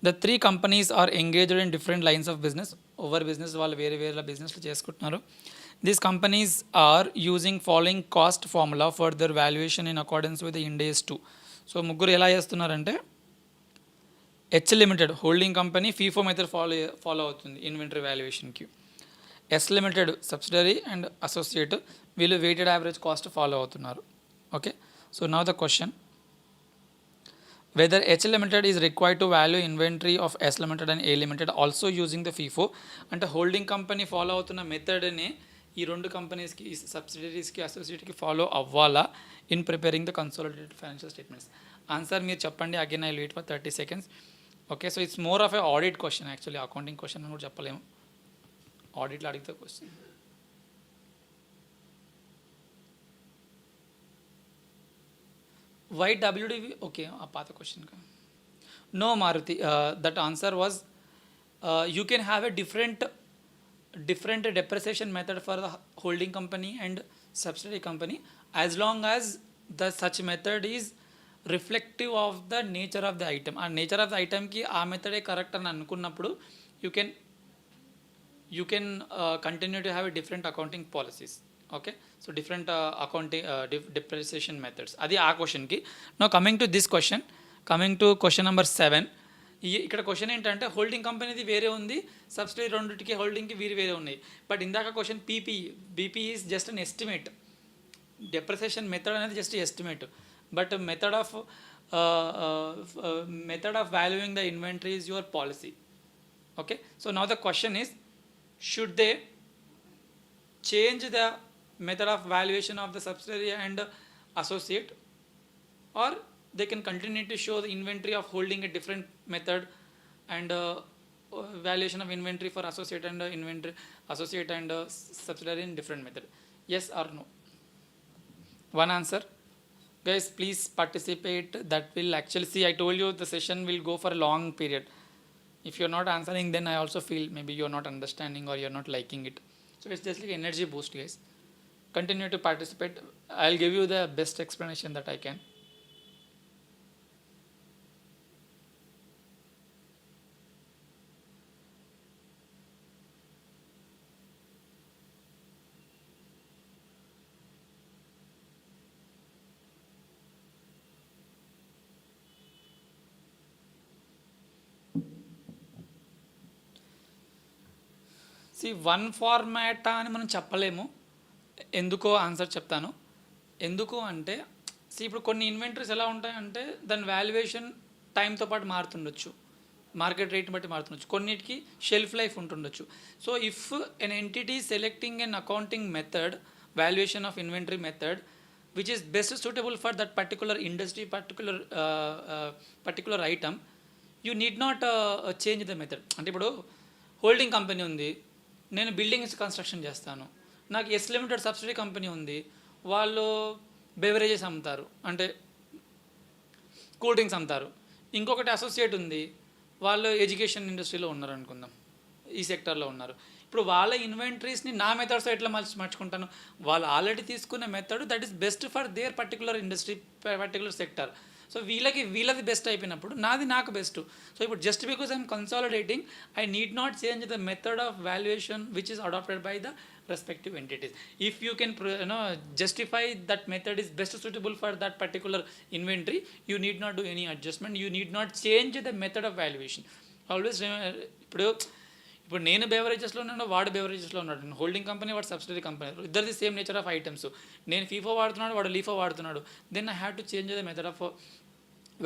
The 3 companies are engaged in different lines of business. Over business వాళ్ళు వేరే వేరే బిజినెస్లు చేసుకుంటున్నారు. These companies are using following cost formula for their valuation in accordance with the IndAS 2. So ముగ్గురు ఎలా చేస్తున్నారంటే H Limited holding company FIFO method follow అవుతుంది inventory వాల్యుయేషన్కి. S Limited subsidiary and associate వీళ్ళు వెయిటెడ్ యావరేజ్ కాస్ట్ ఫాలో అవుతున్నారు. Okay, so now the question, whether H Limited is required to value inventory of S Limited and A Limited also using the FIFO. అంటే holding company follow అవుతున్న మెథడ్ని ఈ రెండు కంపెనీస్కి, ఈ సబ్సిడరీస్కి, అసోసియేట్కి ఫాలో అవ్వాలా in preparing the consolidated financial statements? Answer మీరు చెప్పండి. Again I wait for 30 seconds. Okay, so it's more of a audit question, actually accounting question అని కూడా చెప్పలేము, ఆడిట్లో అడిగితే క్వశ్చన్. Why WDV? ఓకే, ఆ పాత question. No Maruti, that answer was you can have a different depreciation method for the holding company and subsidiary company as long as the such method is reflective of the nature of the item. ఆ nature of the ఐటమ్కి ఆ మెథడే correct అని అనుకున్నప్పుడు you can continue to have a different accounting policies. Okay, so different accounting depreciation methods. అది ఆ క్వశ్చన్కి. Now coming to this question, coming to question number 7. ఇక్కడ question ఏంటంటే holding కంపెనీది వేరే ఉంది, సబ్సిడరీ రెండింటికి హోల్డింగ్కి వేరే ఉన్నాయి. బట్ ఇందాక క్వశ్చన్ బీపీ is just an estimate, depreciation method అనేది just estimate, but method of valuing the inventory is your policy. Okay, so now the question is, should they change the method of valuation of the subsidiary and associate, or they can continue to show the inventory of holding a different method and valuation of inventory for associate and subsidiary in different method? Yes or no? One answer. Guys, please participate. That will actually, see, I told you the session will go for a long period. If you're not answering, then I also feel maybe you're not understanding or you're not liking it. So it's just like energy boost, guys. Continue to participate. I'll give you the best explanation that I can. One format అని మనం చెప్పలేము. ఎందుకో answer చెప్తాను. ఎందుకు అంటే ఇప్పుడు కొన్ని inventories ఎలా ఉంటాయంటే దాని వాల్యుయేషన్ టైంతో పాటు మారుతుండొచ్చు, మార్కెట్ రేట్ని బట్టి మారుతుండొచ్చు, కొన్నిటికి షెల్ఫ్ లైఫ్ ఉంటుండొచ్చు. So if an entity selecting an accounting method, valuation of inventory method which is best suitable for that particular industry, particular item, you need not change the method. అంటే ఇప్పుడు holding company ఉంది, నేను buildings construction చేస్తాను. నాకు yes limited subsidy company ఉంది, వాళ్ళు beverages అమ్ముతారు, అంటే కూల్ డ్రింక్స్ అమ్ముతారు. ఇంకొకటి అసోసియేట్ ఉంది, వాళ్ళు ఎడ్యుకేషన్ ఇండస్ట్రీలో ఉన్నారు అనుకుందాం, ఈ సెక్టర్లో ఉన్నారు. ఇప్పుడు వాళ్ళ ఇన్వెంటరీస్ని నా మెథడ్స్తో ఎట్లా మార్చుకుంటాను? వాళ్ళు ఆల్రెడీ తీసుకున్న method that is best for their particular industry, particular sector. So వీళ్ళది బెస్ట్ అయిపోయినప్పుడు నాది నాకు బెస్ట్. సో ఇప్పుడు just because I'm consolidating, I need not change the method of valuation which is adapted by the respective entities. If you can justify that method is best suitable for that particular inventory, you need not do any adjustment, you need not change the method of valuation. Always ఇప్పుడు నేను బెవరేజెస్లో ఉన్నాను, వాడు బెవరేజెస్లో ఉన్నాడు. నేను holding company, వాడు subsidiary company, ఇద్దరిది same nature of items. నేను ఫీఫో వాడుతున్నాడు, వాడు లీఫో వాడుతున్నాడు. Then I have to change the method of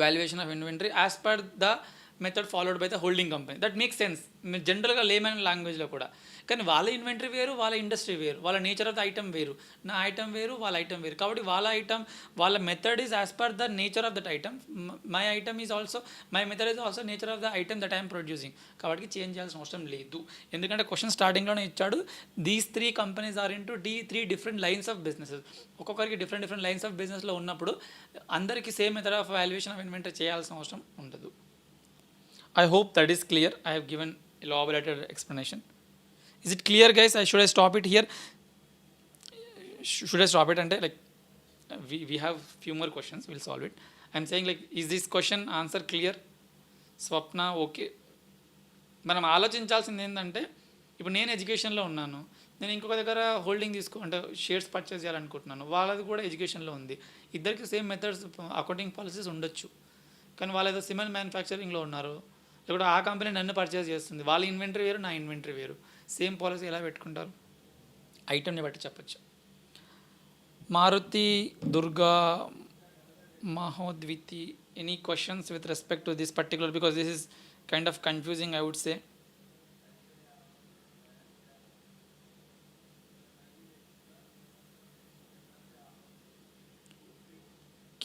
valuation of inventory as per the method followed by the holding company. That make sense జనరల్గా layman లాంగ్వేజ్లో కూడా. కానీ వాళ్ళ ఇన్వెంటరీ వేరు, వాళ్ళ ఇండస్ట్రీ వేరు, వాళ్ళ నేచర్ ఆఫ్ ద ఐటమ్ వేరు, నా ఐటమ్ వేరు, వాళ్ళ ఐటమ్ వేరు. కాబట్టి వాళ్ళ method is as per the nature of that item. My method is also nature of the item that I'm producing. కాబట్టి చేంజ్ చేయాల్సిన అవసరం లేదు. ఎందుకంటే క్వశ్చన్ స్టార్టింగ్లోనే ఇచ్చాడు, these 3 companies are into 3 different lines of businesses. ఒక్కొక్కరికి డిఫరెంట్ లైన్స్ ఆఫ్ బిజినెస్లో ఉన్నప్పుడు అందరికీ same method of valuation of inventory చేయాల్సిన అవసరం ఉండదు. I hope that is clear. I have given elaborated explanation. Is it clear, guys? Should I stop it here? Should I stop it? And like we have few more questions. We'll solve it. I'm saying like, is this question answer clear? Swapna, okay. మనం ఆలోచించాల్సింది ఏంటంటే, ఇప్పుడు నేను ఎడ్యుకేషన్లో ఉన్నాను, నేను ఇంకొక దగ్గర హోల్డింగ్ అంటే షేర్స్ పర్చేస్ చేయాలనుకుంటున్నాను, వాళ్ళది కూడా ఎడ్యుకేషన్లో ఉంది. ఇద్దరికి సేమ్ మెథడ్స్, అకౌంటింగ్ పాలసీస్ ఉండొచ్చు. కానీ వాళ్ళు ఏదో సిమెంట్ మ్యానుఫ్యాక్చరింగ్లో ఉన్నారు, లేకపోతే ఆ కంపెనీ నన్ను పర్చేస్ చేస్తుంది, వాళ్ళ ఇన్వెంటరీ వేరు, నా ఇన్వెంటరీ వేరు. సేమ్ పాలసీ ఎలా పెట్టుకుంటారు? ఐటమ్ని బట్టి చెప్పచ్చు. Maruti, Durga, Mahodviti, any questions with respect to this particular, because this is kind of confusing, I would say.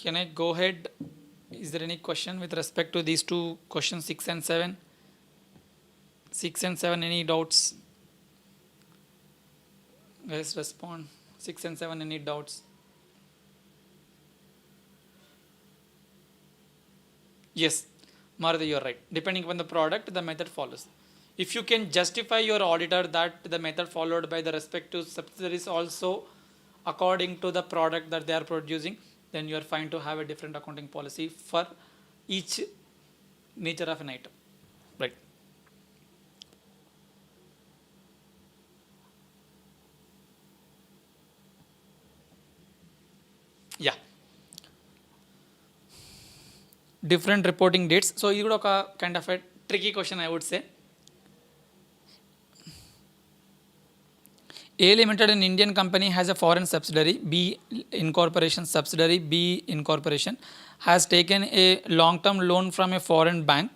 Can I go ahead? Is there any question with respect to these 2 questions, 6 and 7? 6 and 7, any doubts? Guys, respond. 6 and 7, any doubts? Yes, Maruti, you are right. Depending upon the product, the method follows. If you can justify your auditor that the method followed by the respective subsidiaries also according to the product that they are producing, then you are fine to have a different accounting policy for each nature of an item, right? Yeah, different reporting dates. So ఇది కూడా ఒక kind of a tricky question, I would say. A Limited, an Indian company, has a foreign subsidiary, B Incorporation subsidiary, B Incorporation, has taken a long-term loan from a foreign bank,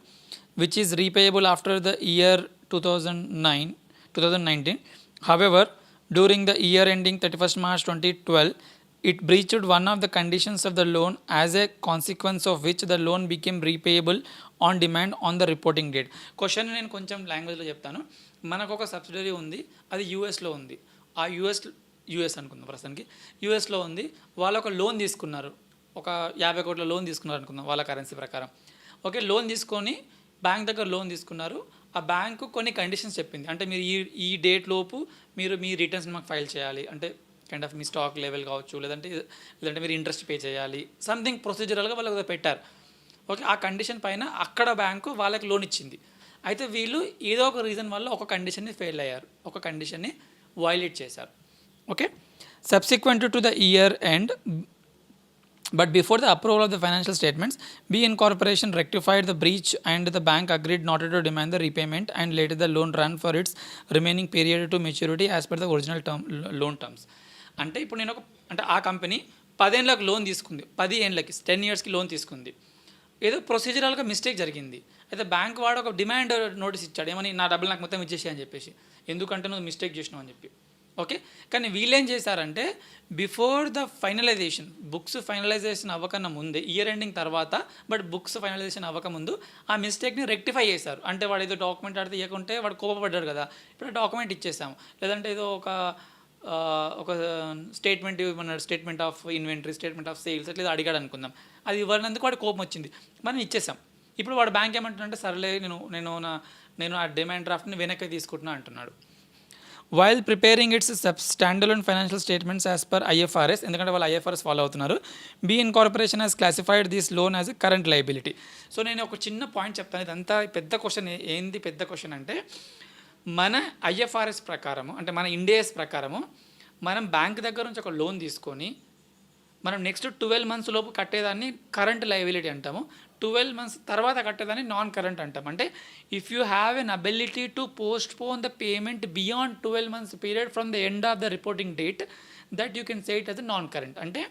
which is repayable after the year 2019. However, during the year ending 31st March 2012, it breached one of the conditions of the loan, as a consequence of which the loan became repayable on demand on the reporting date. Question నేను కొంచెం లాంగ్వేజ్లో చెప్తాను. మనకు ఒక subsidiary ఉంది, అది యూఎస్లో ఉంది. ఆ యూఎస్ అనుకుందాం ప్రస్తుతానికి, యూఎస్లో ఉంది. వాళ్ళు ఒక లోన్ తీసుకున్నారు, ఒక 50 కోట్ల లోన్ తీసుకున్నారు అనుకుందాం వాళ్ళ కరెన్సీ ప్రకారం. ఓకే, లోన్ తీసుకొని బ్యాంక్ దగ్గర లోన్ తీసుకున్నారు. ఆ బ్యాంకు కొన్ని కండిషన్స్ చెప్పింది, అంటే మీరు ఈ డేట్ లోపు మీరు మీ రిటర్న్స్ మాకు ఫైల్ చేయాలి, అంటే kind of me stock level కావచ్చు, లేదంటే మీరు ఇంట్రెస్ట్ పే చేయాలి, సంథింగ్ ప్రొసీజరల్గా వాళ్ళకి పెట్టారు. ఓకే, ఆ కండిషన్ పైన అక్కడ బ్యాంకు వాళ్ళకి లోన్ ఇచ్చింది. అయితే వీళ్ళు ఏదో ఒక రీజన్ వల్ల ఒక కండిషన్ని ఫెయిల్ అయ్యారు, ఒక కండిషన్ని వైలేట్ చేశారు. Okay, subsequent to the year end but before the approval of the financial statements, B Incorporation rectified the breach and the bank agreed not to demand the repayment and later the loan ran for its remaining period to maturity as per the original loan terms. అంటే ఇప్పుడు నేను అంటే ఆ company 10 ఏళ్ళకి loan తీసుకుంది, 10 ఏళ్ళకి 10 ఇయర్స్కి loan తీసుకుంది. ఏదో ప్రొసీజరల్గా మిస్టేక్ జరిగింది. అయితే బ్యాంక్ వాడు ఒక డిమాండ్ నోటీస్ ఇచ్చాడు, ఏమని నా డబ్బులు నాకు మొత్తం ఇచ్చేసి అని చెప్పేసి, ఎందుకంటే నువ్వు మిస్టేక్ చేసినావు అని చెప్పి. ఓకే, కానీ వీళ్ళేం చేశారంటే before the finalization, books finalization అవ్వకన్నా ముందే, ఇయర్ ఎండింగ్ తర్వాత, బట్ బుక్స్ ఫైనలైజేషన్ అవ్వకముందు ఆ మిస్టేక్ని రెక్టిఫై చేశారు. అంటే వాడు ఏదో డాక్యుమెంట్ ఆడితే ఇవ్వకుంటే వాడు కోపపడ్డాడు కదా, ఇప్పుడు డాక్యుమెంట్ ఇచ్చేసాము, లేదంటే ఏదో ఒక స్టేట్మెంట్ ఇవ్వమన్నాడు, statement of inventory, statement of sales అట్లా అడిగాడు అనుకుందాం, అది ఇవ్వనందుకు వాడు కోపం వచ్చింది, మనం ఇచ్చేసాం. ఇప్పుడు వాడు బ్యాంక్ ఏమంటున్నాడంటే సరేలే నేను ఆ డిమాండ్ డ్రాఫ్ట్ని వెనక్కి తీసుకుంటున్నా అంటున్నాడు. While preparing its standalone financial statements as per IFRS, ఎందుకంటే వాళ్ళు IFRS ఫాలో అవుతున్నారు, B Incorporation has classified this loan as a current liability. So నేను ఒక చిన్న పాయింట్ చెప్తాను, ఇదంతా పెద్ద క్వశ్చన్. ఏంది పెద్ద క్వశ్చన్ అంటే, మన IFRS ప్రకారము, అంటే మన IndAS ప్రకారము, మనం బ్యాంక్ దగ్గర నుంచి ఒక లోన్ తీసుకొని మనం నెక్స్ట్ 12 months లోపు కట్టేదాన్ని కరెంట్ లయబిలిటీ అంటాము, 12 months తర్వాత కట్టేదాన్ని నాన్ కరెంట్ అంటాం. అంటే if you have an ability to postpone the payment beyond 12 months period from the end of the reporting date, that you can say it as non current. అంటే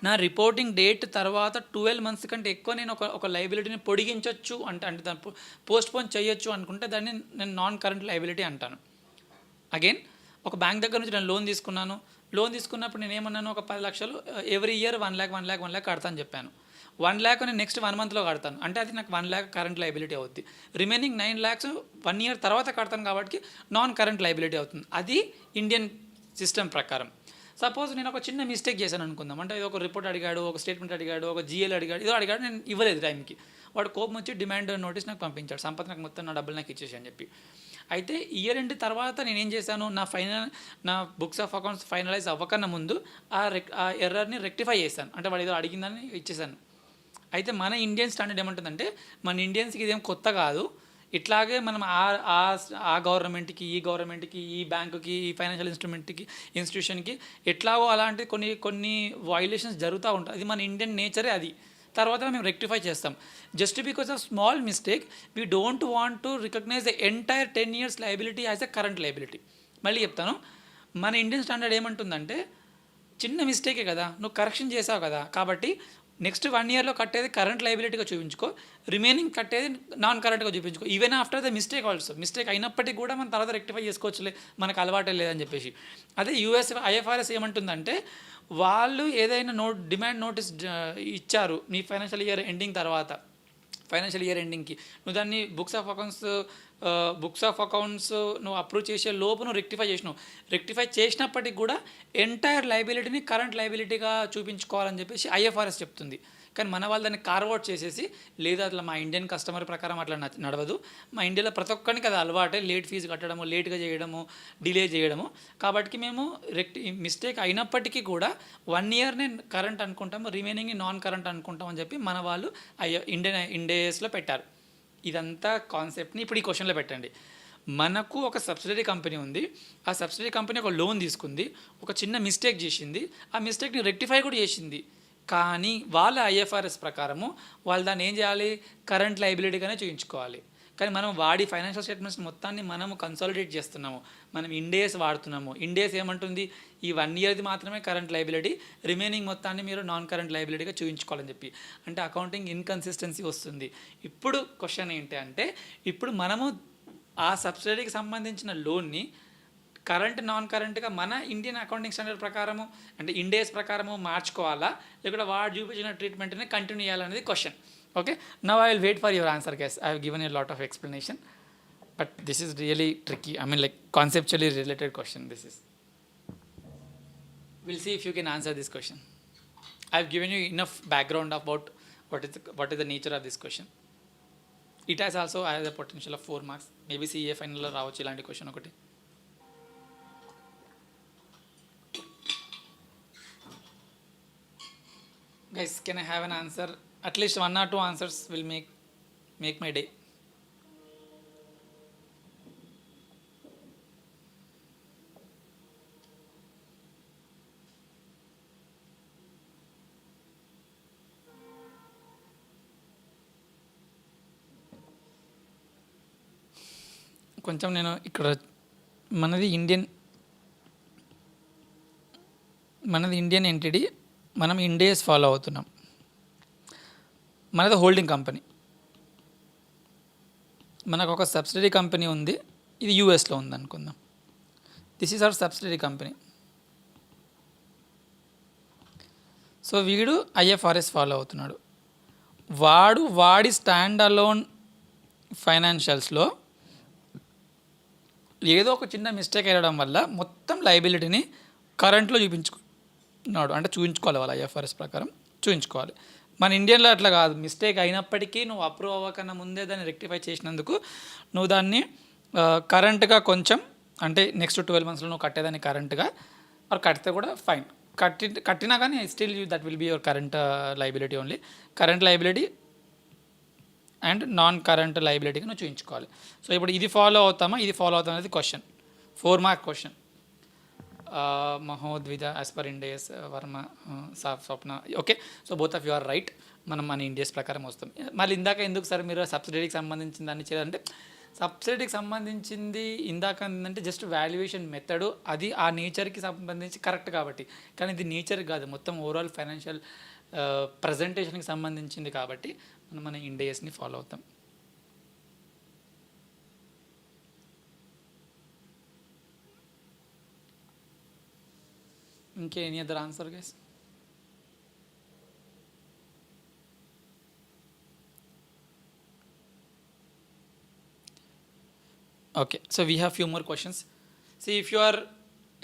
నా reporting date తర్వాత 12 months కంటే ఎక్కువ నేను ఒక లయబిలిటీని పొడిగించవచ్చు అంటే దాన్ని పోస్ట్పోన్ చేయొచ్చు అనుకుంటే దాన్ని నేను నాన్ కరెంట్ లయబిలిటీ అంటాను. అగైన్ ఒక బ్యాంక్ దగ్గర నుంచి నేను లోన్ తీసుకున్నాను, లోన్ తీసుకున్నప్పుడు నేను ఏమన్నాను, ఒక 10 లక్షలు ఎవ్రీ ఇయర్ 1 lakh కడతాను చెప్పాను. 1 lakh నేను నెక్స్ట్ 1 monthలో కడతాను, అంటే అది నాకు 1 lakh కరెంట్ లయబిలిటీ అవుద్ది. రిమైనింగ్ 9 lakhs 1 year తర్వాత కడతాను కాబట్టి నాన్ కరెంట్ లయబిలిటీ అవుతుంది. అది ఇండియన్ సిస్టమ్ ప్రకారం. సపోజ్ నేను ఒక చిన్న మిస్టేక్ చేశాను అనుకుందాం, అంటే ఒక రిపోర్ట్ అడిగాడు, ఒక స్టేట్మెంట్ అడిగాడు, ఒక జిఎల్ అడిగాడు, ఏదో అడిగాడు, నేను ఇవ్వలేదు టైంకి, వాడు కోపం వచ్చి డిమాండ్ నోటీస్ నాకు పంపించాడు, సంపత్ నాకు మొత్తం నా డబ్బులు నాకు ఇచ్చేసి అని చెప్పి. అయితే ఇయర్ ఎండ్ తర్వాత నేనేం చేశాను, నా బుక్స్ ఆఫ్ అకౌంట్స్ ఫైనలైజ్ అవ్వకన్నా ముందు ఆ ఎర్రర్ని రెక్టిఫై చేశాను, అంటే వాడు ఏదో అడిగిందని ఇచ్చేసాను. అయితే మన ఇండియన్ స్టాండర్డ్ ఏమంటుందంటే, మన ఇండియన్స్కి ఇదేం కొత్త కాదు, ఇట్లాగే మనం ఆ గవర్నమెంట్కి, ఈ గవర్నమెంట్కి, ఈ బ్యాంకుకి, ఈ ఫైనాన్షియల్ ఇన్స్టిట్యూషన్కి ఎట్లాగో అలాంటి కొన్ని వయలేషన్స్ జరుగుతూ ఉంటాయి. అది మన ఇండియన్ నేచరే అది. తర్వాత మేము రెక్టిఫై చేస్తాం. Just because of small mistake we don't want to recognise the entire 10 years liability as a current liability. మళ్ళీ చెప్తాను, మన ఇండియన్ స్టాండర్డ్ ఏమంటుందంటే, చిన్న మిస్టేకే కదా, నువ్వు కరెక్షన్ చేసావు కదా, కాబట్టి నెక్స్ట్ 1 yearలో కట్టేది కరెంట్ లయబిలిటీగా చూపించుకో, రిమైనింగ్ కట్టేది నాన్ కరెంట్గా చూపించుకో, even after the mistake also. Mistake అయినప్పటికీ కూడా మనం తర్వాత రెక్టిఫై చేసుకోవచ్చులే, మనకు అలవాటే లేదని చెప్పేసి. అదే IFRS ఏమంటుందంటే, వాళ్ళు ఏదైనా డిమాండ్ నోటీస్ ఇచ్చారు నీ ఫైనాన్షియల్ ఇయర్ ఎండింగ్ తర్వాత, ఫైనాన్షియల్ ఇయర్ ఎండింగ్కి నువ్వు దాన్ని బుక్స్ ఆఫ్ అకౌంట్స్ నువ్వు అప్రూవ్ చేసే లోపు నువ్వు రెక్టిఫై చేసినప్పటికి కూడా ఎంటైర్ లయబిలిటీని కరెంట్ లయబిలిటీగా చూపించుకోవాలని చెప్పేసి IFRS చెప్తుంది. కానీ మన వాళ్ళు దాన్ని కార్వర్డ్ చేసేసి, లేదా అట్లా మా ఇండియన్ కస్టమర్ ప్రకారం అట్లా నడవదు, మా ఇండియాలో ప్రతి ఒక్కరికి అది అలవాటే, లేట్ ఫీజు కట్టడము, లేట్గా చేయడము, డిలే చేయడము. కాబట్టి మేము మిస్టేక్ అయినప్పటికీ కూడా 1 yearనే కరెంట్ అనుకుంటాము, రిమైనింగ్ నాన్ కరెంట్ అనుకుంటాం అని చెప్పి మన వాళ్ళు IndASలో పెట్టారు. ఇదంతా కాన్సెప్ట్ని ఇప్పుడు ఈ క్వశ్చన్లో పెట్టండి. మనకు ఒక సబ్సిడరీ కంపెనీ ఉంది, ఆ సబ్సిడరీ కంపెనీ ఒక లోన్ తీసుకుంది, ఒక చిన్న మిస్టేక్ చేసింది, ఆ మిస్టేక్ని రెక్టిఫై కూడా చేసింది. కానీ వాళ్ళ IFRS ప్రకారము వాళ్ళు దాన్ని ఏం చేయాలి, కరెంట్ లయబిలిటీగానే చూపించుకోవాలి. కానీ మనం వాడి ఫైనాన్షియల్ స్టేట్మెంట్స్ మొత్తాన్ని మనము కన్సాలిడేట్ చేస్తున్నాము, మనం IndAS వాడుతున్నాము. IndAS ఏమంటుంది, ఈ 1 yearది మాత్రమే కరెంట్ లయబిలిటీ, రిమైనింగ్ మొత్తాన్ని మీరు నాన్ కరెంట్ లయబిలిటీగా చూపించుకోవాలని చెప్పి. అంటే అకౌంటింగ్ ఇన్కన్సిస్టెన్సీ వస్తుంది. ఇప్పుడు క్వశ్చన్ ఏంటి అంటే, ఇప్పుడు మనము ఆ సబ్సిడరీకి సంబంధించిన లోన్ని కరెంట్ నాన్ కరెంట్గా మన ఇండియన్ అకౌంటింగ్ స్టాండర్డ్ ప్రకారము అంటే ఇండేస్ ప్రకారము మార్చుకోవాలా, లేకపోతే వాడు చూపించిన ట్రీట్మెంట్ని కంటిన్యూ చేయాలనేది question. Okay, now I will wait for your answer guys. I have given a lot of explanation, but this is really tricky. I mean, like conceptually related question. This is. We'll see if you can answer this question. I've given you enough background about what is the nature of this question. It has also has a potential of 4 marks. Maybe CA final lo ravochu ilanti question okati. Guys, can I have an answer? At least 1 or 2 answers will make my day. కొంచెం నేను ఇక్కడ మనది Indian entity, మనం ఇండేస్ follow అవుతున్నాం. మనది holding company, మనకు ఒక subsidiary company ఉంది, ఇది యూఎస్లో ఉంది అనుకుందాం. This is our subsidiary company. So వీడు ఐఎఫ్ఆర్ఎస్ ఫాలో అవుతున్నాడు. వాడి స్టాండ్ అలోన్ ఫైనాన్షియల్స్లో ఏదో ఒక చిన్న మిస్టేక్ అయ్యడం వల్ల మొత్తం లయబిలిటీని కరెంట్లో చూపించుకున్నాడు. అంటే చూపించుకోవాలి, వాళ్ళ ఐఎఫ్ఆర్ఎస్ ప్రకారం చూపించుకోవాలి. మన ఇండియన్లో అట్లా కాదు. మిస్టేక్ అయినప్పటికీ నువ్వు అప్రూవ్ అవ్వకన్నా ముందే దాన్ని రెక్టిఫై చేసినందుకు నువ్వు దాన్ని కరెంట్గా కొంచెం అంటే నెక్స్ట్ 12 monthsలో నువ్వు కట్టేదాన్ని కరెంట్గా, ఆర్ కడితే కూడా ఫైన్, కట్టినా కానీ still that will be your current liability only. Current liability and non current లయబిలిటీగా నువ్వు చూపించుకోవాలి. సో ఇప్పుడు ఇది ఫాలో అవుతామా, ఇది ఫాలో అవుతాం అనేది question, 4 mark question. Mahodvida as per IndAS, Varma, Swapna. Okay, so both of you are right. మన ఇండియస్ ప్రకారం వస్తాం. మళ్ళీ ఇందాక ఎందుకు సార్ మీరు సబ్సిడీకి సంబంధించిన దాన్ని చేయాలంటే, సబ్సిడీకి సంబంధించింది ఇందాక ఏంటంటే జస్ట్ వాల్యుయేషన్ మెథడు, అది ఆ నేచర్కి సంబంధించి కరెక్ట్ కాబట్టి. కానీ ఇది నేచర్ కాదు, మొత్తం ఓవరాల్ ఫైనాన్షియల్ ప్రజెంటేషన్కి సంబంధించింది కాబట్టి మన ఇండేస్ని ఫాలో అవుతాం. ఇంకే any other answer guys? Okay, so we have few more questions. See, if you are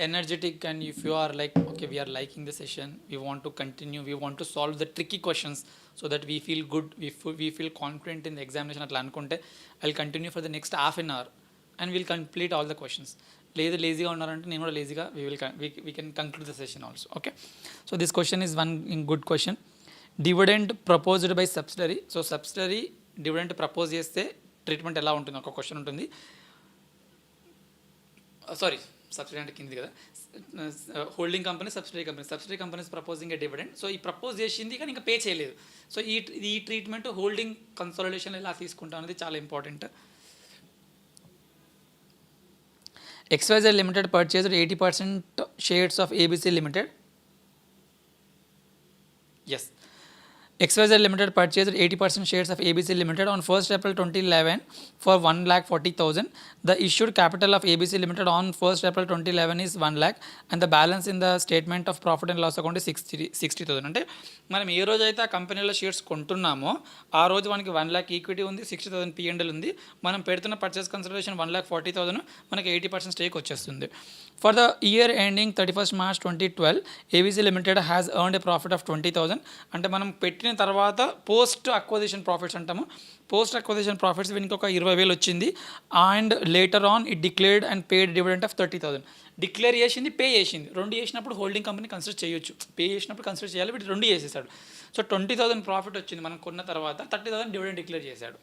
energetic and if you are like, okay, we are liking the session, we want to continue, we want to solve the tricky questions so that we feel good, we feel confident in the examination atla anukunte, I'll continue for the next half an hour and we'll complete all the questions. Lazy ga unnarante nenu kuda lazy ga we can conclude the session also. Okay, so this question is one good question. Dividend proposed by subsidiary. So subsidiary dividend propose cheste treatment ela untundi oka question untundi. Sauri, subsidy అంటే కింది కదా, holding company subsidiary companies proposing a dividend. So ఈ propose చేసింది కానీ ఇంకా pay చేయలేదు. So ఈ treatment holding consolidation ఎలా తీసుకుంటాం అనేది చాలా important. XYZ Limited purchased 80% shares of ABC Limited. Yes. XYZ Limited purchased 80% shares of ABC Limited on 1st April 2011 for 1,40,000. The issued capital of ABC Limited on 1st April 2011 is 1 lakh and the balance in the statement of profit and loss account is 60,000. అంటే మనం ఏ రోజు అయితే ఆ కంపెనీలో shares కొంటున్నామో ఆ రోజు మనకి 1 lakh equity ఉంది, 60,000 P&L ఉంది. మనం పెడుతున్న పర్చేస్ కన్సిడరేషన్ 1,40,000, మనకి 80% స్టేక్ వచ్చేస్తుంది. For the year ending 31st March 2012, ABC Limited has earned a profit of 20,000. అంటే మనం పెట్టిన తర్వాత పోస్ట్ అక్విజిషన్ ప్రాఫిట్స్ అంటాము. పోస్ట్ అక్విజిషన్ ప్రాఫిట్స్ వీనికి ఒక 20,000 వచ్చింది. And later on it declared and paid dividend of 30,000. Declare చేసింది, పే చేసింది. 2 చేసినప్పుడు హోల్డింగ్ కంపెనీ కన్సిడర్ చేయొచ్చు, పే చేసినప్పుడు కన్సిడర్ చేయాలి. వీటి 2 చేసేసాడు. సో 20,000 ప్రాఫిట్ వచ్చింది మనం కొన్న తర్వాత, 30,000 డివిడెంట్ డిక్లేర్ చేశాడు.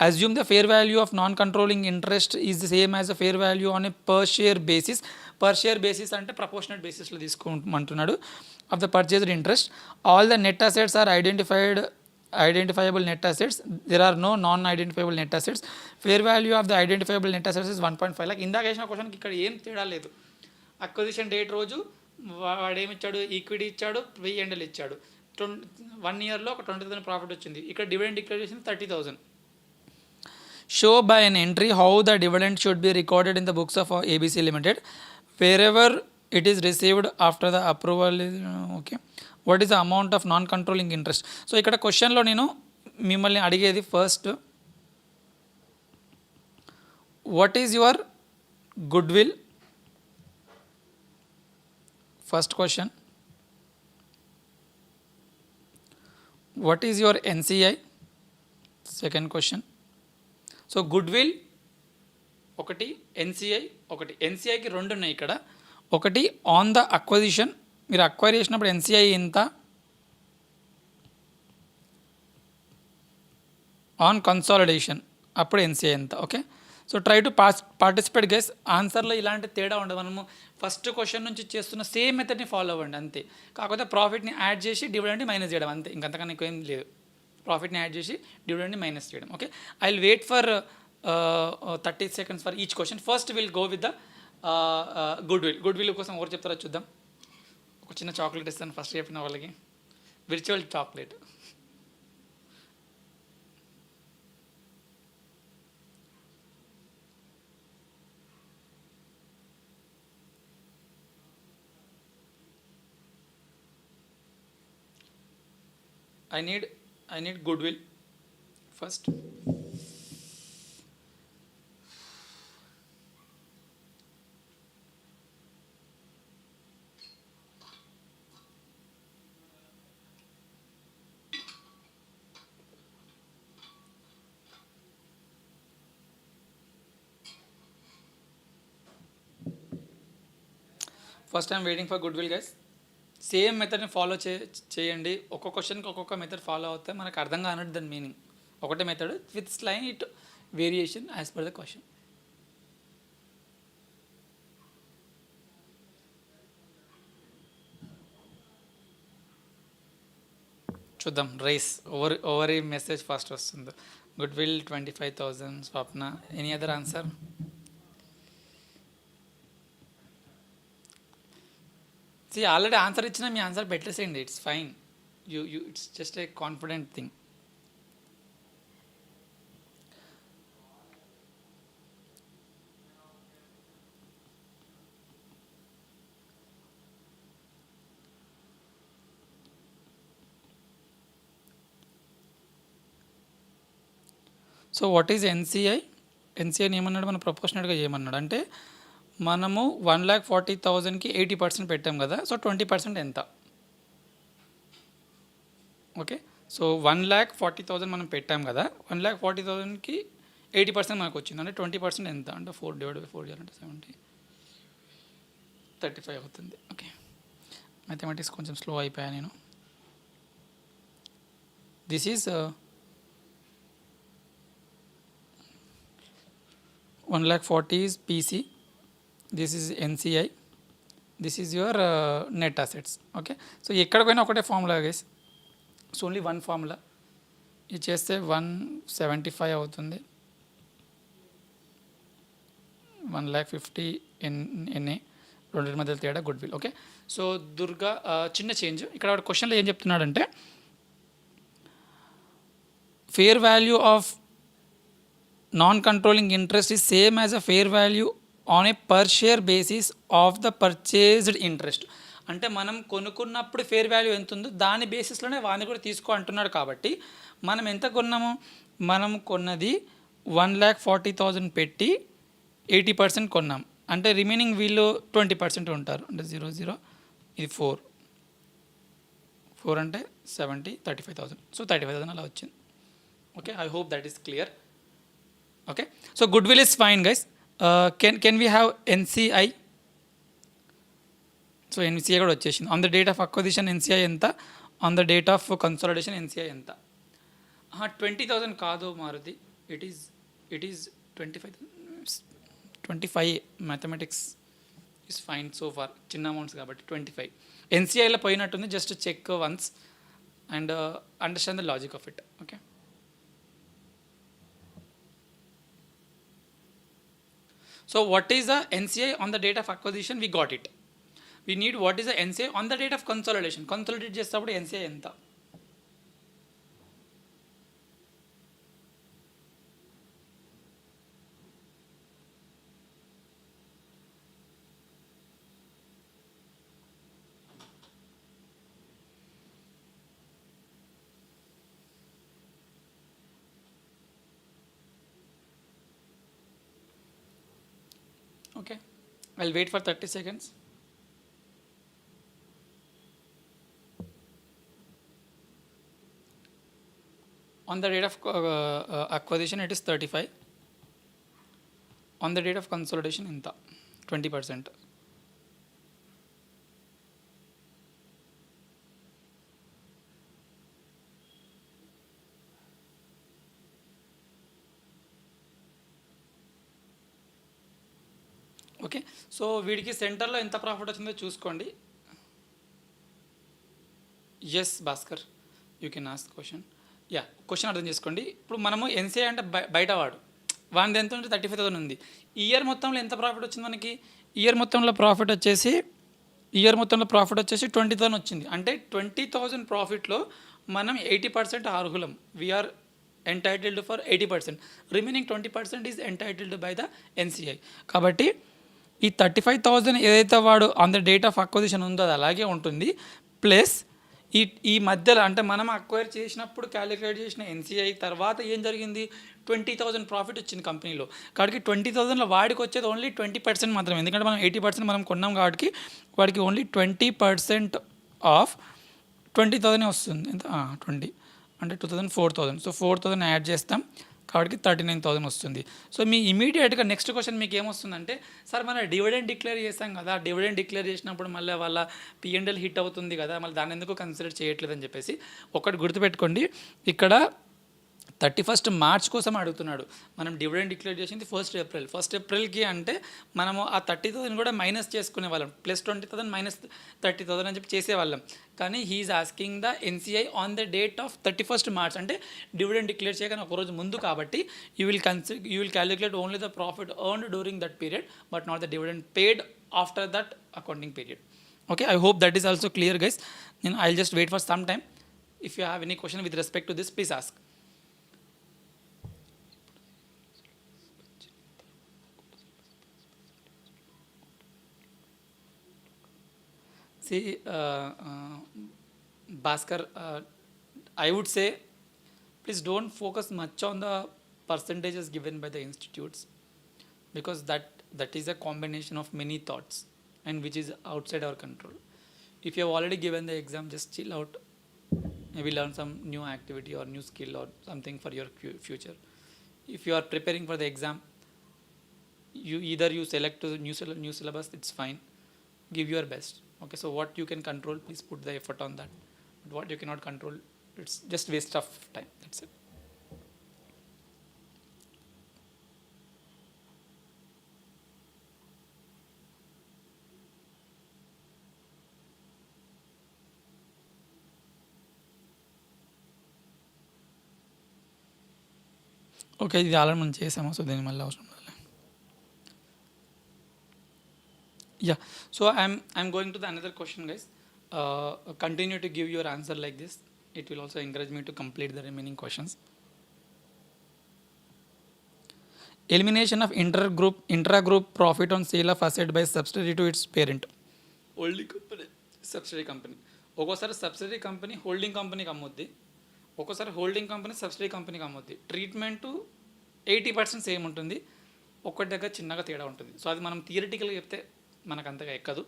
Assume the fair value of non-controlling interest is the same as the fair value on a per share basis. Per share basis అంటే proportionate basis లో తీసుకోమంటున్నాడు. Of the purchased interest, all the net assets are identifiable net assets. There are no non-identifiable net assets. Fair value of the identifiable net assets is 1.5 lakh. ఇందాక వేసిన క్వశ్చన్కి ఇక్కడ ఏం తేడా లేదు. Acquisition date రోజు వాడేమిచ్చాడు, equity ఇచ్చాడు, P&L ఇచ్చాడు. 1 yearలో ఒక 20,000 ప్రాఫిట్ వచ్చింది. ఇక్కడ డివిడెండ్ డిక్లేర్ చేసింది 30,000. show by an entry how the dividend should be recorded in the books of ABC Limited wherever it is received after the approval is okay. What is the amount of non-controlling interest? సో ఇక్కడ క్వశ్చన్లో నేను మిమ్మల్ని అడిగేది first, what is your goodwill? First question. What is your NCI? Second question. So goodwill ఒకటి, NCI ఒకటి. ఎన్సిఐకి రెండు ఉన్నాయి ఇక్కడ. ఒకటి ఆన్ ద అక్వజిషన్, మీరు అక్వైర్ చేసినప్పుడు ఎన్సిఐ ఎంత, ఆన్ కన్సాలిడేషన్ అప్పుడు ఎన్సిఐ ఎంత. Okay, so try to participate guys. ఆన్సర్లో ఇలాంటి తేడా ఉండదు. మనము ఫస్ట్ క్వశ్చన్ నుంచి చేస్తున్న సేమ్ మెథడ్ని ఫాలో అవ్వండి అంతే. కాకపోతే ప్రాఫిట్ని యాడ్ చేసి డివిడెండ్ని మైనస్ చేయడం అంతే, ఇంకంతకన్నా ఎక్కువ ఏం లేదు. ప్రాఫిట్ని యాడ్ చేసి డివిడెండ్ని మైనస్ చేయడం. Okay, I will wait for 30 seconds for each question. First will go with the goodwill. Goodwill కోసం ఎవరు చెప్తారో చూద్దాం. ఒక చిన్న చాక్లెట్ ఇస్తాను ఫస్ట్ చెప్పిన వాళ్ళకి, virtual chocolate. I need goodwill first. First I am waiting for goodwill guys. Same మెథడ్ని ఫాలో చేయండి. ఒక్కొక్క క్వశ్చన్కి ఒక్కొక్క మెథడ్ ఫాలో అవుతే మనకు అర్థం కానట్టు దాని మీనింగ్. ఒకటే method with slight variation as per the question. చూద్దాం రైస్ ఓవర్ ఈ మెసేజ్ ఫస్ట్ వస్తుంది. Goodwill 25,000. Swapna, any other answer? Already answer ఇచ్చినా మీ ఆన్సర్ పెట్టేసేయండి, it's fine. You it's just a confident thing. So what is NCI? ఎన్సిఐని ఏమన్నాడు, మనం ప్రపోర్షనేట్గా చేయమన్నాడు. అంటే మనము 1,40,000కి 80% పెట్టాం కదా, సో 20% ఎంత? ఓకే, సో 1,40,000 మనం పెట్టాం కదా, 1,40,000కి 80% మనకు వచ్చింది. అంటే 20% ఎంత అంటే 4/4 చేయాలంటే 70, 35 అవుతుంది. ఓకే, మ్యాథమెటిక్స్ కొంచెం స్లో అయిపోయా నేను. This is 1,40,000 is PC, this is ఎన్సిఐ, this is your net assets. Okay, so ఎక్కడికైనా ఒకటే formula guys, so only one formula. ఇది చేస్తే 175 అవుతుంది, 1,50,000 ఎన్ఏ, రెండింటి మధ్య తేడా గుడ్విల్. ఓకే, సో దుర్గా చిన్న చేంజ్ ఇక్కడ క్వశ్చన్లో ఏం చెప్తున్నాడంటే fair value of non controlling interest is same as a fair value on a per share basis of the purchased interest. అంటే మనం కొనుక్కున్నప్పుడు ఫేర్ వాల్యూ ఎంత ఉందో దాని బేసిస్లోనే వాడిని కూడా తీసుకో అంటున్నాడు. కాబట్టి మనం ఎంత కొన్నాము, మనం కొన్నది 1,40,000 పెట్టి 80% కొన్నాం. అంటే రిమైనింగ్ వీళ్ళు 20% ఉంటారు. అంటే 0 ఇది 4 అంటే 70, 35,000. సో 35,000 అలా వచ్చింది. Okay, I hope that is clear. Okay, so goodwill is fine guys. Can we have NCI? So NCI కూడా వచ్చేసింది. On the date of acquisition NCI ఎంత, on the date of consolidation NCI ఎంత? 20,000 కాదు Maruti, it is 25. Mathematics is fine so far, చిన్న amounts కాబట్టి 25. ఎన్సిఐలో పోయినట్టుంది, just check once and understand the logic of it. Okay, so what is the NCI on the date of acquisition? We got it. We need what is the NCI on the date of consolidation. Consolidate చేసేటప్పుడు NCI ఎంత? Okay, I'll wait for 30 seconds. On the date of acquisition, it is 35. On the date of consolidation, inta 20%. Okay, so వీడికి సెంటర్లో ఎంత profit వచ్చిందో చూసుకోండి. Yes Bhaskar, you can ask question. Ya, question అర్థం చేసుకోండి. ఇప్పుడు మనము ఎన్సీఐ అంటే బయట వాడిది ఎంత ఉంటే 35,000 ఉంది. ఇయర్ మొత్తంలో ఎంత ప్రాఫిట్ వచ్చింది మనకి? ఇయర్ మొత్తంలో ప్రాఫిట్ వచ్చేసి 20,000 వచ్చింది. అంటే 20,000 ప్రాఫిట్లో మనం 80% అర్హులం. We are entitled for 80%. Remaining 20% is entitled by the NCI. కాబట్టి ఈ 35,000 ఏదైతే వాడు on the date of acquisition ఉందో అది అలాగే ఉంటుంది. ప్లస్ ఈ మధ్యలో అంటే మనం అక్వైర్ చేసినప్పుడు క్యాలిక్యులేట్ చేసిన ఎన్సీఐ తర్వాత ఏం జరిగింది, 20,000 ప్రాఫిట్ వచ్చింది కంపెనీలో. కాబట్టి 20,000లో వాడికి వచ్చేది ఓన్లీ 20% మాత్రమే. ఎందుకంటే మనం 80% మనం కొన్నాం కాబట్టి వాడికి ఓన్లీ 20% ఆఫ్ 20,000 వస్తుంది. ఎంత 20 అంటే 2,000 4,000. సో 4,000 యాడ్ చేస్తాం కాబట్టి 39,000 వస్తుంది. సో మీ ఇమీడియట్గా నెక్స్ట్ క్వశ్చన్ మీకు ఏమొస్తుందంటే, సార్ మన డివిడెండ్ డిక్లేర్ చేస్తాం కదా, డివిడెండ్ డిక్లేర్ చేసినప్పుడు మళ్ళీ వాళ్ళ పిఎన్ఎల్ హిట్ అవుతుంది కదా, మళ్ళీ దాన్ని ఎందుకు కన్సిడర్ చేయట్లేదు అని చెప్పేసి ఒకటి గుర్తుపెట్టుకోండి. ఇక్కడ 31 మార్చ్ కోసం అడుగుతున్నాడు. మనం డివిడెండ్ డిక్లేర్ చేసింది 1 ఏప్రిల్కి అంటే మనము ఆ 30,000 కూడా మైనస్ చేసుకునే వాళ్ళం. ప్లస్ 20,000 మైనస్ 30,000 అని చెప్పి చేసేవాళ్ళం. కానీ he's asking the NCI on the date of 31 March, అంటే డివిడెండ్ డిక్లేర్ చేయగానే ఒకరోజు ముందు. కాబట్టి you will calculate only the profit earned during that period, but not the dividend paid after that accounting period. Okay, I hope that is also clear guys. I'll just wait for some time. If you have any question with respect to this, please ask. See, Bhaskar, I would say please don't focus much on the percentages given by the institutes, because that is a combination of many thoughts and which is outside our control. If you have already given the exam, just chill out, maybe learn some new activity or new skill or something for your future. If you are preparing for the exam, you select a new syllabus, it's fine, give your best. Okay, so what you can control, please put the effort on that. But what you cannot control, it's just waste of time, that's it. Okay, ఇది already మనం చేసాము, so దీని మళ్ళీ అవసరం లేదు. Yeah, so I'm going to the another question, guys. Continue to give your answer like this. It will also encourage me to complete the remaining questions. Elimination of intra-group profit on sale of asset by subsidiary to its parent. Holding company, subsidiary company. ఒక్కోసారి subsidiary company holding కంపెనీకి అమ్ముద్ది, ఒక్కోసారి holding company subsidiary కంపెనీకి అమ్ముద్ది. Treatment 80% same ఉంటుంది, ఒక్కటి దగ్గర చిన్నగా తేడా ఉంటుంది. సో అది మనం థియరిటికల్గా చెప్తే మనకు అంతగా ఎక్కదు,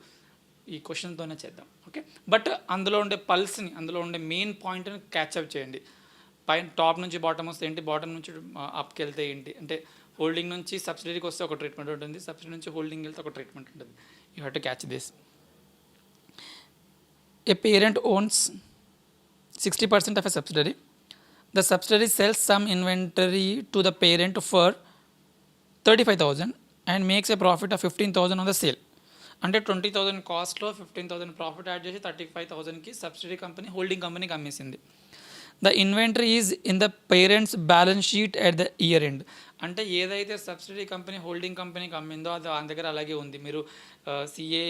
ఈ క్వశ్చన్తోనే చేద్దాం. ఓకే, బట్ అందులో ఉండే పల్స్ని, అందులో ఉండే మెయిన్ పాయింట్ని క్యాచ్అప్ చేయండి. పైన టాప్ నుంచి బాటమ్ వస్తే ఏంటి, బాటమ్ నుంచి అప్కి వెళ్తే ఏంటి, అంటే హోల్డింగ్ నుంచి సబ్సిడరీకి వస్తే ఒక ట్రీట్మెంట్ ఉంటుంది, సబ్సిడరీ నుంచి హోల్డింగ్ వెళ్తే ఒక ట్రీట్మెంట్ ఉంటుంది. You have to catch this. A parent owns 60% of a subsidiary. The subsidiary sells some inventory to the parent for 35,000 and makes a profit of 15,000 on the sale. అంటే 20,000 కాస్ట్లో 15,000 profit add చేసి 35,000కి subsidiary company holding కంపెనీకి అమ్మేసింది. The inventory is in the parent's balance sheet at the year end. అంటే ఏదైతే subsidiary company holding కంపెనీకి అమ్మిందో అది ఆయన దగ్గర అలాగే ఉంది. మీరు సిఏ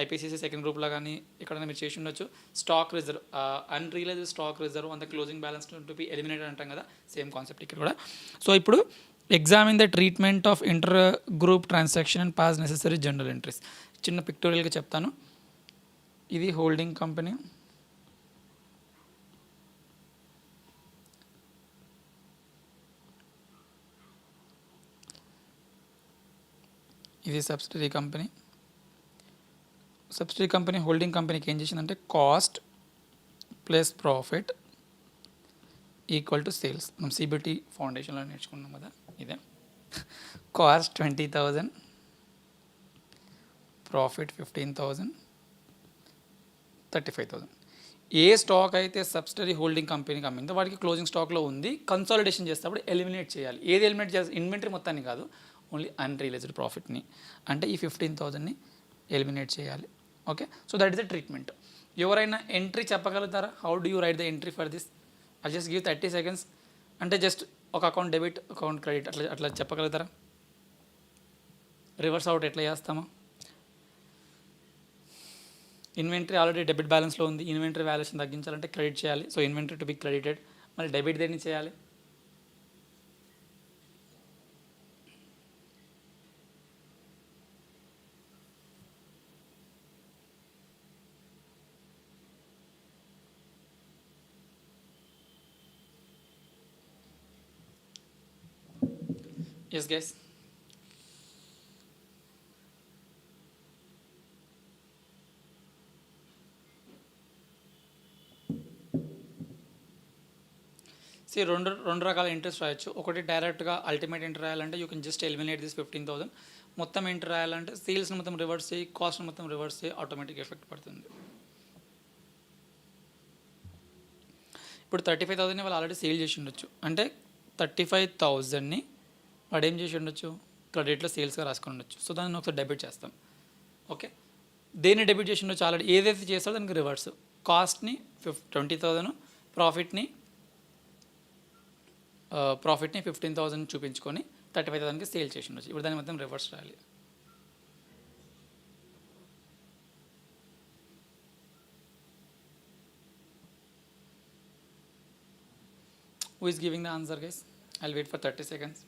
ఐపీసీసీ సెకండ్ గ్రూప్లో కానీ ఎక్కడైనా మీరు చేసి ఉండొచ్చు. Stock reserve, unrealised stock reserve అంత closing balance to be eliminated అంటాం కదా, సేమ్ కాన్సెప్ట్ ఇక్కడ కూడా. సో ఇప్పుడు examine the treatment of inter group transaction and pass necessary general entries. చిన్న పిక్టోరియల్గా చెప్తాను. ఇది హోల్డింగ్ కంపెనీ, ఇది subsidiary company. Subsidiary company holding కంపెనీకి ఏం చేసిందంటే cost plus profit equal to sales. మనం సిబిటి ఫౌండేషన్లో నేర్చుకున్నాం కదా, ఇదే. Cost 20,000, profit 15,000, 35,000. ఏ స్టాక్ అయితే సబ్సిడరీ హోల్డింగ్ కంపెనీకి అమ్మిందో వాడికి క్లోజింగ్ స్టాక్లో ఉంది. కన్సాలిడేషన్ చేసేటప్పుడు ఎలిమినేట్ చేయాలి. ఏది ఎలిమినేట్ చేయాలి? ఇన్వెంటరీ మొత్తాన్ని కాదు, ఓన్లీ అన్రియలైజ్డ్ ప్రాఫిట్ని. అంటే ఈ 15,000ని ఎలిమినేట్ చేయాలి. Okay, so that is the treatment. ఎవరైనా ఎంట్రీ చెప్పగలుగుతారా? How do you right the entry for this? I just give 30 seconds. అంటే జస్ట్ ఒక అకౌంట్ డెబిట్, అకౌంట్ క్రెడిట్ అట్లా అట్లా చెప్పగలుగుతారా? రివర్స్ అవుట్ ఎట్లా చేస్తామా? ఇన్వెంటరీ ఆల్రెడీ డెబిట్ బ్యాలెన్స్లో ఉంది. ఇన్వెంటరీ వాల్యుయేషన్ తగ్గించాలంటే క్రెడిట్ చేయాలి. So inventory to be credited. మళ్ళీ డెబిట్ దేన్ని చేయాలి? Yes guys. రెండు రకాల ఇంట్రెస్ట్ రాయొచ్చు. ఒకటి డైరెక్ట్గా అల్టిమేట్ ఎంట్రీ రాయాలంటే you can just eliminate this 15,000. మొత్తం ఎంట్రీ రాయాలంటే సేల్స్ని మొత్తం రివర్స్ చేయి, కాస్ట్ని మొత్తం రివర్స్ చేయి, ఆటోమేటిక్ ఎఫెక్ట్ పడుతుంది. ఇప్పుడు 35,000ని వాళ్ళు ఆల్రెడీ సేల్ చేసి ఉండొచ్చు. అంటే 35,000ని వాడు ఏం చేసి ఉండొచ్చు? క్రెడిట్లో సేల్స్గా రాసుకొని ఉండొచ్చు. సో దాన్ని ఒకసారి డెబిట్ చేస్తాం. ఓకే, దేన్ని డెబిట్ చేసి ఉండొచ్చు? ఆల్రెడీ ఏదైతే చేస్తారో దానికి రివర్స్. కాస్ట్ని 20,000, ప్రాఫిట్ని 15,000 చూపించుకొని 35,000కి సేల్ చేసి ఉండొచ్చు. ఇప్పుడు దాన్ని మొత్తం రివర్స్ రాయాలి. Who is giving the answer, guys? I'll wait for 30 seconds.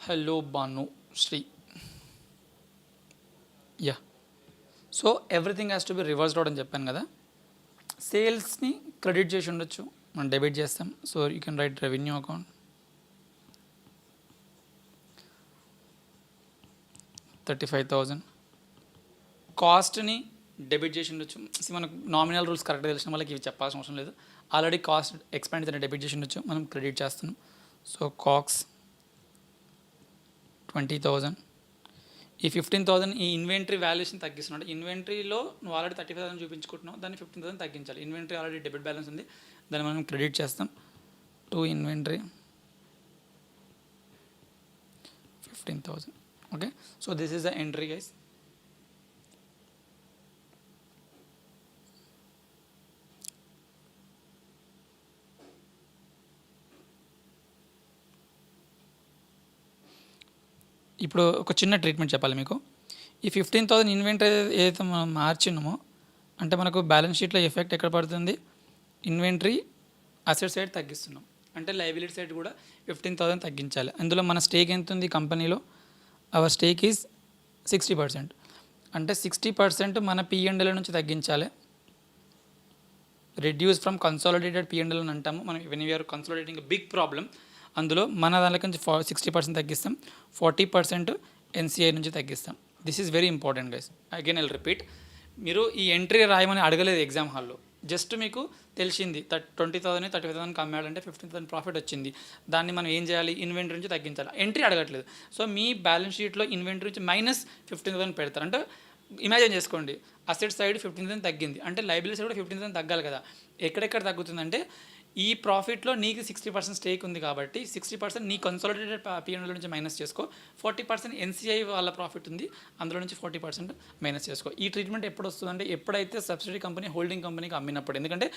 Hello, Banu Sri. Yeah. So everything has to be reversed out అని చెప్పాను కదా. సేల్స్ని క్రెడిట్ చేసి ఉండొచ్చు, మనం డెబిట్ చేస్తాం. So you can write revenue account 35,000. కాస్ట్ని డెబిట్ చేసి ఉండొచ్చు. మనకు నామినల్ రూల్స్ కరెక్ట్గా తెలిసిన వాళ్ళకి ఇవి చెప్పాల్సిన అవసరం లేదు. ఆల్రెడీ కాస్ట్ ఎక్స్పెండిచర్ని డెబిట్ చేసి ఉండొచ్చు, మనం క్రెడిట్ చేస్తున్నాం. సో కాక్స్ 20,000. ఈ 15,000 ఈ ఇన్వెంటరీ వాల్యుయేషన్ తగ్గిస్తున్నాడు. ఇన్వెంటరీలో నువ్వు ఆల్రెడీ 35,000 చూపించుకుంటున్నావు, దాన్ని 15,000 తగ్గించాలి. ఇన్వెంటరీ ఆల్రెడీ డెబిట్ బ్యాలెన్స్ ఉంది, దాన్ని మనం క్రెడిట్ చేస్తాం. To inventory 15,000. Okay, so this is the entry, guys. ఇప్పుడు ఒక చిన్న ట్రీట్మెంట్ చెప్పాలి మీకు. ఈ 15,000 ఇన్వెంటరీ ఏదైతే మనం మార్చినామో అంటే మనకు బ్యాలెన్స్ షీట్లో ఎఫెక్ట్ ఎక్కడ పడుతుంది? ఇన్వెంటరీ అసెట్ సైడ్ తగ్గిస్తున్నాం, అంటే లయబిలిటీ సైడ్ కూడా 15,000 తగ్గించాలి. అందులో మన స్టేక్ ఎంత ఉంది కంపెనీలో? Our stake is 60%. అంటే 60% మన P&L నుంచి తగ్గించాలి. రెడ్యూస్ ఫ్రమ్ కన్సాలిడేటెడ్ P&L అని అంటాము మనం. When we're consolidating big problem, అందులో మన దాని నుంచి 60% తగ్గిస్తాం, 40% NCI నుంచి తగ్గిస్తాం. This is very important, guys. Again I'll repeat. మీరు ఈ ఎంట్రీ రాయమని అడగలేదు ఎగ్జామ్ హాల్లో, జస్ట్ మీకు తెలిసింది 20,000 35,000 అమ్మాడంటే 15,000 ప్రాఫిట్ వచ్చింది. దాన్ని మనం ఏం చేయాలి? ఇన్వెంటరీ నుంచి తగ్గించాలి. ఎంట్రీ అడగట్లేదు. సో మీ బ్యాలెన్స్ షీట్లో ఇన్వెంటరీ నుంచి మైనస్ 15,000 పెడతారు. అంటే ఇమాజిన్ చేసుకోండి, అసెట్ సైడ్ 15,000 తగ్గింది, అంటే లయబిలిటీ సైడ్ కూడా 15,000 తగ్గాలి కదా. ఎక్కడెక్కడ తగ్గుతుందంటే ఈ ప్రాఫిట్లో నీకు 60% స్టేక్ ఉంది కాబట్టి 60% నీ కన్సాలిడేటెడ్ P&L నుంచి మైనస్ చేసుకో, 40% NCI వాళ్ళ ప్రాఫిట్ ఉంది, అందులో నుంచి 40% మైనస్ చేసుకో. ఈ ట్రీట్మెంట్ ఎప్పుడు వస్తుందంటే ఎప్పుడైతే సబ్సిడరీ కంపెనీ హోల్డింగ్ కంపెనీకి అమ్మినప్పుడు. ఎందుకంటే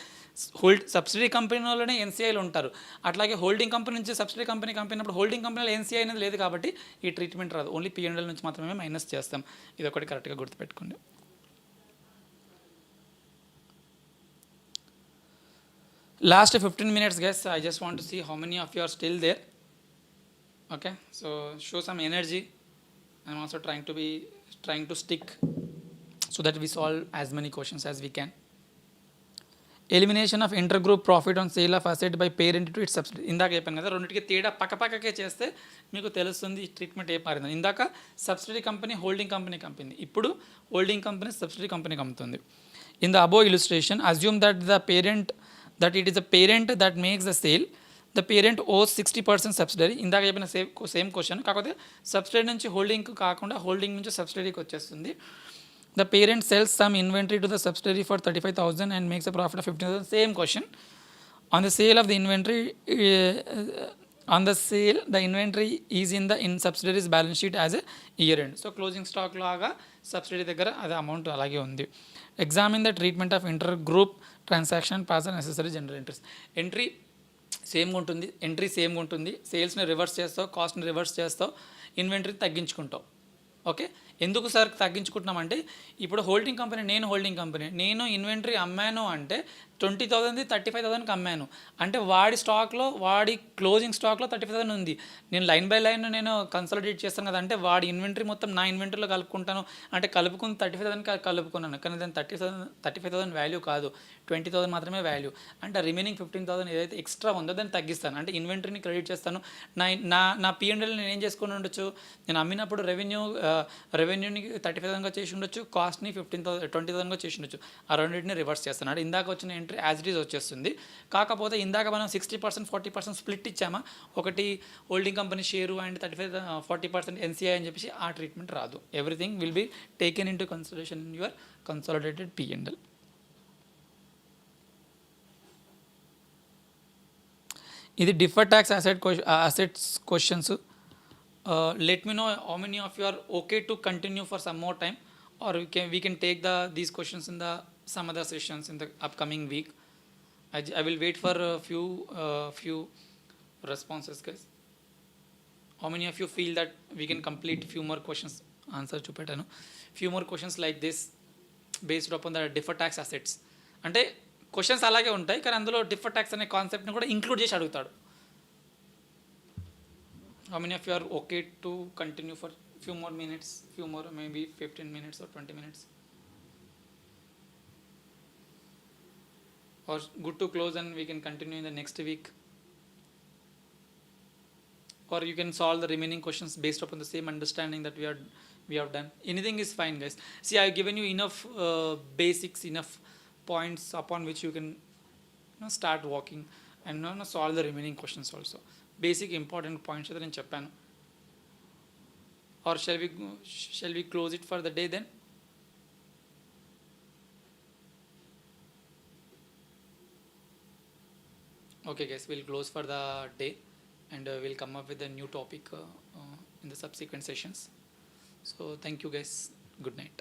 సబ్సిడరీ కంపెనీలోనే NCIలు ఉంటారు. అట్లాగే హోల్డింగ్ కంపెనీ నుంచి సబ్సిడరీ కంపెనీకి అమ్మినప్పుడు హోల్డింగ్ కంపెనీలో NCI అనేది లేదు కాబట్టి ఈ ట్రీట్మెంట్ రాదు. ఓన్లీ P&L నుంచి మాత్రమే మైనస్ చేస్తాం. ఇది ఒకటి కరెక్ట్గా గుర్తుపెట్టుకోండి. Last 15 minutes, guys. I just want to see how many of you are still there. Okay, so show some energy. I'm also trying to stick so that we solve as many questions as we can. Elimination of intergroup profit on sale of asset by parent to its subsidiary. ఇందాక చెప్పాను కదా, రెండింటికి తేడా పక్కపక్కకే చేస్తే మీకు తెలుస్తుంది treatment ఏ మారింది. ఇందాక సబ్సిడరీ కంపెనీ హోల్డింగ్ కంపెనీకి అమ్మింది, ఇప్పుడు హోల్డింగ్ కంపెనీ సబ్సిడరీ కంపెనీకి అమ్ముతుంది. In the above illustration assume that the parent that it is the parent that makes the sale, the parent owns 60% subsidiary. ఇందాక చెప్పిన సేమ్ క్వశ్చన్, కాకపోతే సబ్సిడరీ నుంచి హోల్డింగ్కి కాకుండా హోల్డింగ్ నుంచి సబ్సిడరీకి వచ్చేస్తుంది. The parent sells some inventory to the subsidiary for 35,000 and makes a profit of 15,000. Same question. On the sale of the inventory, the inventory is in subsidiary's balance sheet as a year end. So closing stock laga subsidiary దగ్గర అదే amount అలాగే ఉంది. Examine the treatment of intergroup transaction, pass the necessary general entries. Entry సేమ్గా ఉంటుంది, entry సేమ్గా ఉంటుంది. సేల్స్ని reverse చేస్తావు, కాస్ట్ని రివర్స్ చేస్తావు, ఇన్వెంటరీ తగ్గించుకుంటావు. ఓకే, ఎందుకు సార్ తగ్గించుకుంటున్నామంటే, ఇప్పుడు హోల్డింగ్ కంపెనీ, నేను ఇన్వెంటరీ అమ్మాను అంటే 20,000ది 35,000కి అమ్మాను అంటే వాడి స్టాక్లో, వాడి క్లోజింగ్ స్టాక్లో 35,000 ఉంది. నేను లైన్ బై లైన్ నేను కన్సాలిడేట్ చేస్తాను కదా, అంటే వాడి ఇన్వెంటరీ మొత్తం నా ఇన్వెంటరీలో కలుపుకుంటాను అంటే కలుపుకుని 35,000కి కలుపుకున్నాను. కానీ దాని 35,000 వాల్యూ కాదు, 20,000 మాత్రమే వాల్యూ. అంటే రిమైనింగ్ 15,000 ఏదైతే ఎక్స్ట్రా ఉందో దాన్ని తగ్గిస్తాను, అంటే ఇన్వెంటరీని క్రెడిట్ చేస్తాను. నా P&L నేను ఏం చేసుకుని ఉండొచ్చు, నేను అమ్మినప్పుడు రెవెన్యూని 35,000గా చేసి ఉండొచ్చు, కాస్ట్ని 20,000గా చేసి ఉండొచ్చు. ఆ రెండింటిని రివర్స్ చేస్తాను. అంటే ఇందాక వచ్చిన ఎంట్రీ యాజ్ ఇట్ ఈజ్ వచ్చేస్తుంది. కాకపోతే ఇందాక మనం 60% 40% స్ప్లిట్ ఇచ్చామా, ఒకటి holding company share and 40% NCI అని చెప్పేసి ఆ ట్రీట్మెంట్ రాదు. Everything will be taken in to consideration in your consolidated P&L. ఇది deferred tax assets questions. Let me know how many of you are okay to continue for some more time, or we can take these questions in some other sessions in the upcoming week. I will wait for a few responses, guys. How many of you feel that we can complete few more questions, answer chupetanu, few more questions like this based upon the deferred tax assets. అంటే questions అలాగే ఉంటాయి, కానీ అందులో deferred tax అనే కాన్సెప్ట్ని కూడా include చేసి అడుగుతాడు. How many of you are okay to continue for few more minutes, few more, maybe 15 minutes or 20 minutes? Or good to close and we can continue in the next week? Or you can solve the remaining questions based upon the same understanding that we have done. Anything is fine, guys. See, I have given you enough basics, enough points upon which you can start walking and solve the remaining questions also. Basic important points that in Japan. Or shall we close it for the day then? Okay, guys, we'll close for the day and we'll come up with a new topic in the subsequent sessions. So thank you, guys. Good night.